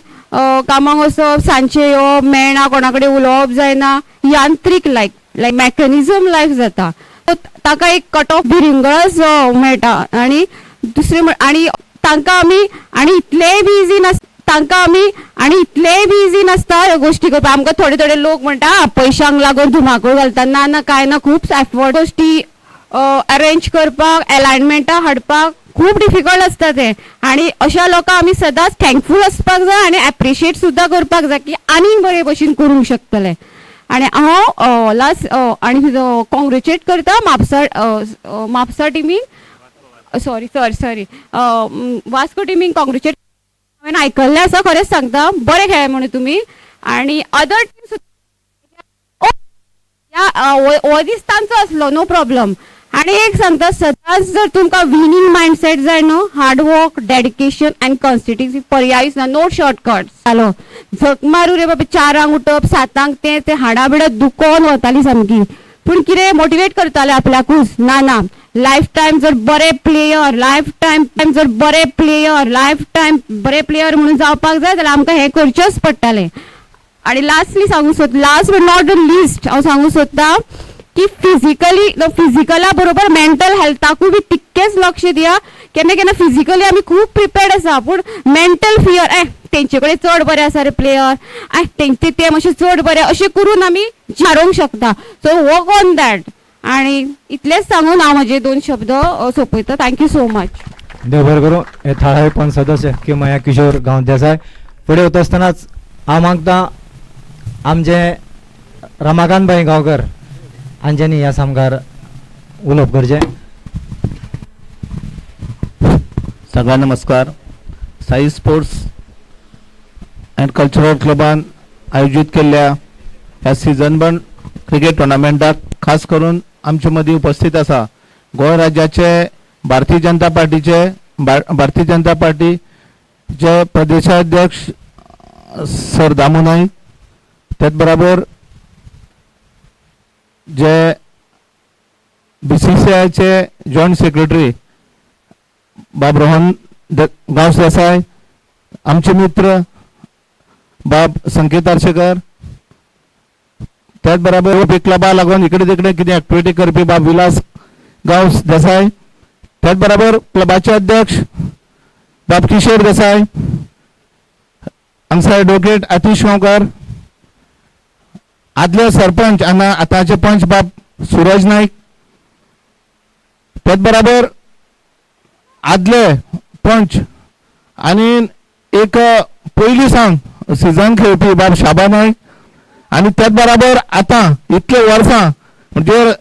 कामाक वचप सांजचे येवप मेळना कोणा कडेन उलोवप जायना यांत्रीक लायक मॅकॅनिझम लायफ जाता. ताका एक कट ऑफ भिरंगळच मेळटा आणि दुसरें आनी तांकां आमी आनी इतलेय बी इजी नासता तांकां आमी आनी इतलेय बी इजी नासता ह्यो गोश्टी करपाक. आमकां थोडे थोडे लोक म्हणटा पयशांक लागून धुमाकूळ घालता. ना ना काय ना खूब एफर्ट गोश्टी अरेंज करपाक अलायनमेंटां हाडपाक खूब डिफिकल्ट आसता ते आणि अशा लोकांक आमी सदांच थँकफूल आसपाक जाय आणि एप्रिशिएट सुद्दां करपाक जाय की आनीक बरे भशेन करूंक शकतले. आणि हांव लास्ट आनी कॉंग्रेच्युलेट करता म्हापसा टिमीक सॉरी वास्को टिमीक कॉंग्रेच्युलेट. हांवें आयकल्लें आसा खरेंच सांगता बरें खेळ्ळे म्हणून तुमी आणि अदर टीम हो दीस तांचो आसलो नो प्रॉब्लम. आणि एक सांगता सदांच जर तुमकां विनिंग मायंडसेट जाय न्हू हार्डवर्क डेडिकेशन अँड कॉन्सिस्टन्सी पर्यायच ना नो शॉर्टकट जालो. झक मारू रे बाबा 4 उठप 7 ते हाडाबिडा दुखोवन वताली सामकी. पूण कितें मोटिवेट करताले आपल्याकूच ना लायफ टायम जर बरे प्लेयर म्हणून जावपाक जाय जाल्यार आमकां हें करचेंच पडटलें. आणि last but not the list हांव सांगू सोदता की फिजिकला बरोबर मेंटल हेल्थाकूय बी तितकेच लक्ष दिया. केन्ना केन्ना फिजिकली आमी खूब प्रिपेर्ड आसा पूण मेंटल फियर तेंचे कडेन चड बरे आसा रे प्लेयर ते मातशे चड बरे अशें करून आमी हारोवंक शकता. So work on that. आणि इतलेंच सांगून हांव म्हजे 2 शब्द सोंपयता. Thank you so much. देव बरें करूं. हे थळावे पंच सदस्य किमया किशोर गांव देसाय. फुडें वता आसतनाच हांव मागता आमचे रमाकांत भाई गांवकर हांच्यांनी ह्या सामकार उलोवप करचें. सगळ्यांना नमस्कार. साई स्पोर्ट्स अँड कल्चरल क्लबान आयोजित केल्ल्या ह्या सीझन वन क्रिकेट टुर्नामेंटाक खास करून आमचे मदीं उपस्थित आसा गोंय राज्याचे भारतीय जनता पार्टीचे प्रदेशाध्यक्ष सर दामू नाईक. त्याच बरोबर जे BCCIचे जॉईंट सेक्रेटरी बाब रोहन गांवस देसाय, आमचे मित्र बाब संकेत आर्सेकर, त्याच बरोबर क्लबा लागून इकडे तिकडे कितें एक्टिविटी करपी बाब विलास गांवस देसाय, त्याच बरोबर क्लबाचे अध्यक्ष बाब किशोर देसाय, हांगसर एडवोकेट आतिश गांवकर आदले सरपंच आणि आताचे पंच बाब सूरज नाईक, त्याच बरोबर आदले पंच आणि एक पयली सावन सिजन खेळपी बाब शाबा नाईक, आणि त्याच बरोबर आता इतले वर्सां म्हणजे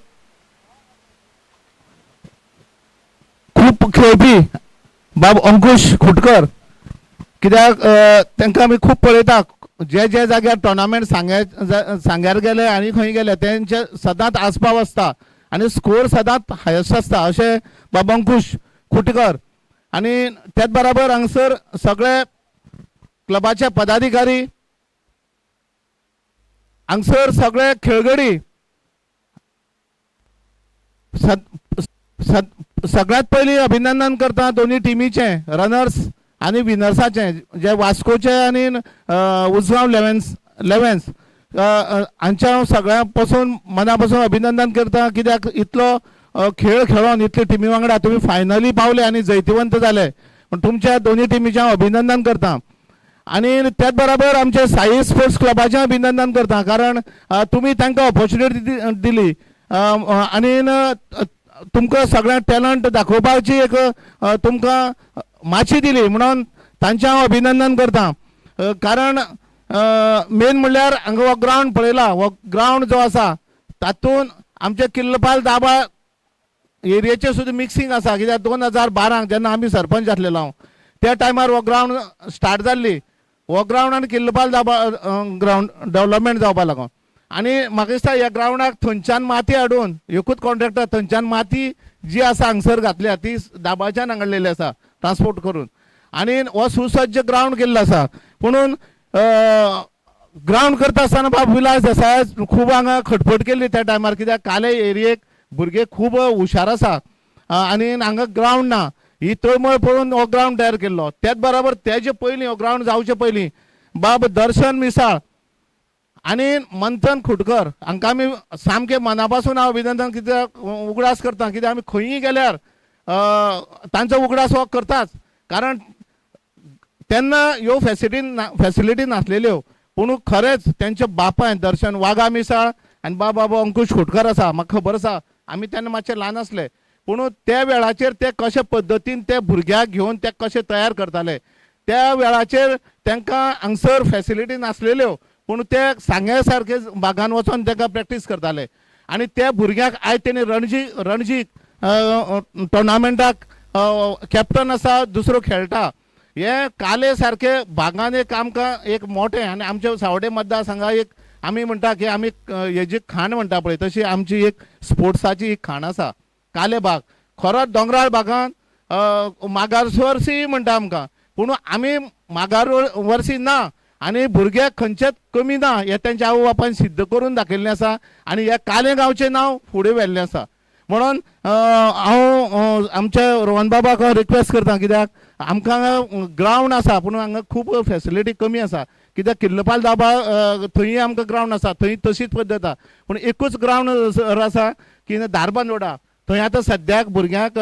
खूप खेळपी बाब अंकुश खुटकर, कित्याक तांकां आमी खूब पळयता जे जे जाग्यार टोर्नामेंट सांग्यार गेले आनी खंय गेले तेंचे सदांच आस्पाव आसता आनी स्कोर सदांच हायस्ट आसता अशें बाब अंकुश खुटकर. आनी त्याच बरोबर हांगसर सगळे क्लबाचे पदाधिकारी, हांगसर सगळे खेळगडी, सगळ्यात पयलीं अभिनंदन करता दोन्ही टिमीचे रनर्स आणि विनर्साचे, जे वास्कोचे आणि उसगांव लेवन्स हांच्या हांव सगळ्या पासून मना पासून अभिनंदन करता, कित्याक इतलो खेळ खेळून इतली टिमी वांगडा तुमी फायनली पावले आणि जैतिवंत जाले. तुमच्या दोन्ही टिमीचे हांव अभिनंदन करता. आणि त्याच बरोबर आमचे साई स्पोर्ट्स क्लबाचें अभिनंदन करता, कारण तुमी तांकां ऑपॉर्च्युनिटी दिली आणि तुमकां सगळ्या टॅलंट दाखोवपाची एक तुमकां माची दिली, म्हणून तांचें हांव अभिनंदन करता. कारण मेन म्हणल्यार हांगा हो ग्रावंड पळयला, हो ग्रावंड जो आसा तातूंत आमचे किल्लपाल दाबा एरियेचे सुद्दां मिक्सिंग आसा, कित्याक 2012 जेन्ना आमी सरपंच आसलेलो हांव त्या टायमार हो ग्रावंड स्टार्ट जाल्ली, हो ग्रावंड आनी किल्लपाल दाबा ग्रावंड डेव्हलपमेंट जावपा लागून. आनी म्हाका दिसता ह्या ग्रावंडाक थंयच्यान माती हाडून एकूच कॉन्ट्रॅक्टर थंयच्यान माती जी आसा हांगसर घातल्या ती दाबाच्यान हाडलेली आसा ट्रान्सपोर्ट करून, आनी हो सुसज्ज ग्रावंड केल्लो आसा. म्हणून ग्रावंड करता आसतना बाब विलास देसाय खूब हांगा खटपट केल्ली त्या टायमार, कित्याक काले एरियेक भुरगे खूब हुशार आसा आनी हांगा ग्रावंड ना, ही तळमळ पळोवन हो ग्रावंड तयार केल्लो. त्याच बरोबर तेजे पयलीं हो ग्रावंड जावचे पयलीं बाब दर्शन मिसाळ आणि मंथन खुटकर हांकां आमी सामकें मना पासून हांव अभिनंदन कित्याक उगडास करता, कित्याक आमी खंयी गेल्यार तांचो उगडास हो करताच, कारण तेन्ना ह्यो फॅसिलिटी नासलेल्यो, पूण खरेंच तेंच्या बापायन दर्शन वागा मिसाळ आनी बाबा अंकुश खुटकर आसा, म्हाका खबर आसा आमी तेन्ना मातशे ल्हान आसले, पूण त्या वेळाचेर ते कशे पद्दतीन ते भुरग्याक घेवन ते कशे तयार करताले. त्या वेळाचेर तांकां हांगसर फॅसिलिटी नासलेल्यो, पूण ते सांग्या सारके भागान वचून ताका प्रॅक्टीस करताले. आनी त्या भुरग्याक आयज तेणी रणजी टोर्नामेंटाक कॅप्टन आसा, दुसरो खेळटा. हे काले सारके भागान एक आमकां एक मोठे आनी आमच्या सावडे मतदारसंघाक एक आमी म्हणटा की आमी हेजी खाण म्हणटा पळय तशी आमची एक स्पोर्ट्साची एक खाण आसा काले भाग. खरोच दोंगराळ भागांत मागासवर्सी म्हणटा आमकां, पूण आमी मागार वर्सी ना आनी भुरगे खंयचेच कमी ना हे तांच्या आवय बापायन सिद्ध करून दाखयल्लें आसा आनी ह्या काले गांवचें नांव फुडें व्हेल्लें आसा. म्हणून हांव आमच्या रोहन बाबाक रिक्वेस्ट करता, कित्याक आमकां ग्रावंड आसा पूण हांगा खूब फॅसिलिटी कमी आसा, कित्याक किल्लपाल दाबा थंय आमकां ग्रावंड आसा, थंय तशीच पद्दत आसा, पूण एकूच ग्रावंड आसा की धारबांदोडा, थंय आतां सद्याक भुरग्यांक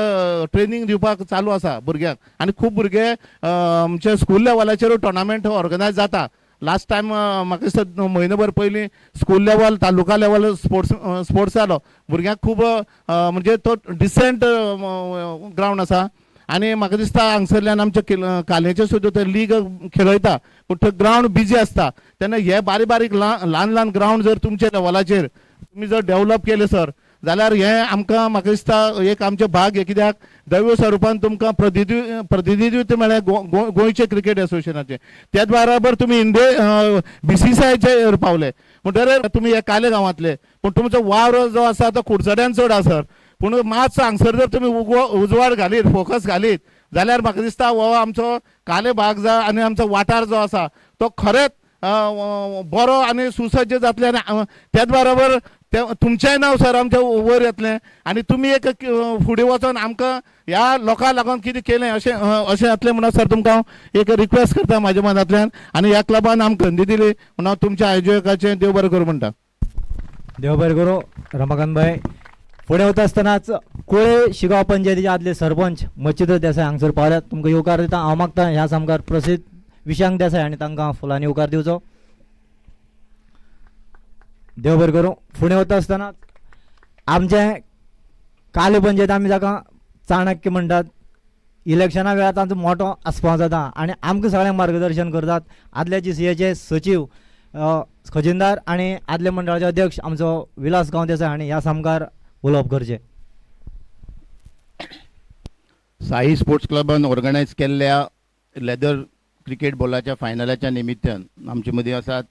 ट्रेनिंग दिवपाक चालू आसा भुरग्यांक, आनी खूब भुरगे आमचे स्कूल लेवलाचेर टोर्नामेंट ऑर्गनायज जाता. लास्ट टायम म्हाका दिसता म्हयनोभर पयलीं school level taluka level sports जालो, भुरग्यांक खूब म्हणजे तो डिसेंट ग्रावंड आसा. आनी म्हाका दिसता हांगसरल्यान आमचे कालेचे सुद्दां ते लीग खेळयता, पूण तो ग्रावंड बिजी आसता. तेन्ना हे बारीक ल्हान ग्रावंड जर तुमच्या लेवलाचेर तुमी जर डेव्हलप केले सर जाल्यार हे आमकां म्हाका दिसता एक आमचे भाग हे, कित्याक दैव स्वरुपान तुमकां प्रतिनिधित्व मेळ्ळें गोंयचे क्रिकेट असोसिएशनाचे. त्याच बरोबर तुमी BCCIचेर पावले म्हणटकीर तुमी हे काले गांवांतले, पूण तुमचो वावर जो आसा तो कुडचड्यान चड आसा, पूण मातसो हांगसर जर तुमी उजवाड घालीत फोकस घालीत जाल्यार म्हाका दिसता हो आमचो काले भाग आनी आमचो वाठार जो आसा तो खरेंच बरो आनी सुसज्ज जातले. आनी त्याच बरोबर तुमचेंय नांव सर आमच्या वयर येतलें आनी तुमी एक फुडें वचोन आमकां ह्या लोकांक लागून कितें केलें अशें जातलें म्हणून सर तुमकां हांव एक रिक्वेस्ट करता म्हाज्या मनांतल्यान. आनी ह्या क्लबान आमकां संदी दिली म्हणून हांव तुमच्या आयोजकाचें देव बरें करूं म्हणटा. देव बरें करूं रमाकांत भाई. फुडें वता आसतनाच कुळे शिगांव पंचायतीचे आदले सरपंच मच्छिंद्र देसाय हांगसर पावल्यात. तुमकां येवकार दिता. हांव मागता ह्या सामकार प्रसिद्ध विशांक देसाय आनी तांकां फुलांनी येवकार दिवचो. देव बरें करूं. फुडें वता आसतना आमचे काले पंचायत आमी जाका चाणक्य म्हणटात, इलेक्शना वेळार तांचो मोठो आस्पाव जाता आनी आमकां सगळ्यांक मार्गदर्शन करतात. आदल्या GCAचे सचिव खजिनदार आनी आदले मंडळाचे अध्यक्ष आमचो विलास गांवदेसाय हांणी ह्या सामकार उलोवप करचें. साई स्पोर्ट्स क्लबान ऑर्गनायज केल्ल्या लेदर क्रिकेट बॉलाच्या फायनलाच्या निमित्तान आमचे मदीं आसात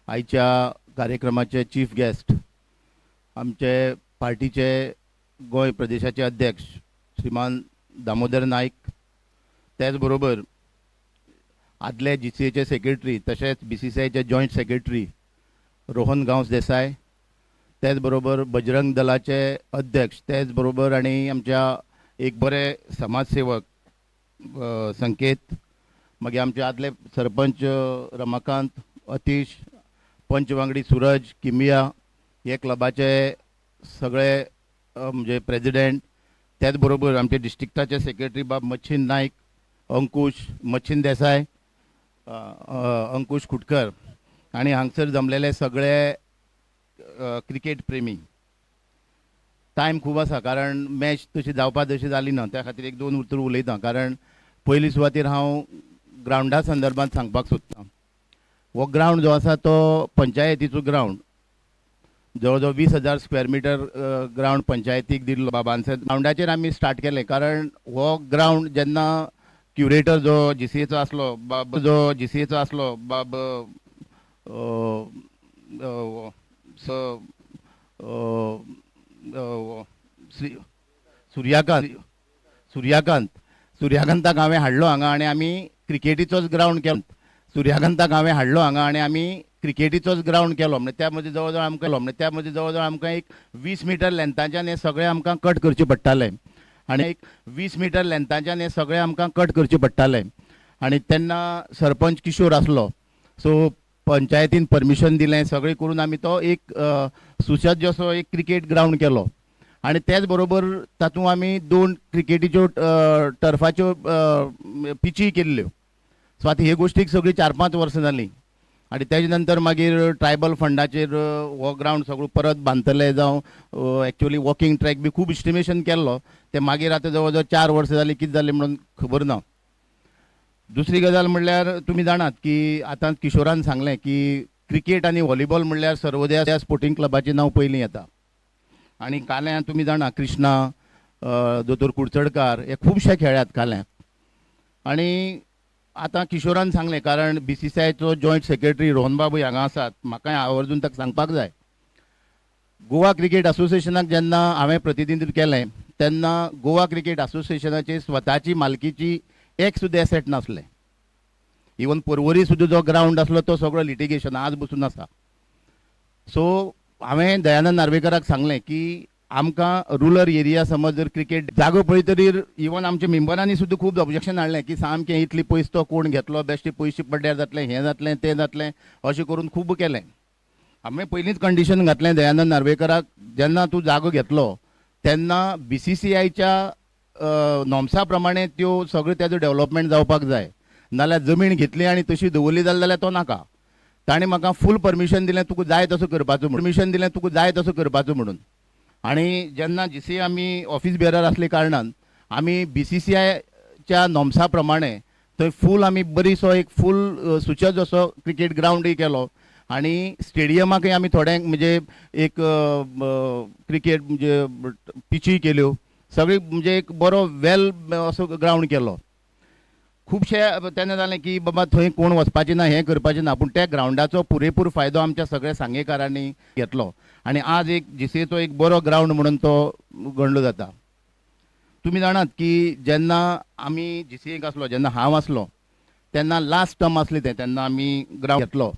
आयच्या कार्यक्रमाचे चीफ गेस्ट आमचे पार्टीचे गोंय प्रदेशाचे अध्यक्ष श्रीमान दामोदर नायक, त्याच बरोबर आदले GCAचे सेक्रेटरी तशेंच BCCIचे जॉयंट सेक्रेटरी रोहन गांवस देसाय, त्याच बरोबर बजरंग दलाचे अध्यक्ष, त्याच बरोबर आनी आमच्या एक बरे समाजसेवक संकेत, मागीर आमचे आदले सरपंच रमाकांत, अतीश, पंच वांगडी सूरज, किमिया, हे क्लबाचे सगळे म्हणजे प्रेसिडेंट, त्याच बरोबर आमचे डिस्ट्रिक्टाचे सेक्रेटरी बाब मच्छिन नायक, अंकुश मच्छिन देसाय, अंकुश कुटकर आनी हांगसर जमलेले सगळे क्रिकेट प्रेमी. टायम खूब आसा कारण मॅच तशी जावपाक तशी जाली ना, त्या खातीर एक दोन उतर उलयतां. कारण पयली सुवातेर हांव ग्रावंडा संदर्भांत सांगपाक सोदतां. हो ग्रावंड जो आसा तो पंचायतीचो ग्रावंड, जवळ जवळ 20,000 स्क्वेअर मिटर ग्रावंड पंचायतीक दिल्लो बाबांचे. ग्रावंडाचेर आमी स्टार्ट केलें कारण हो ग्रावंड जेन्ना क्युरेटर जो GCAचो आसलो बाब सुर्याकांताक हांवें हाडलो हांगा आनी आमी क्रिकेटीचोच ग्रावंड केलो. सुर्याकांताक हांवें हाडलो हांगा आनी आमी क्रिकेटीचोच ग्रावंड केलो. म्हणजे त्या मदीं जवळ जवळ आमकां एक 20 मिटर लेंथाच्यान हे सगळें आमकां कट करचें पडटालें आनी 20 मिटर लेंथाच्यान हे सगळें आमकां कट करचें पडटालें. आनी तेन्ना सरपंच किशोर आसलो, सो पंचायतीन परमिशन दिलें, सगळें करून आमी तो एक सुसज्ज असो एक क्रिकेट ग्रावंड केलो. आनी तेच बरोबर तातूंत आमी 2 क्रिकेटीच्यो टर्फाच्यो पिची केल्ल्यो. सो आतां हे गोश्टीक सगळी 4-5 वर्सां जालीं. आनी तेजे नंतर मागीर ट्रायबल फंडाचेर हो ग्रावंड सगळो परत बांदतले जावं एक्चुअली वॉकिंग ट्रॅक बी खूब इस्टिमेशन केल्लो. ते मागीर आतां जवळ जवळ 4 वर्सां जालीं, कितें जालें म्हणून खबर ना. दुसरी गजाल म्हणल्यार तुमी जाणात की आतां किशोरान सांगलें की क्रिकेट आनी व्हॉलीबॉल म्हणल्यार सर्वोदया स्पोर्टिंग क्लबाचें नांव पयलीं येता. आनी काल्यां तुमी जाणा कृष्णा, दोतोर कुडचडकार हे खुबशे खेळ्ळ्यात काल्यां. आनी आतां किशोरान सांगलें कारण BCCIचो जॉयंट सेक्रेटरी रोहन बाबू हांगा आसात, म्हाकाय आवर्जून ताका सांगपाक जाय. गोवा क्रिकेट असोसिएशनाक जेन्ना हांवें प्रतिनिधित्व केलें तेन्ना गोवा क्रिकेट असोसिएशनाची स्वताची मालकीची एक सुद्दां एसेट नासलें. इवन पर्वरी सुद्दां जो ग्रावंड आसलो तो सगळो लिटिगेशन आज बसून आसा. सो हांवें दयानंद नार्वेकराक सांगलें की आमकां रुरल एरिया समज जर क्रिकेट जागो पळयतरीर इवन आमच्या मेंबरांनी सुद्दां खूब ऑब्जेक्शन हाडलें की सामकें इतली पयस तो कोण घेतलो, बेश्टे पयशे पड्ड्यार जातलें, हें जातलें तें जातलें अशें करून खूब केलें. हांवें पयलींच कंडिशन घातलें दयानंद नार्वेकराक, जेन्ना तूं जागो घेतलो तेन्ना BCCIच्या नॉर्म्सा प्रमाणे त्यो सगळें तेजो डेव्हलपमेंट जावपाक जाय. नाल्यार जमीन घेतली आनी तशी दवरली जाल्यार तो नाका. ताणें म्हाका फूल परमिशन दिलें तुका जाय तसो करपाचो म्हणून. आनी जेन्ना GCA आमी ऑफिस बेरर आसले कारणान आमी BCCIच्या नॉर्म्सा प्रमाणे थंय फूल आमी बरीसो एक फूल सुसज्ज असो क्रिकेट ग्रावंडूय केलो. आनी स्टेडियमाकय आमी थोड्यांक म्हणजे एक क्रिकेट म्हणजे पिची केल्यो, सगळी म्हणजे एक बरो वेल असो ग्रावंड केलो. खुबशे तेन्ना जालें की बाबा थंय कोण वचपाचें ना, हें करपाचें ना, पूण त्या ग्रावंडाचो पुरेपूर फायदो आमच्या सगळ्या सांगेकारांनी घेतलो. आनी आज एक GCAचो एक बरो ग्रावंड म्हणून तो गणलो जाता. तुमी जाणात की जेन्ना आमी GCAक आसलो, जेन्ना हांव आसलो तेन्ना लास्ट टर्म आसली तेन्ना आमी ग्रावंड घेतलो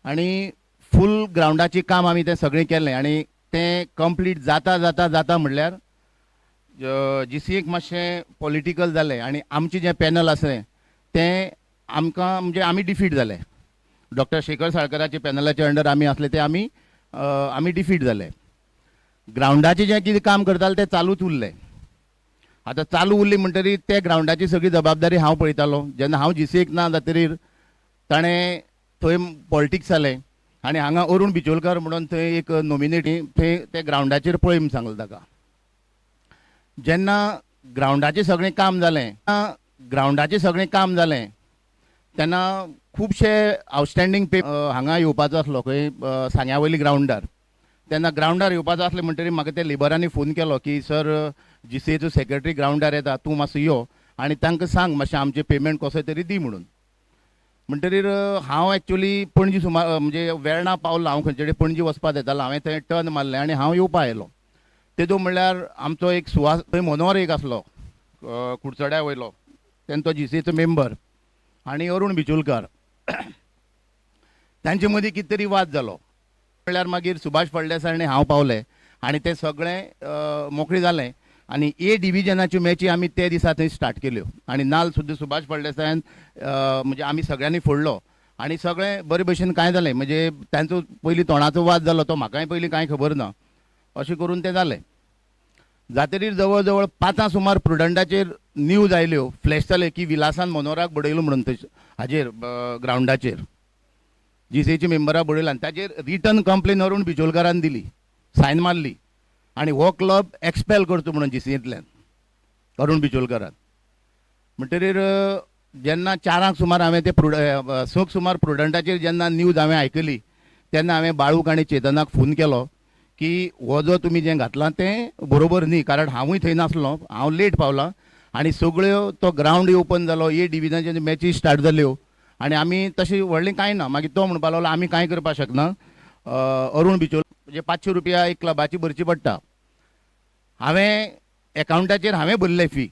आनी फूल ग्रावंडाचें काम आमी तें सगळें केलें. आनी तें कंप्लीट जाता म्हणल्यार GCAक मातशें पॉलिटिकल जालें आनी आमचें जें पॅनल आसलें तें आमकां म्हणजे आमी डिफीट जाले. डॉक्टर शेखर साळकराच्या पॅनलाच्या अंडर आमी आसले ते आमी डिफीट जाले. ग्रावंडाचें जें कितें काम करताले तें चालूच उरलें. आतां चालू उरली म्हणटरी ते ग्रावंडाची सगळी जबाबदारी हांव पळयतालो. जेन्ना हांव GCAक ना जातरीर ताणें थंय पॉलिटिक्स जालें आनी हांगा अरुण बिचोलकर म्हणून थंय एक नॉमिनेटी थंय ते ग्रावंडाचेर पळय म्हूण सांगलें ताका. जेन्ना ग्रावंडाचें सगळें काम जालें तेन्ना खुबशे आउटस्टँडींग हांगा येवपाचो आसलो खंय सांग्या वयली ग्रावंडार. तेन्ना ग्रावंडार येवपाचो आसलें म्हणटकीर म्हाका ते लेबरांनी फोन केलो की सर GCAचो सेक्रेटरी ग्रावंडार येता, तूं मातसो यो आनी तांकां सांग मातशें आमचें पेमेंट कसो तरी दी म्हणून. म्हणटकीर हांव एक्चुअली पणजी सुमार म्हणजे वेर्णा पावलो. हांव खंयचे कडेन पणजी वचपाक येतालो. हांवें थंय टर्न मारलें आनी हांव येवपा आयलो. तेदो म्हणल्यार आमचो एक सुवास थंय मनोहर एक आसलो कुडचड्या वयलो, तेन्ना तो GCAचो मेंबर, आनी अरुण बिचोलकर तांचे मदीं कितें तरी वाद जालो. म्हणल्यार मागीर सुभाष फळदेसाय आनी हांव पावले आनी तें सगळें मोकळें जालें आनी A डिव्हिजनाच्यो मॅची आमी ते दिसा थंय स्टार्ट केल्यो आनी नाल सुद्दां सुभाष फळदेसायान म्हणजे आमी सगळ्यांनी फोडलो आनी सगळें बरे भशेन कांय जालें. म्हणजे तांचो पयलीं तोंडाचो वाद जालो तो म्हाकाय पयलीं कांय खबर ना. अशें करून तें जालें. जातकीर जवळ जवळ 5 सुमार प्रुडंटाचेर न्यूज आयल्यो, फ्लॅश जाले की विलासान मनोहराक बडयलो म्हणून हाजेर ग्रावंडाचेर GCAची मेंबरां बडयलो आनी ताचेर रिटर्न कंप्लेन अरुण बिचोलकरान दिली, सायन मारली आनी हो क्लब एक्सपेल करचो म्हणून GCAंतल्यान अरुण बिचोलकरान. म्हणटकीर जेन्ना 4 सुमार हांवें ते 6 सुमार प्रुडंटाचेर जेन्ना न्यूज हांवें आयकली तेन्ना हांवें बाळूक आनी चेतनाक फोन केलो की हो जो तुमी जें घातलां तें बरोबर न्ही, कारण हांवूय थंय नासलो, हांव लेट पावलां आनी सगळ्यो तो ग्रावंड ओपन जालो, A डिव्हिजनाच्यो मॅची स्टार्ट जाल्यो आनी आमी तशी व्हडलीं कांय ना. मागीर तो म्हणपाक लागलो आमी कांय करपाक शकना, अरुण बिचोल म्हणजे 500 रुपया एक क्लबाची भरची पडटा. हांवें एकावंटाचेर हांवें भरले फी,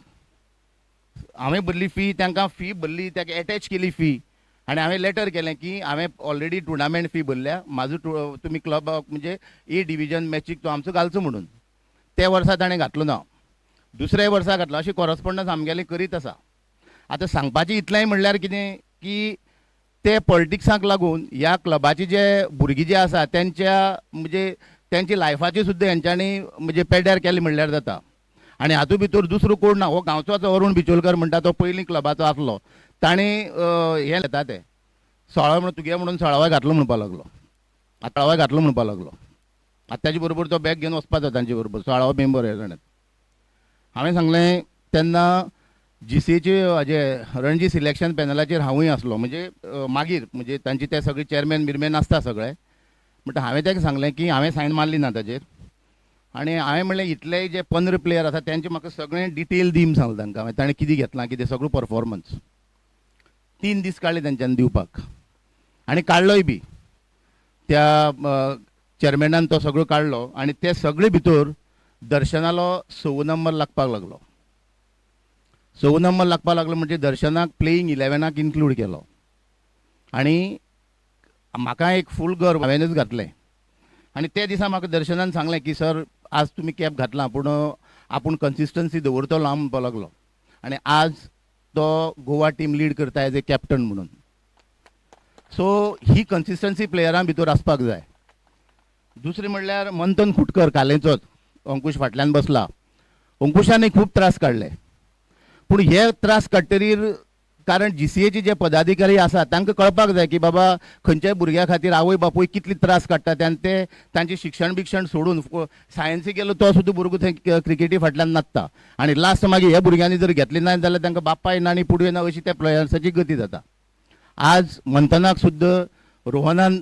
हांवें भरली फी, तांकां फी भरली, ताका एटॅच केली फी आनी हांवें लेटर केलें की हांवें ऑलरेडी टुर्नामेंट फी भरल्या, म्हाजो तुमी क्लबाक म्हणजे A डिव्हिजन मॅचीक तो आमचो घालचो म्हणून. त्या वर्सा ताणें घातलो ना, दुसऱ्या वर्सा घातलो. अशी कॉरस्पॉन्डन्स आमगेलें करीत आसा. आतां सांगपाचें इतलेंय म्हणल्यार कितें की ते पॉलिटिक्साक लागून ह्या क्लबाचे जे भुरगीं जे आसा तेंच्या म्हणजे तेंची लायफाची सुद्दां हेंच्यांनी म्हणजे पेड्यार केलें म्हणल्यार जाता. आनी हातूंत भितर दुसरो कोण ना, हो गांवचोच अरुण बिचोलकर म्हणटा तो पयलीं क्लबाचो आसलो. ताणें हें घेता तें सोळाव म्हणून तुगे म्हणून सोळावा घातलो म्हणपाक लागलो, सोळावा घातलो म्हणपाक लागलो. आतां ताचे बरोबर तो बॅग घेवन वचपाचो तांचे बरोबर, सोळावो मेंबर हे जाणात. हांवें सांगलें तेन्ना GCAचे हाजे रणजी सिलेक्शन पॅनलाचेर हांवूय आसलो, म्हणजे मागीर म्हणजे तांचे ते सगळे चेअरमॅन बिरमॅन आसता सगळे. म्हणटा हांवें ताका सांगलें की हांवें सायन मारली ना ताचेर आनी हांवें म्हणलें इतले जे 15 प्लेयर आसा तेंचे म्हाका सगळें डिटेल दी म्हूण सांगलें तांकां. हांवें ताणें कितें घेतलां कितें सगळो परफॉर्मन्स 3 दीस काडले तेंच्यांनी दिवपाक आनी काडलोय बी. त्या चेअरमॅनान तो सगळो काडलो आनी ते सगळे भितर दर्शनालो 6 नंबर लागपाक लागलो. 6 नंबर लागपाक लागलो म्हणजे दर्शनाक प्लेईंग 11 इन्क्लूड केलो आनी म्हाका एक फूल गर्व हांवेंनूच घातलें. आनी ते दिसा म्हाका दर्शनान सांगलें की सर आज तुमी कॅप घातला पूण आपूण कन्सिस्टन्सी दवरतलो हांव म्हणपाक लागलो. आनी आज तो गोवा टीम लीड करता एज ए कॅप्टन म्हणून. सो ही कन्सिस्टन्सी प्लेयरां भितर आसपाक जाय. दुसरें म्हणल्यार मंथन खुटकर कालेचोच अंकुश फाटल्यान बसला. अंकुशानय खूब त्रास काडले पूण हे त्रास काडटरीर कारण GCAचे जे पदाधिकारी आसा तांकां कळपाक जाय की बाबा खंयच्याय भुरग्या खातीर आवय बापूय कितली त्रास काडटा आनी ते तांचें शिक्षण बिक्षण सोडून सायन्सीक गेलो तो सुद्दां भुरगो थंय क्रिकेटी फाटल्यान नाचता आनी लास्ट मागीर ह्या भुरग्यांनी जर घेतली ना जाल्यार तांकां बाप्पा येना आनी पुडू येना अशी त्या प्लेयर्साची गती जाता. आज मंथनाक सुद्दां रोहनान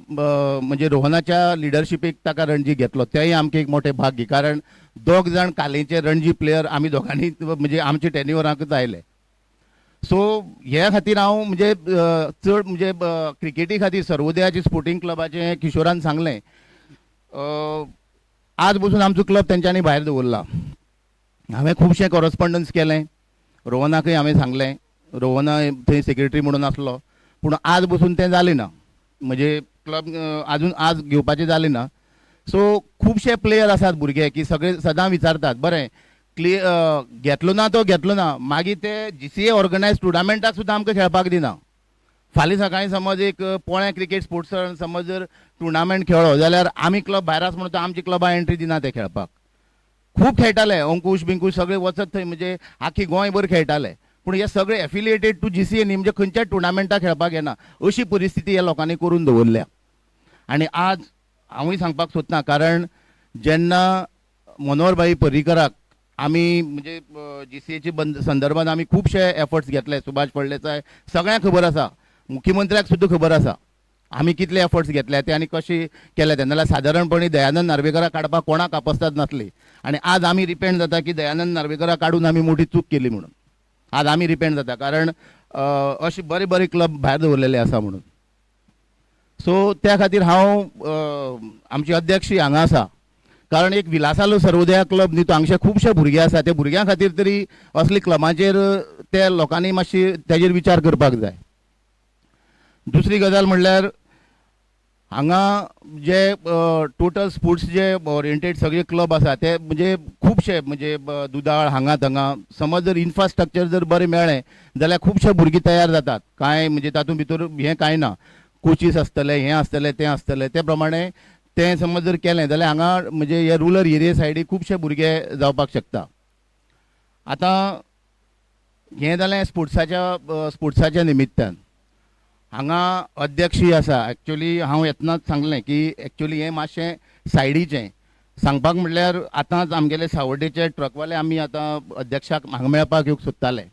म्हणजे रोहनाच्या लिडरशिपीक ताका रणजी घेतलो तेंय आमकां एक मोठें भाग्य, कारण 2 जाण कालेचे रणजी प्लेयर आमी दोगांनी म्हणजे आमच्या टेन्युअराकूच आयले. सो ह्या खातीर हांव म्हणजे चड म्हणजे क्रिकेटी खातीर सर्वोदयाचे स्पोर्टिंग क्लबाचें किशोरान सांगलें आज बसून आमचो क्लब तेंच्यांनी भायर दवरला. हांवें खुबशें कॉरस्पॉन्डन्स केलें, रोहनाकय हांवें सांगलें, रोहना थंय सेक्रेटरी म्हणून आसलो पूण आज बसून तें जालें ना, म्हणजे क्लब आजून आज घेवपाचें जालें ना. सो खुबशे प्लेयर आसात भुरगे की सगळे सदां विचारतात बरें घेतलो ना तो घेतलो ना, मागीर ते GCA ऑर्गनायज टुर्नामेंटाक सुद्दां आमकां खेळपाक दिना. फाल्यां सकाळीं समज एक पोळ्या क्रिकेट स्पोर्ट्सान समज जर टुर्नामेंट खेळ्ळो जाल्यार आमी क्लब भायर आसा म्हणून तो आमच्या क्लबा एंट्री दिना ते खेळपाक. खूब खेळटाले अंकुश बिंकुश सगळे वचत थंय म्हणजे आख्खी गोंयभर खेळटाले पूण हे सगळे एफिलिएटेड टू GCA न्ही, म्हणजे खंयच्याय टुर्नामेंटाक खेळपाक येना अशी परिस्थिती ह्या लोकांनी करून दवरल्या. आनी आज हांवूय सांगपाक सोदता कारण जेन्ना मनोहरभाई पर्रीकराक आमी म्हणजे GCAची संदर्भात आमी खुबशे एफर्ट्स घेतले, सुभाष फळदेसाय सगळ्यांक खबर आसा, मुख्यमंत्र्याक सुद्दां खबर आसा आमी कितले एफर्ट्स घेतले ते आनी कशे केले ते. नाल्यार सादारणपणी दयानंद नार्वेकराक काडपाक कोणाक आपस्ताद नासली आनी आज आमी रिपेंट जाता की दयानंद नार्वेकराक काडून आमी मोठी चूक केली म्हणून. आज आमी रिपेंट जाता कारण अशे बरे बरे क्लब भायर दवरलेले आसा म्हणून. सो त्या खातीर हांव आमचे अध्यक्ष हांगा आसा कारण एक विलासालो सर्वोदया क्लब न्ही तो, हांगचे खुबशे भुरगे आसा, त्या भुरग्यां खातीर तरी असले क्लबाचेर त्या लोकांनी मातशी तेजेर विचार करपाक जाय. दुसरी गजाल म्हणल्यार हांगा जे टोटल स्पोर्ट्स जे ओरिएंटेड सगळे क्लब आसा ते म्हणजे खुबशे म्हणजे दुदाळ हांगा थंगा समज जर इन्फ्रास्ट्रक्चर जर बरें मेळ्ळें जाल्यार खुबशे भुरगीं तयार जातात. कांय म्हणजे तातूंत भितर हें कांय ना, कोचीस आसतले, हें आसतलें तें आसतलें, ते प्रमाणे तें समज जर केलें जाल्यार हांगा म्हणजे हे रुरल एरिये सायडीक खुबशे भुरगे जावपाक शकता. आतां हें जालें स्पोर्ट्साच्या निमित्तान. हांगा अध्यक्षी आसा, एक्चुअली हांव येतनाच सांगलें की एक्चुअली हें मातशें सायडीचें सांगपाक म्हणल्यार आतांच आमगेले सावड्डेचे ट्रकवाले आमी आतां अध्यक्षाक हांगा मेळपाक येवंक सोदताले.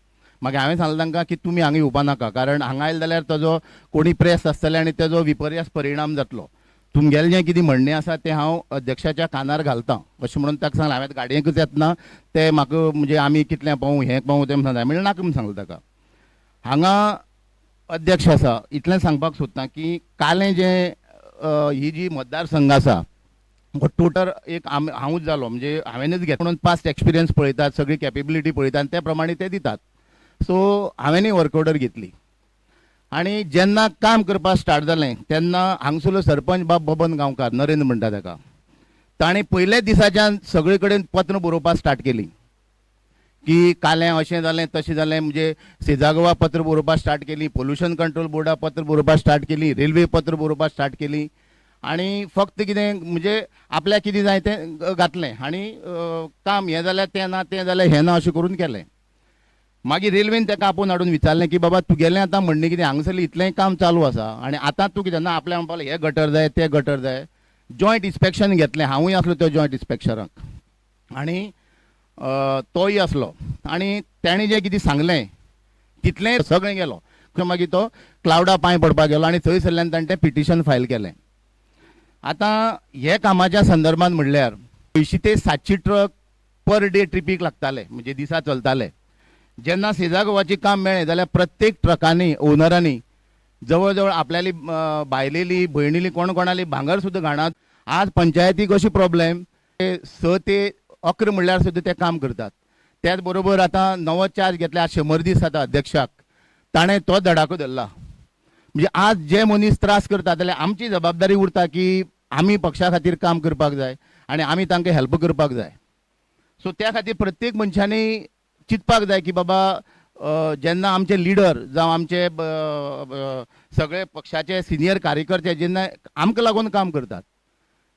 मागीर हांवें सांगलें तांकां की तुमी हांगा येवपा नाका कारण हांगा आयले जाल्यार ताजो कोणी प्रेस आसतले आनी ताजो विपर्यास परिणाम जातलो. तुमगेलें जें कितें म्हणणें आसा तें हांव अध्यक्षाच्या कानार घालतां अशें म्हणून ताका सांगलें. हांवें गाडयेकूच येतना ते म्हाका म्हणजे आमी कितलें पावूं हें पावूं तें सांगलें, म्हणल्यार नाका म्हूण सांगलें ताका. हांगा अध्यक्ष आसा इतलें सांगपाक सोदतां की कालें जें ही जी मतदारसंघ आसा हो टोटल एक हांवूच जालो म्हणजे हांवेंनूच घेतलो म्हणून पास्ट एक्सपिरियन्स पळयतात, सगळी कॅपेबिलिटी पळयतात आनी त्या प्रमाणे ते दितात. सो हांवेंनूय वर्क ऑर्डर घेतली आनी जेन्ना काम करपाक स्टार्ट जालें तेन्ना हांगसरलो सरपंच बाब बबन गांवकार नरेंद्र म्हणटा ताका, ताणें पयले दिसाच्यान सगळे कडेन पत्र बरोवपाक स्टार्ट केली की कालें अशें जालें तशें जालें, म्हणजे सेजागोवा पत्र बरोवपाक स्टार्ट केली, पोल्युशन कंट्रोल बोर्डा पत्र बरोवपाक स्टार्ट केली, रेल्वे पत्र बरोवपाक स्टार्ट केली आनी फक्त कितें म्हणजे आपल्याक कितें जाय तें घातलें आनी काम हें जाल्यार तें ना तें जाल्यार हें ना अशें करून केलें. मागीर रेल्वेन ताका आपोवन हाडून विचारलें की बाबा तुगेलें आतां म्हणणें कितें, हांगसरलें इतलेंय काम चालू आसा आनी आतां तूं कितें ना आपल्या म्हणपाक हे गटर जाय तें गटर जाय. जॉयंट इन्स्पेक्शन घेतलें, हांवूय आसलो त्या जॉयंट इन्स्पेक्शनाक आनी तोय आसलो आनी ताणें जें कितें सांगलें तितलें सगळें गेलो. मागीर तो क्लावडा पांय पडपाक गेलो आनी थंयसरल्यान ताणें तें पिटिशन फायल केलें. आतां हे कामाच्या संदर्भांत म्हणल्यार 600 ते 700 ट्रक पर डे ट्रिपीक लागताले म्हणजे दिसा चलताले. जेन्ना सेजागोवाचें काम मेळ्ळें जाल्यार प्रत्येक ट्रकांनी ओनरांनी जवळ जवळ आपल्याली बायलेली भयणीली कोणाली भांगर सुद्दां घाणात. आज पंचायतीक अशी प्रॉब्लेम 6 ते 11 म्हणल्यार सुद्दां ते काम करतात. त्याच बरोबर आतां नवो चार्ज घेतल्या 100 दीस जाता अध्यक्षाक, ताणें तो धडाको धरला. म्हणजे आज जे मनीस त्रास करतात जाल्यार आमची जबाबदारी उरता की आमी पक्षा खातीर काम करपाक जाय आनी आमी तांकां हेल्प करपाक जाय. सो त्या खातीर प्रत्येक मनशांनी चिंतपाक जाय की बाबा जेन्ना आमचे लिडर जावं आमचे सगळे पक्षाचे सिनियर कार्यकर्ते जेन्ना आमकां लागून काम करतात.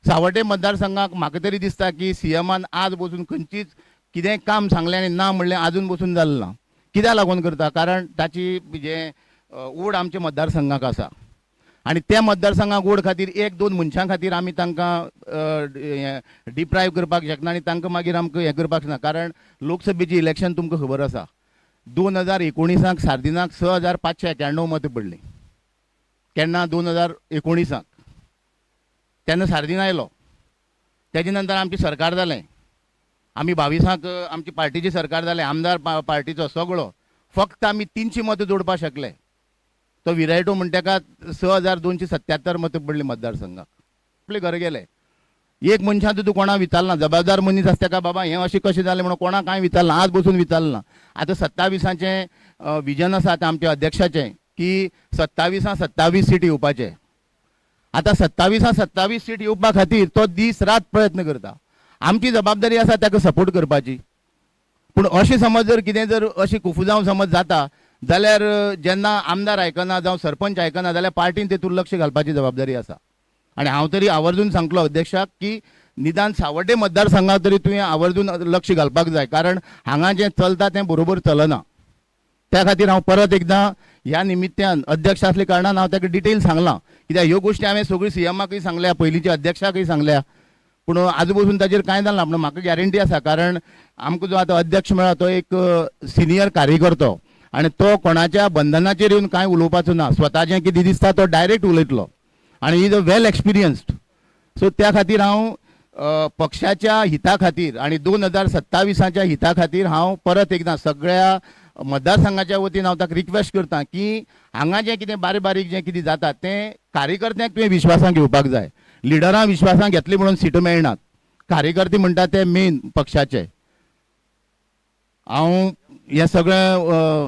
सावड्डे मतदारसंघाक म्हाका तरी दिसता की CMन आज बसून खंयचीच कितेंय काम सांगलें आनी ना म्हणलें आजून बसून जालें ना. कित्याक लागून करता कारण ताची जे ओड आमच्या मतदारसंघाक आसा आनी त्या मतदारसंघाक ओड खातीर 1-2 मनशां खातीर आमी तांकां डिप्रायव करपाक शकना आनी तांकां मागीर आमकां हें करपाक शकना. कारण लोकसभेची इलेक्शन तुमकां खबर आसा 2019 सार्दिनाक 6591 मतां पडलीं. केन्ना 2019 तेन्ना सार्दीन आयलो. तेजे नंतर आमचें सरकार जालें, आमी 22 आमची पार्टीचें सरकार जालें, आमदार पार्टीचो सगळो, फक्त आमी 300 मतां जोडपाक शकले. तो विरायटो म्हणटा ताका 6277 मतां पडलीं मतदारसंघाक. आपले घर गेले, एक मनशां सुद्दां कोणाक विचारना, जबाबदार मनीस आसता का बाबा हें अशें कशें जालें म्हणून कोणाक कांय विचारना, आज बसून विचारना. आतां 27चें विजन आसा आतां आमच्या अध्यक्षाचें की 27 सीट येवपाचें. आतां 27 सीट येवपा खातीर तो दीस रात प्रयत्न करता. आमची जबाबदारी आसा ताका सपोर्ट करपाची. पूण अशें समज जर कितें जर अशी कुफुजांव समज जाता जाल्यार जेन्ना आमदार आयकना जावं सरपंच आयकना जाल्यार पार्टीन तेतून लक्ष घालपाची जबाबदारी आसा. आनी हांव तरी आवर्जून सांगलो अध्यक्षाक की निदान सावड्डे मतदारसंघाक तरी तुवें आवर्जून लक्ष घालपाक जाय कारण हांगा जें चलता तें बरोबर चलना. त्या खातीर हांव परत एकदां ह्या निमित्यान अध्यक्ष आसले कारणान हांव ताका डिटेल सांगलां कित्याक ह्यो गोश्टी हांवें सगळ्यो सीएमाकय सांगल्या, पयलींच्या अध्यक्षाकय सांगल्या, पूण आजू पासून ताचेर कांय जालें ना. पूण म्हाका गॅरंटी आसा, कारण आमकां जो आतां अध्यक्ष मेळ्ळा तो एक सिनियर कार्यकर्तो, आनी तो कोणाच्या बंधनाचेर येवन कांय उलोवपाचो ना. स्वताचें कितें दिसता तो डायरेक्ट उलयतलो, आनी इज अ वेल एक्सपिरियन्स्ड. सो त्या खातीर हांव पक्षाच्या हिता खातीर आनी 2027च्या हिता खातीर हांव परत एकदां सगळ्या मतदारसंघाच्या वतीन हांव ताका रिक्वेस्ट करता की हांगा जें कितें बारीक बारीक जें कितें जाता तें कार्यकर्त्यांक तुवें विश्वासान घेवपाक जाय. लिडरां विश्वासान घेतली म्हणून सीटो मेळनात. कार्यकर्ते म्हणटा ते मेन पक्षाचे. हांव हें सगळें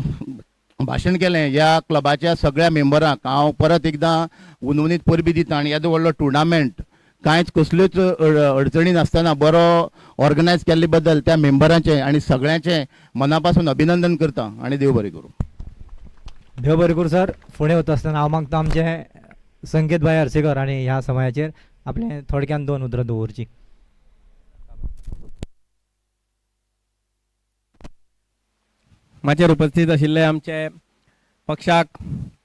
भाशण केलें ह्या क्लबाच्या सगळ्या मेंबरांक. हांव परत एकदां उनवणीत परबी दिता आनी येदो व्हडलो टुर्नामेंट कांयच कसल्योच अडचणी नासतना बरो ऑर्गनायज केल्ले बद्दल त्या मेंबरांचें आनी सगळ्यांचें मना पासून अभिनंदन करता आनी देव बरें करूं. देव बरें करूं सर. फुडें वता आसतना हांव मागता आमचे संकेत भाई हरसेकर आनी ह्या समयाचेर आपले थोडक्यान 2 उतरां दवरची. माचेर उपस्थित आशिल्ले आमचे पक्षाक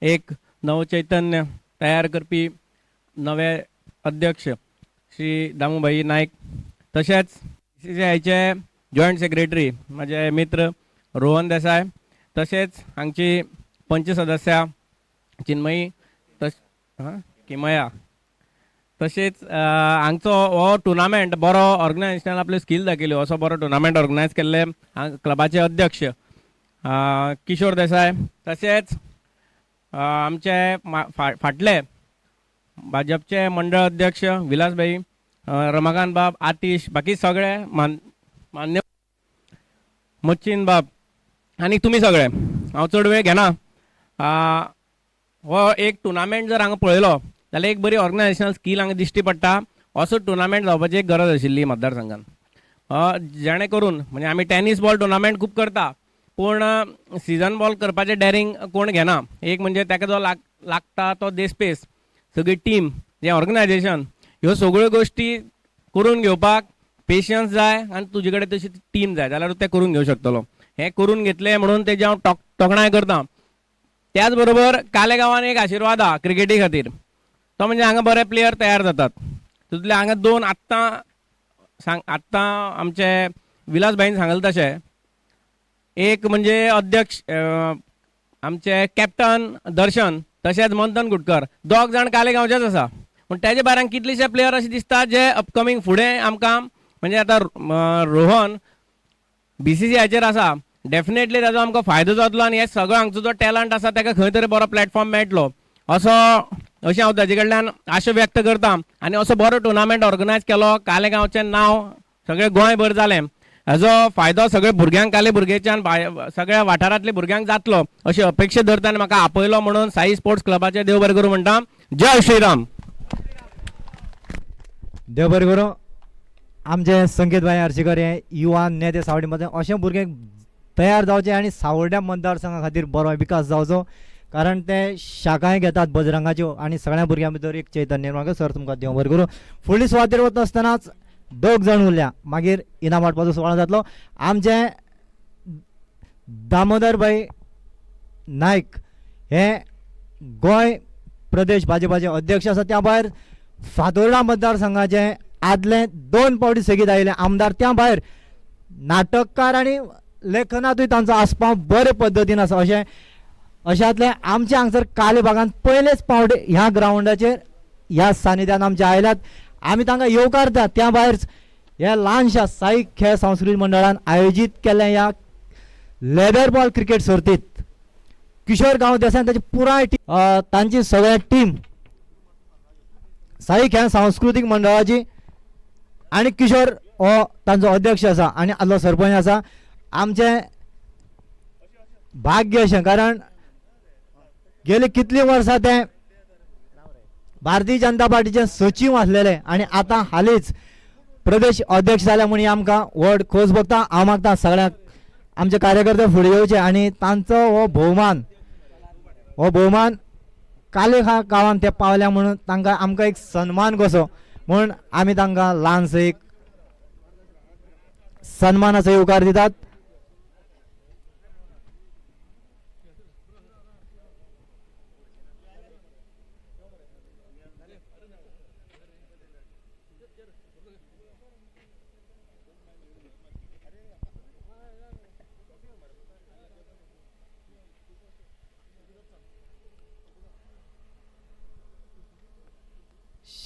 एक नवचैतन्य तयार करपी नवे अध्यक्ष श्री दामूभाई नायक, तशेंच CCIचे जॉयंट सेक्रेटरी माझे मित्र रोहन देसाय, तशेंच हांगची पंच सदस्या चिन्मयी किमया, तशेंच हांगचो हो टुर्नामेंट बरो ऑर्गनायजेशनान आपले स्कील दाखयल्यो असो बरो टुर्नामेंट ऑर्गनायज केल्ले क्लबाचे अध्यक्ष किशोर देसाय, तशेंच आमचे फाटले भाजपचे मंडळ अध्यक्ष विलासभाई, रमाकांत बाब, आतिश, बाकी सगळे मान्य मच्छिन बाब आनी तुमी सगळे. हांव चड वेळ घेना. हो एक टुर्नामेंट जर हांगा पळयलो जाल्यार एक बरी ऑर्गनायजेशनल स्कील हांगा दिश्टी पडटा. असो टुर्नामेंट जावपाची एक गरज आशिल्ली मतदारसंघान. जेणे करून म्हणजे आमी टेनीस बॉल टुर्नामेंट खूब करता, पूण सीजन बॉल करपाचें डॅरिंग कोण घेना. एक म्हणजे ताका जो लागता तो देस्पेस, सगळी टीम, जें ऑर्गनायजेशन, ह्यो सगळ्यो गोश्टी करून घेवपाक पेशन्स जाय आनी तुजे कडेन तशी टीम जाय जाल्यार तें करून घेवंक शकतलो. हें करून घेतलें म्हणून तेजें हांव तोखणाय करता. त्याच बरोबर काले गांवांत एक आशिर्वाद आहा क्रिकेटी खातीर, तो म्हणजे हांगा बरे प्लेयर तयार जातात. तितूंतले हांगा 2 आत्तां आमचे विलासभाईन सांगलें तशें, एक म्हणजे अध्यक्ष आमचे कॅप्टन दर्शन, तशेंच मंथन गुटकर, 2 जाण काले गांवचेच आसा. पूण तेजे भायर कितलेशे प्लेयर अशे दिसता जे अपकमींग फुडें आमकां म्हणजे आतां रोहन BCCIचेर आसा, डेफिनेटली ताजो आमकां फायदो जातलो आनी हे सगळो हांगचो जो टॅलंट आसा ताका खंय तरी बरो प्लॅटफॉर्म मेळटलो अशें हांव ताजे कडल्यान आशा व्यक्त करता. आनी असो बरो टुर्नामेंट ऑर्गनायज केलो, काले गांवचें नांव सगळें गोंयभर जालें, हाजो फायदो सगळ्या भुरग्यांक, काले भुरग्याच्यान सगळ्या वाठारांतल्या भुरग्यांक जातलो अशी अपेक्षा धरता आनी म्हाका आपयलो म्हणून साई स्पोर्ट्स क्लबाचे देव बरें करूं म्हणटा. जय श्रीराम. देव बरें करूं. आमचे संकेत भाई हरशीकर हे युवा नेते सावड्डे मध्ये अशें भुरगे तयार जावचे आनी सावड्ड्या मतदारसंघा खातीर बरो विकास जावचो, कारण ते शाखाय घेतात बजरंगाच्यो आनी सगळ्या भुरग्यां भितर एक चैतन्य निर्माण. सर तुमकां देव बरें करूं. फुडली सुवातेर वता आसतनाच 2 जाण उरल्या, मागीर इनाम वांटपाचो सुवाळो जातलो. आमचे दामोदर भाई नायक हे गोंय प्रदेश भाजपाचे अध्यक्ष आसा. त्या भायर फातोर्डा मतदारसंघाचे आदले 2 फावटी सेगीत आयिल्ले आमदार. त्या भायर नाटककार आनी लेखनातूय तांचो आस्पाव बरे पद्दतीन आसा. अशांतले आमचे हांगसर काले भागांत पयलेच फावटी ह्या ग्राउंडाचेर ह्या सानिध्यान आमचे आयल्यात. आमी तांकां येवकारतात. त्या भायर ह्या ल्हानशा साई खेळ सांस्कृतीक मंडळान आयोजीत केल्ल्या ह्या लेदर बॉल क्रिकेट सर्तीत किशोर गांव देसाय ताची पुराय तांची सगळ्या टीम साई खेळ सांस्कृतीक मंडळाची आनी किशोर हो तांचो अध्यक्ष आसा आनी आदलो सरपंच आसा. आमचे भाग्य अशें, कारण गेली कितलीं वर्सां ते भारतीय जनता पार्टीचे सचिव आसलेले आनी आतां हालींच प्रदेश अध्यक्ष जाल्या म्हणून आमकां व्हड खोस भोगता. हांव मागता सगळ्यांक आमचे कार्यकर्ते फुडें येवचे आनी तांचो हो भोवमान काले गांवांत ते पावल्या म्हणून तांकां आमकां एक सन्मान कसो म्हणून आमी तांकां ल्हानसो एक सन्मानाचो येवकार दितात.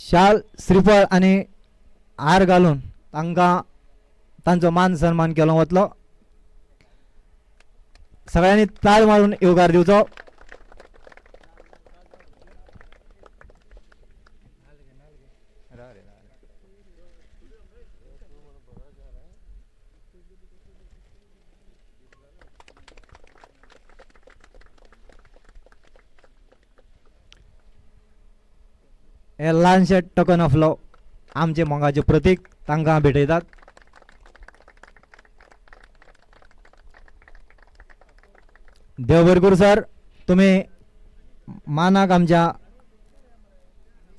शाल श्रीफळ आणि हार घालून तांकां तांचो मान सन्मान केलो वतलो. सगळ्यांनी ताळ मारून येवकार दिवचो. हे ल्हानशे टोकन ऑफ लव आमचे मोगाचे प्रतीक तांकां भेटयतात. देव बरें करूं सर, तुम्ही मानाक आमच्या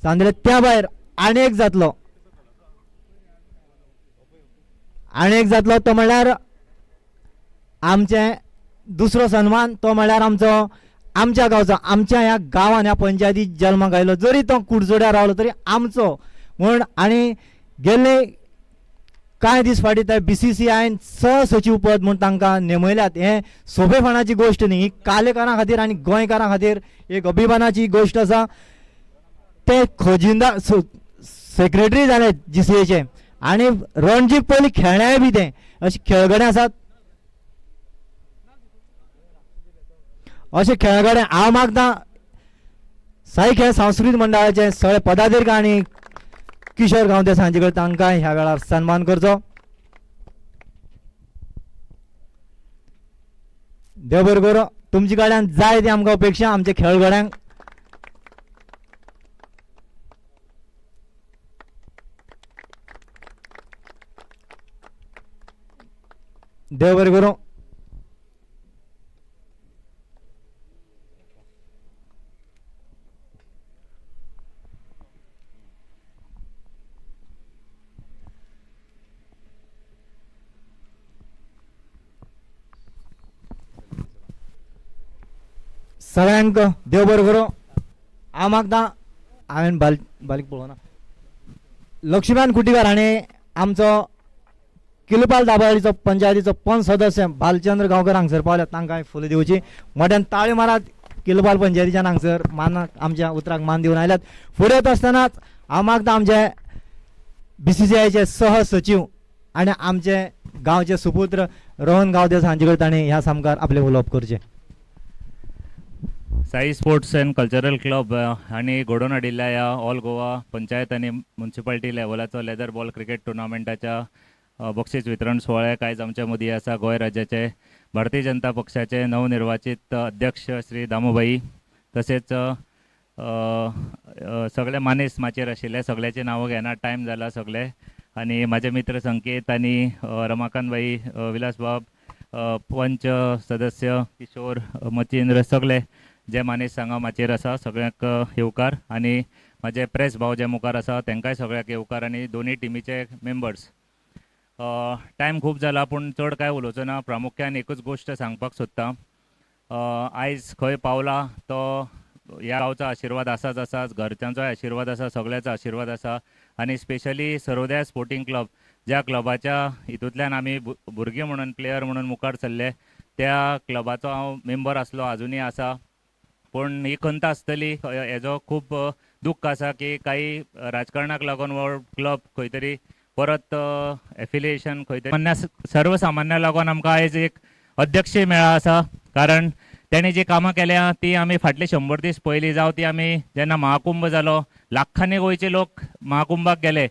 सांगले त्या भायर आनी जातलो तो म्हणल्यार आमचे दुसरो सन्मान, तो म्हणल्यार आमच्या गांवचो, आमच्या ह्या गांवान ह्या पंचायतीत जल्माक आयलो, जरी तो कुडचोड्यार रावलो तरी आमचो म्हूण. आनी गेल्ले कांय दीस फाटीं ते BCCIन सहसचिव पद म्हूण तांकां नेमयल्यात. हे सोबेपणाची गोश्ट न्ही, ही कालेकारां खातीर आनी गोंयकारां खातीर एक अभिमानाची गोश्ट आसा. ते खजिनदार सेक्रेटरी जाले GCAचे आनी रणजीक पयलीं खेळण्याय बी ते अशे खेळगडे आसात. अशे खेळगडे हांव मागतां साई खेळ सांस्कृतीक मंडळाचे सगळे पदाधिकारी आनी किशोर गांवते सांजे कडेन तांकां ह्या वेळार सन्मान करचो. देव बरें करूं. तुमचे कडल्यान जाय ती आमकां अपेक्षा आमच्या खेळगड्यांक. देव बरें करूं. सगळ्यांक देव बरें करूं. हांव मागतां हांवें बारीक पळोवना लक्ष्मीकांत कुटीकार हाणें आमचो किलपाल दाबाळीचो पंचायतीचो पंच सदस्य भालचंद्र गांवकर हांगसर पावल्यात. तांकां फुलां दिवची. मोठ्यान ताळी मारात. किलपाल पंचायतीच्यान हांगसर मानाक आमच्या उतराक मान दिवन आयल्यात. फुडें येता आसतनाच हांव मागतां आमचे BCCIचे सहसचिव आनी आमचे गांवचे सुपुत्र रोहन गांवदेस हांचे कडेन ताणें ह्या सामकार आपले उलोवप करचें. Sai sports and cultural club हांणी घडोवन हाडिल्ल्या ह्या ऑल गोवा पंचायत आनी म्युन्सिपालिटी लेवलाचो लेदर बॉल क्रिकेट टुर्नामेंटाच्या बक्षीस वितरण सुवाळ्याक आयज आमच्या मदीं आसा गोंय राज्याचे भारतीय जनता पक्षाचे नवनिर्वाचित अध्यक्ष श्री दामोबाई, तशेंच सगळे मानेस माचेर आशिल्ले सगळ्याचे नांवां घेना, टायम जाला सगळे. आनी म्हाजे मित्र संकेत आनी रमाकांतबाई, विलासबाब, पंच सदस्य किशोर, मचिंद्र, सगळे जे मानेस सांगा माचेर आसा सगळ्यांक येवकार. आनी म्हाजे प्रेस भाव जे मुखार आसा तांकांय सगळ्यांक येवकार. आनी दोनूय टिमीचे मेंबर्स. टायम खूब जाला पूण चड कांय उलोवचो ना. प्रामुख्यान एकूच गोश्ट सांगपाक सोदतां. आयज खंय पावला तो ह्या गांवचो आशिर्वाद आसाच आसा, घरच्यांचोय आशिर्वाद आसा, सगळ्याचो आशिर्वाद आसा. आनी स्पेशली सर्वोदय स्पोर्टिंग क्लब ज्या क्लबाच्या हितूंतल्यान आमी भुरगे म्हणून प्लेयर म्हणून मुखार सरले, त्या क्लबाचो हांव मेंबर आसलो, आजुनूय आसा. पूण ही खंत आसतली हेजो खूब दुख्ख आसा की काही राजकारणाक लागून हो क्लब खंय तरी परत एफिलिएशन खंय तरी सर्वसामान्या लागून आमकां आयज एक अध्यक्षय मेळ्ळा आसा. कारण तेणी जी कामां केल्या ती आमी फाटले 100 दीस पयलीं जावं ती आमी जेन्ना महाकुंभ जालो, लाखांनी गोंयचे लोक महाकुंभाक गेले,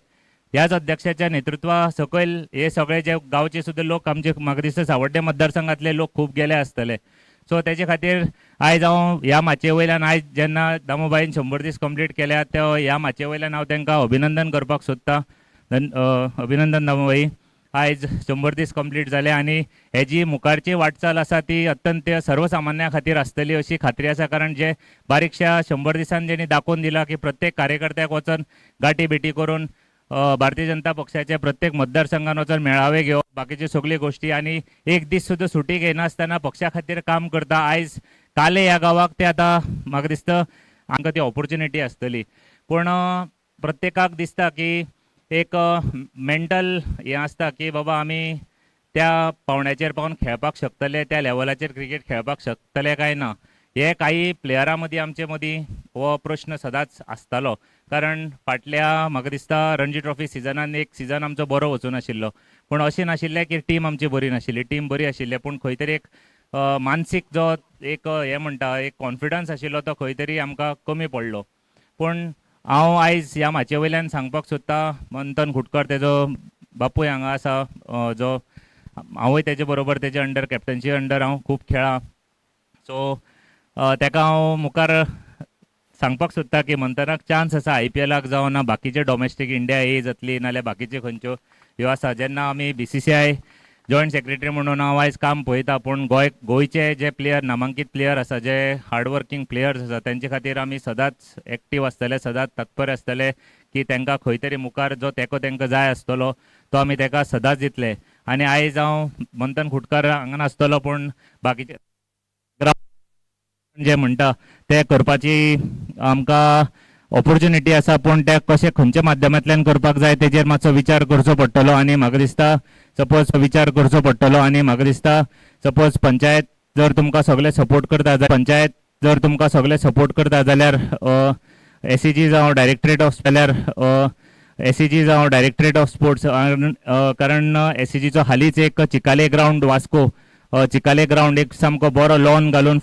ह्याच अध्यक्षाच्या नेतृत्वा सकयल हे सगळे जे गांवचे सुद्दां लोक आमचे म्हाका दिसता सावड्डे मतदारसंघातले लोक खूब गेले आसतले. सो तेजे खातीर आयज हांव ह्या माचये वयल्यान आयज जेन्ना दामोबाईन 100 दीस कंप्लीट केल्या त्या ह्या माचये वयल्यान हांव तांकां अभिनंदन करपाक सोदतां. अभिनंदन दामोबाई. आयज 100 दीस कंप्लीट जाले आनी हेजी मुखारची वाटचाल आसा ती अत्यंत सर्वसामान्या खातीर आसतली अशी खात्री आसा. कारण जे बारीकशा 100 दिसान जेणी दाखोवन दिला की प्रत्येक कार्यकर्त्याक वचून गाठी भेटी करून भारतीय जनता पक्षाचे प्रत्येक मतदारसंघान वचून मेळावे घेवप, बाकीच्यो सगळ्यो गोश्टी, आनी एक दीस सुद्दां सुटी घेयनासतना पक्षा खातीर काम करता. आयज काले ह्या गांवाक ते आतां म्हाका दिसता आमकां ती ऑपॉर्च्युनिटी आसतली. पूण प्रत्येकाक दिसता की एक मेंटल हें आसता की बाबा आमी त्या पावंड्याचेर पावन खेळपाक शकतले, त्या लेवलाचेर क्रिकेट खेळपाक शकतले काय ना. हे काही प्लेयरां मदीं आमचे मदीं हो प्रश्न सदांच आसतालो, कारण फाटल्या म्हाका दिसता रणजी ट्रॉफी सिजनान एक सिजन आमचो बरो वचून आशिल्लो, पूण अशें नाशिल्लें की टीम आमची बरी नाशिल्ली, टीम बरी आशिल्ली, पूण खंय तरी एक मानसीक जो एक हे म्हणटा एक कॉन्फिडन्स आशिल्लो तो खंय तरी आमकां कमी पडलो. पूण हांव आयज ह्या माचे वयल्यान सांगपाक सोदतां, मंथन कुटकर तेजो बापूय हांगा आसा, जो हांवूय तेजे बरोबर तेजे अंडर कॅप्टन्सी अंडर हांव खूब खेळ्ळां. सो तेका हांव मुखार सांगपाक सोदता की मंथनाक चान्स आसा IPLाक जावं ना बाकीचे डॉमेस्टीक इंडिया ए जातली नाल्यार बाकीचे खंयच्यो ह्यो आसा. जेन्ना आमी BCCI जॉयंट सेक्रेटरी म्हणून हांव आयज काम पळयता, पूण गोंयचे जे प्लेयर नामांकीत प्लेयर आसा, जे हार्डवर्कींग प्लेयर्स आसा, तेंचे खातीर आमी सदांच एक्टीव आसतले, सदांच तत्पर आसतले की तांकां खंय तरी मुखार जो तेंको तांकां जाय आसतलो तो आमी ताका सदांच दितले. आनी आयज हांव मंथन कुटकर हांगा नासतलो, पूण बाकीचे जे म्हणटा ते करपाची आमकां ऑपॉर्च्युनिटी आसा, पूण ते कशें खंयच्या माध्यमांतल्यान करपाक जाय तेजेर मातसो विचार करचो पडटलो. आनी म्हाका दिसता सपोज विचार करचो पडटलो आनी म्हाका दिसता सपोज पंचायत जर तुमकां सगळे सपोर्ट करता जाल्यार SEG जावं डायरेक्टरेट ऑफ स्पोर्ट्स, कारण SEGचो हालींच एक Chicalim ground Vasco, Chicalim ground एक सामको बरो लॉन घालून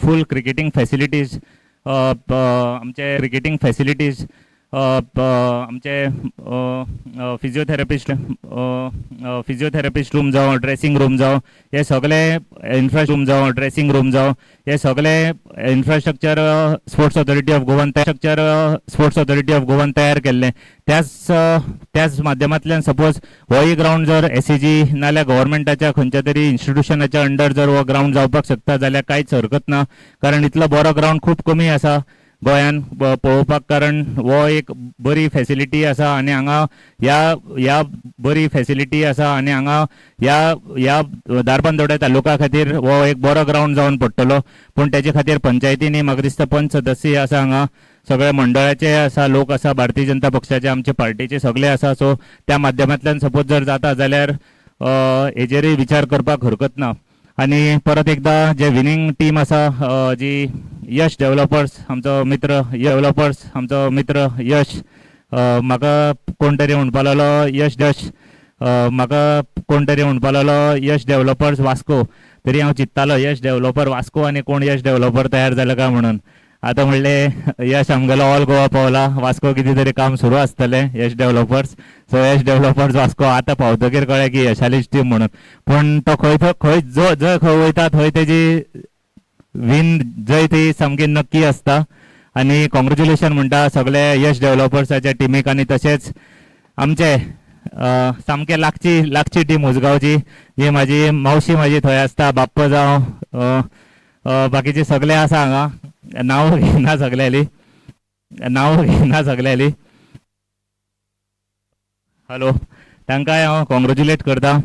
फूल क्रिकेटींग फॅसिलिटीज आमचे आमचे फिजिओथेरपिस्ट रूम जावं ड्रेसिंग रूम जावं हे सगळे इन्फ्रास्ट्रक्चर स्पोर्ट्स ऑथॉरिटी ऑफ गोवान तयार केल्ले. त्याच माध्यमांतल्यान सपोज होय ग्राउंड जर SEG नाल्यार गव्हर्मेंटाच्या खंयच्या तरी इन्स्टिट्यूशनाच्या अंडर जर हो ग्राउंड जावपाक शकता जाल्यार कांयच हरकत ना, कारण इतलो बरो ग्राउंड खूब कमी आसा गोंयान पळोवपाक, कारण हो एक बरी फॅसिलिटी आसा आनी हांगा ह्या बरी फॅसिलिटी आसा आनी हांगा ह्या धारबांदोड्या तालुका खातीर हो एक बरो ग्राउंड जावन पडटलो. पूण तेजे खातीर पंचायतींनी म्हाका दिसता 5 सदस्य आसा, हांगा सगळे मंडळाचे आसा, लोक आसा, भारतीय जनता पक्षाचे आमचे पार्टीचे सगळे आसा. सो त्या माध्यमांतल्यान सपोज जर जाता जाल्यार हेजेरय विचार करपाक हरकत ना. आनी परत एकदा जे विनिंग टीम आसा, जी यश डेव्हलपर्स आमचो मित्र यश, म्हाका कोण तरी म्हणपा लागलो यश डेव्हलपर्स वास्को, तरी हांव चिंत्तालो यश डेव्हलपर वास्को आनी कोण यश डेव्हलपर तयार जाला काय म्हणून. आतां म्हणलें यश आमगेलो ऑल गोवा पावला, वास्को कितें तरी काम सुरू आसतलें यश डेव्हलपर्स. सो यश डेव्हलपर्स वास्को आतां पावतकीर कळ्ळें की यशालीच टीम म्हणून. पूण तो खंय जंय वयता थंय तेजी विन जंय ती सामकी नक्की आसता. आनी कॉंग्रेच्युलेशन म्हणटा सगळे यश डेव्हलपर्साच्या टीमीक. आनी तशेंच आमचे सामके लागची टीम उसगांवची, जी म्हाजी मावशी थंय आसता, बाप्पा जावं बाकीचे सगळे आसा हांगा, नांव घेना सगळ्यांनी. हॅलो, तांकांय हांव कॉंग्रेच्युलेट करता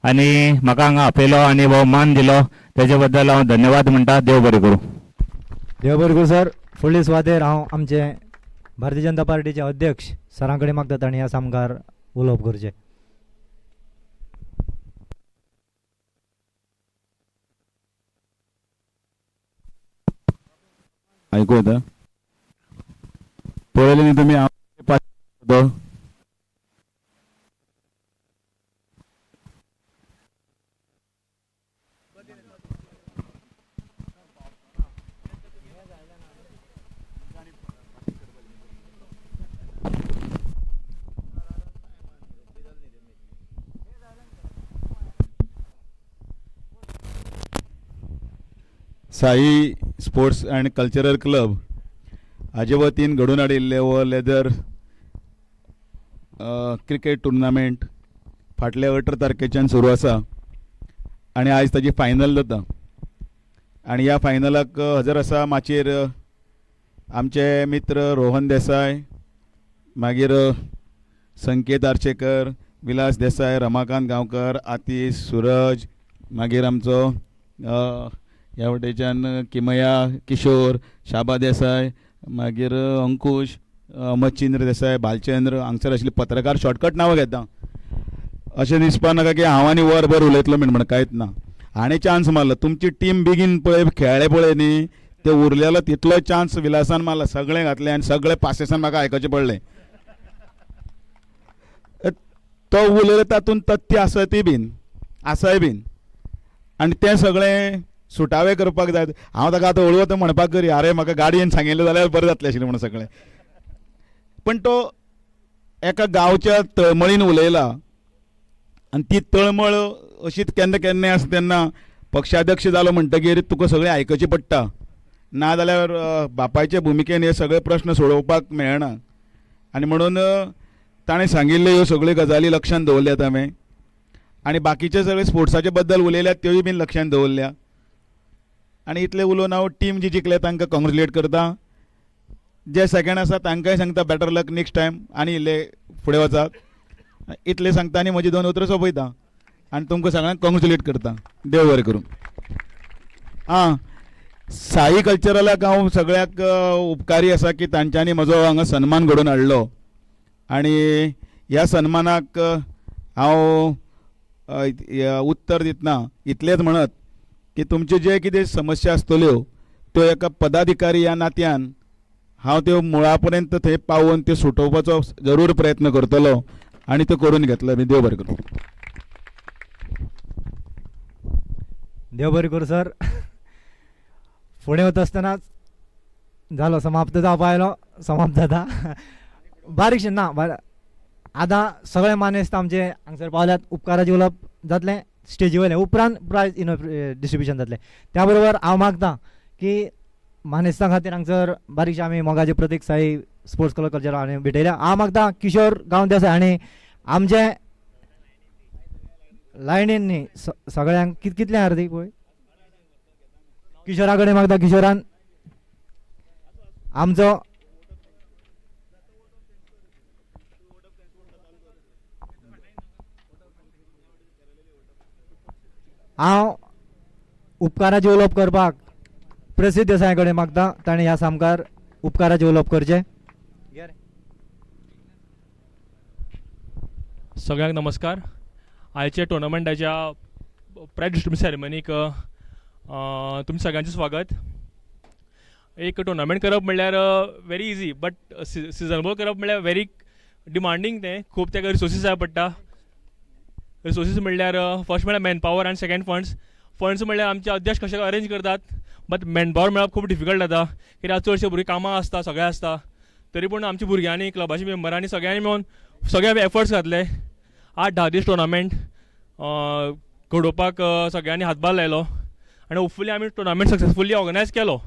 आनी म्हाका हांगा आपयलो आनी हो मान दिलो तेजे बद्दल हांव धन्यवाद म्हणटा. देव बरें करूं सर. फुडले सुवातेर हांव आमचे भारतीय जनता पार्टीचे अध्यक्ष सरां कडेन मागता तांणी ह्या सामकार उलोवप करचें. ऐकू येता? पळयलें न्ही तुमी Sai sports and cultural club हाजे वतीन घडोवन हाडिल्ले हो लेदर क्रिकेट टुर्नामेंट फाटल्या 18 तारखेच्यान सुरू आसा आनी आयज ताजी फायनल जाता. आनी ह्या फायनलाक हजर आसा माचयेर आमचे मित्र रोहन देसाय, मागीर संकेत आर्चेकर, विलास देसाय, रमाकांत गांवकर, आतीश, सूरज, मागीर आमचो ह्या वटेच्यान किमया, किशोर, शाबा देसाय, मागीर अंकुश, मच्छिंद्र देसाय, बालचंद्र, हांगसर आशिल्ले पत्रकार. शॉर्टकट नांवां घेता, अशें दिसपा नाका की हांव आनी वरभर उलयतलो म्हण कांयच ना. हाणें चान्स मारलो तुमची टीम बेगीन पळय खेळ्ळे पळय न्ही ते उरलेलो तितलो चान्स विलासान मारला सगळें घातलें आनी सगळे पासेसान म्हाका आयकचें पडलें तो उलयलो तातूंत तथ्य आसतय बीन आसाय बीन आनी तें सगळें सुटावे करपाक जाय हांव ताका आतां हळू वता म्हणपाक करी आरे म्हाका गाडयेन सांगिल्लें जाल्यार बरें जातलें आशिल्लें म्हणून सगळें पण तो एका गांवच्या तळमळीन उलयला आनी ती तळमळ अशीच केन्ना केन्नाय आसा तेन्ना पक्षाध्यक्ष जालो म्हणटकीर तुका सगळें आयकचें पडटा नाजाल्यार बापायचे भुमिकेन हे सगळे प्रश्न सोडोवपाक मेळना आनी म्हणून ताणें सांगिल्ल्यो ह्यो सगळ्यो गजाली लक्षांत दवरल्यात हांवें आनी बाकीचे सगळे स्पोर्ट्साचे बद्दल उलयल्यात त्योय बीन लक्षांत दवरल्या आनी इतलें उलोवन हांव टीम जी जिखले तांकां कॉंग्रेच्युलेट करता जे सेकंड आसा तांकांय सांगता बेटर लक नेक्स्ट टायम आनी इल्ले फुडें वचात इतलें सांगता आनी म्हजी 2 उतरां सोंपयता आनी तुमकां सगळ्यांक कॉंग्रेच्युलेट करता देव बरें करूं साई कल्चरलाक हांव सगळ्याक उपकारी आसा की तांच्यांनी म्हजो हांगा सन्मान घडोवन हाडलो आनी ह्या सन्मानाक हांव उत्तर दितना इतलेंच म्हणत की तुमच्यो जे कितें समस्या आसतल्यो त्यो एका पदाधिकारी ह्या नात्यान हांव त्यो मुळा पर्यंत थंय पावोवन त्यो सुटोवपाचो जरूर प्रयत्न करतलो आनी त्यो करून घेतलो देव बरें करूं देव बरें करूं सर फुडें वता आसतनाच जालो समाप्त जावपा आयलो समाप्त जाता बारीकशें ना आतां सगळे मानेस्त आमचे हांगसर पावल्यात उपकाराचें उलोवप जातलें स्टेजी वयलें उपरांत प्रायज डिस्ट्रिब्युशन जातलें त्या बरोबर हांव मागतां की मानेस्तां खातीर हांगसर बारीकशें आमी मोगाचें प्रतीक साई स्पोर्ट्स क्लब कल्चर हांणी भेटयल्या हांव मागतां किशोर गांव देसाय हांणी आमचे लायनीन न्ही सगळ्यांक कितलें हार्दीक पळय किशोरा कडेन मागता किशोरान आमचो हांव उपकाराचें उलोवप करपाक प्रसिद्ध देसाय कडेन मागता ताणें ह्या सामकार उपकाराचें उलोवप करचें सगळ्यांक नमस्कार आयच्या टुर्नामेंटाच्या प्रायज डिस्ट्रिब्युशन सेरेमनीक तुमचें सगळ्यांचें स्वागत एक टुर्नामेंट करप म्हणल्यार very easy but season ball करप म्हणल्यार व्हेरी डिमांडींग तें खूब तेका रिसोर्सीस जाय पडटा रिसोर्सीस म्हणल्यार फर्स्ट म्हणल्यार मॅन पावर आनी सेकंड फंड्स म्हणल्यार आमचे अध्यक्ष कशे अरेंज करतात बट मॅन पावर मेळप खूब डिफिकल्ट जाता कित्याक चडशे भुरगीं कामां आसता सगळें आसता तरी पूण आमच्या भुरग्यांनी क्लबाच्या मेंबरांनी सगळ्यांनी मेळून सगळे एफर्ट्स घातले 8-10 दीस टुर्नामेंट घडोवपाक सगळ्यांनी हातभार लायलो आनी होपफुली आमी टुर्नामेंट सक्सेसफुली ऑर्गनायज केलो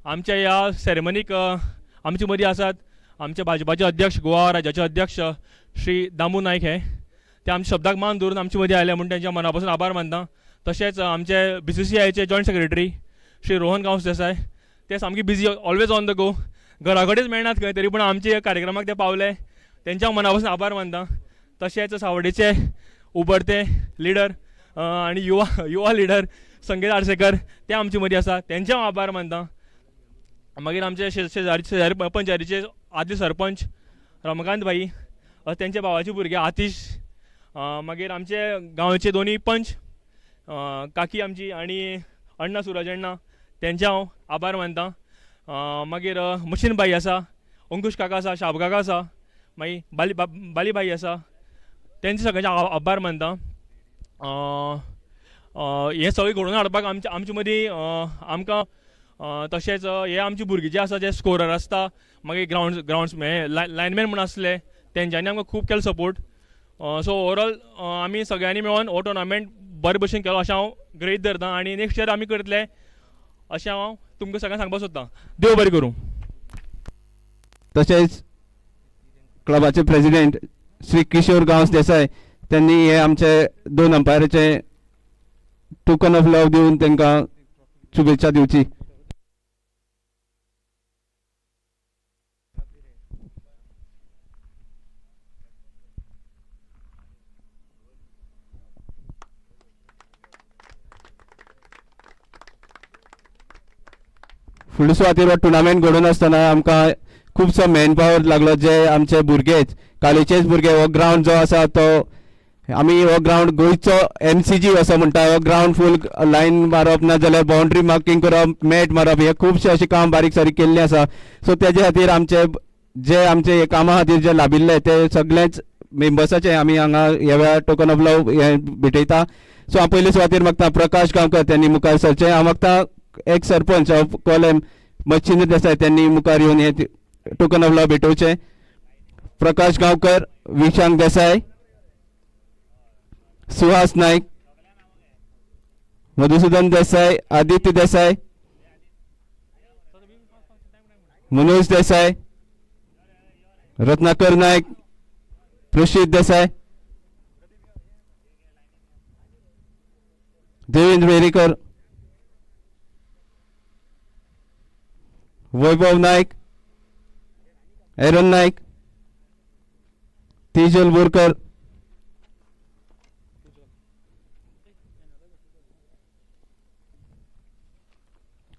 आमच्या ह्या सेरेमनीक आमचे मदीं आसात आमचे भाजपाचे अध्यक्ष गोवा राज्याचे अध्यक्ष श्री दामू नायक हे ते आमच्या शब्दाक मान दवरून आमचे मदीं आयले म्हणून तांच्या मना पासून आभार मानता तशेंच आमचे BCCIचे जॉयंट सेक्रेटरी श्री रोहन गांवस देसाय ते सामके busy always on the go घरा कडेच मेळनात खंय तरी पूण आमचे कार्यक्रमाक ते पावले तेंच्या मना पासून आभार मानता तशेंच सावड्डेचे उबरते लिडर आनी युवा लिडर संगीत आरसेकर ते आमचे मदीं आसा तेंचे हांव आभार मानता मागीर आमचे शेजारी पंचायतीचे आदले सरपंच रमाकांत भाई तेंचे भावाचे भुरगे आतिश मागीर आमचे गांवचे दोनी पंच काकी आमची आनी अण्णा सुरज अण्णा तेंचे हांव आभार मानता मागीर मशीन भाई आसा अंकुश काका आसा शाब काका आसा मागीर बाली भाई आसा तेंचे सगळ्यांचे आभार मानता हे सगळें घडोवन हाडपाक आमचे मदीं आमकां तशेंच हे आमची भुरगीं जे आसा जे स्कोरर आसता मागीर ग्राउंड्स लायनमॅन म्हूण आसले तेंच्यांनी आमकां खूब केलो सपोर्ट सो ओवरऑल आमी सगळ्यांनी मेळोन हो टुर्नामेंट बरे भशेन केलो अशें हांव गृहीत धरतां आनी नेक्स्ट इयर आमी करतले अशें हांव तुमकां सगळ्यांक सांगपाक सोदतां देव बरें करूं तशेंच क्लबाचे प्रेसिडेंट श्री किशोर गांवस देसाय त्यांनी हे आमचे 2 अंपायराचे टोकन ऑफ लव दिवन तांकां शुभेच्छा दिवची फुडल्या सुवातेर हो टुर्नामेंट घडोवन आसतना आमकां खुबसो मॅन पावर लागलो जे आमचे भुरगेच कालेचेच भुरगे हो ग्राउंड जो आसा तो आमी हो ग्राउंड गोंयचो MCG असो म्हणटा. हो ग्राउंड फूल लायन मारप ना जाल्यार बाउंड्री मार्किंग करप, मॅट मारप, हे खुबशे अशें काम बारीक सारीक केल्लें आसा. सो तेजे खातीर आमचे हे कामा खातीर जे लाभिल्ले ते सगळेच मेंबर्साचे आमी हांगा ह्या वेळार टोकन ऑफ लव हे भेटयता. सो हांव पयले सुवातेर मागता प्रकाश गांवकर त्यांनी मुखार सरचे. हांव मागता एक सरपंच ऑफ कोलम मच्छिंद्र देसाय त्यांनी मुखार येवन हे टोकन ऑफ लव भेटोवचे. प्रकाश गांवकर, विशांक देसाय, सुहास नाईक, मधुसूदन देसाय, आदित्य देसाय, मनोज देसाय, रत्नाकर नाईक, प्रशीत देसाय, देवेंद्र वेरेकर, वैभव नाईक, एरन नाईक, तेजल बोरकर,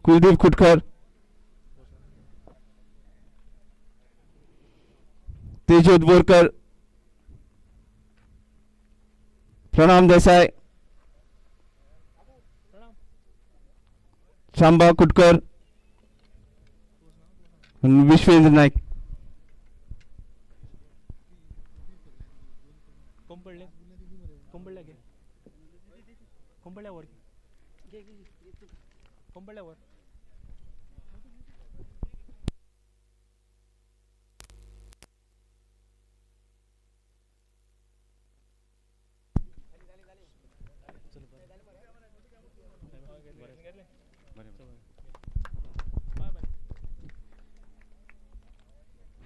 कुलदीप खुटकर, तेजोत बोरकर, प्रणाम देसाय, शांबा कुटकर, विश्वेंद्र नाईक.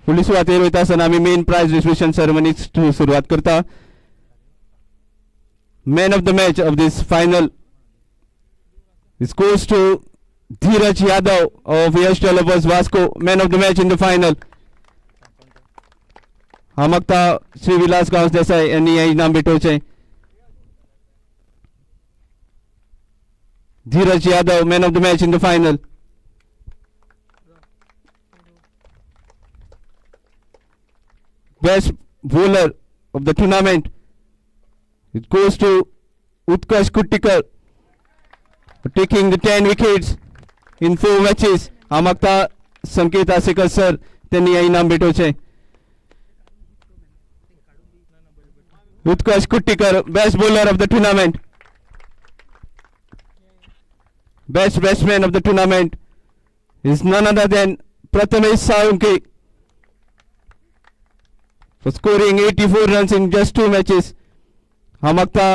फुडली सुवातेर वयता आसतना आमी मेन प्राइज डिस्ट्रिब्युशन सेरेमनी सुरवात करता. Man of the match of this final This goes to Dheeraj Yadav of Yash Developers Vasco, man of the match in the final. हांव मागता श्री विलास गांवस देसाय यांनी हे इनाम भेटोवचें. Dheeraj Yadav, man of the match in the final. Best bowler of the tournament, it goes to Utkarsh Kuttikar, taking the 10 wickets in 4 matches. हांव मागता संकेत Achrekar sir त्यांनी हे इनाम भेटोवचें. Utkarsh Kuttikar, best bowler of the tournament. Best batsman of the tournament is none other than Prathamesh Saunke for scoring 84 runs in just 2 matches. हांव मागता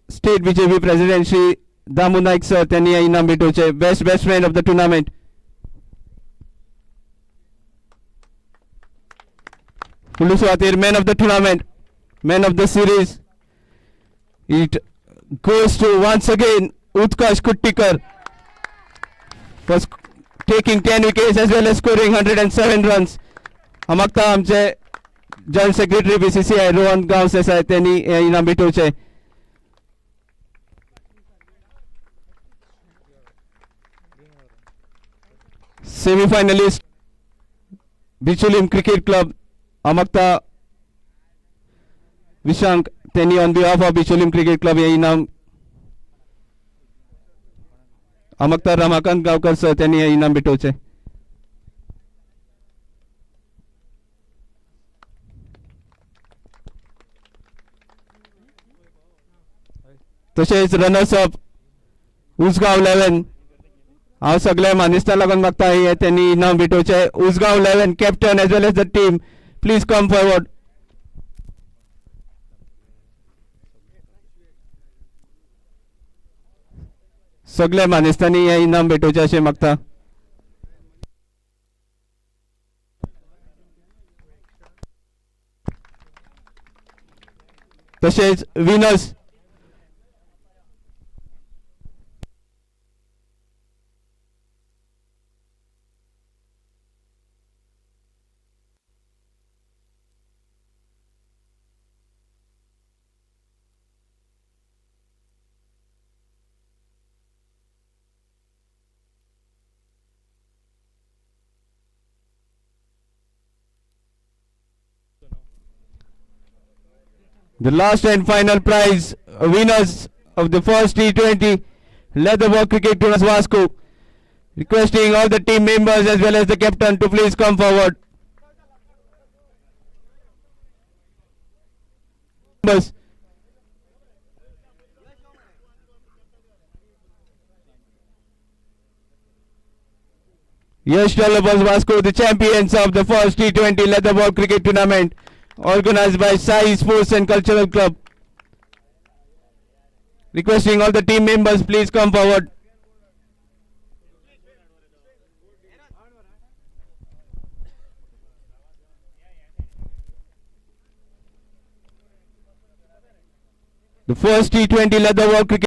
state BJP president Shri Damu Naik sir त्यांनी हे इनाम भेटोवचे. Best batsman of the tournament. फुडली सुवातेर man of the tournament, man of the series, it goes to once again Utkarsh Kuttikar for taking 10 wickets as well as scoring 107 runs. हांव मागता आमचे joint secretary BCCI Rohan Gawas Desai त्यांनी हे इनाम भेटोवचे. Semi-finalist Bicholim Cricket Club, Amakta Vishank त्यांनी on behalf of Bicholim Cricket Club हे इनाम. अमक्ता Ramakant Gavkar sir त्यांनी हे इनाम भेटोवचे. तशेंच रनर्स अप उसगांव 11. हांव सगळे मानेस्तां लागून मागता हे त्यांनी इनाम भेटोवचे. Usgao 11 captain as well as the team, please come forward. सगळे मानेस्तांनी हे इनाम भेटोवचे अशें मागता. तशेंच winners The last and final prize, winners of the first T20 Leatherwork Cricket Tournament Vasco. Requesting all the team members as well as the captain to please come forward. Members. Yash Developers Vasco, the champions of the first T20 Leatherwork Cricket Tournament organized by Sai Sports and Cultural Club. Requesting all the team members please come forward. The first T20 Leatherwork Cricket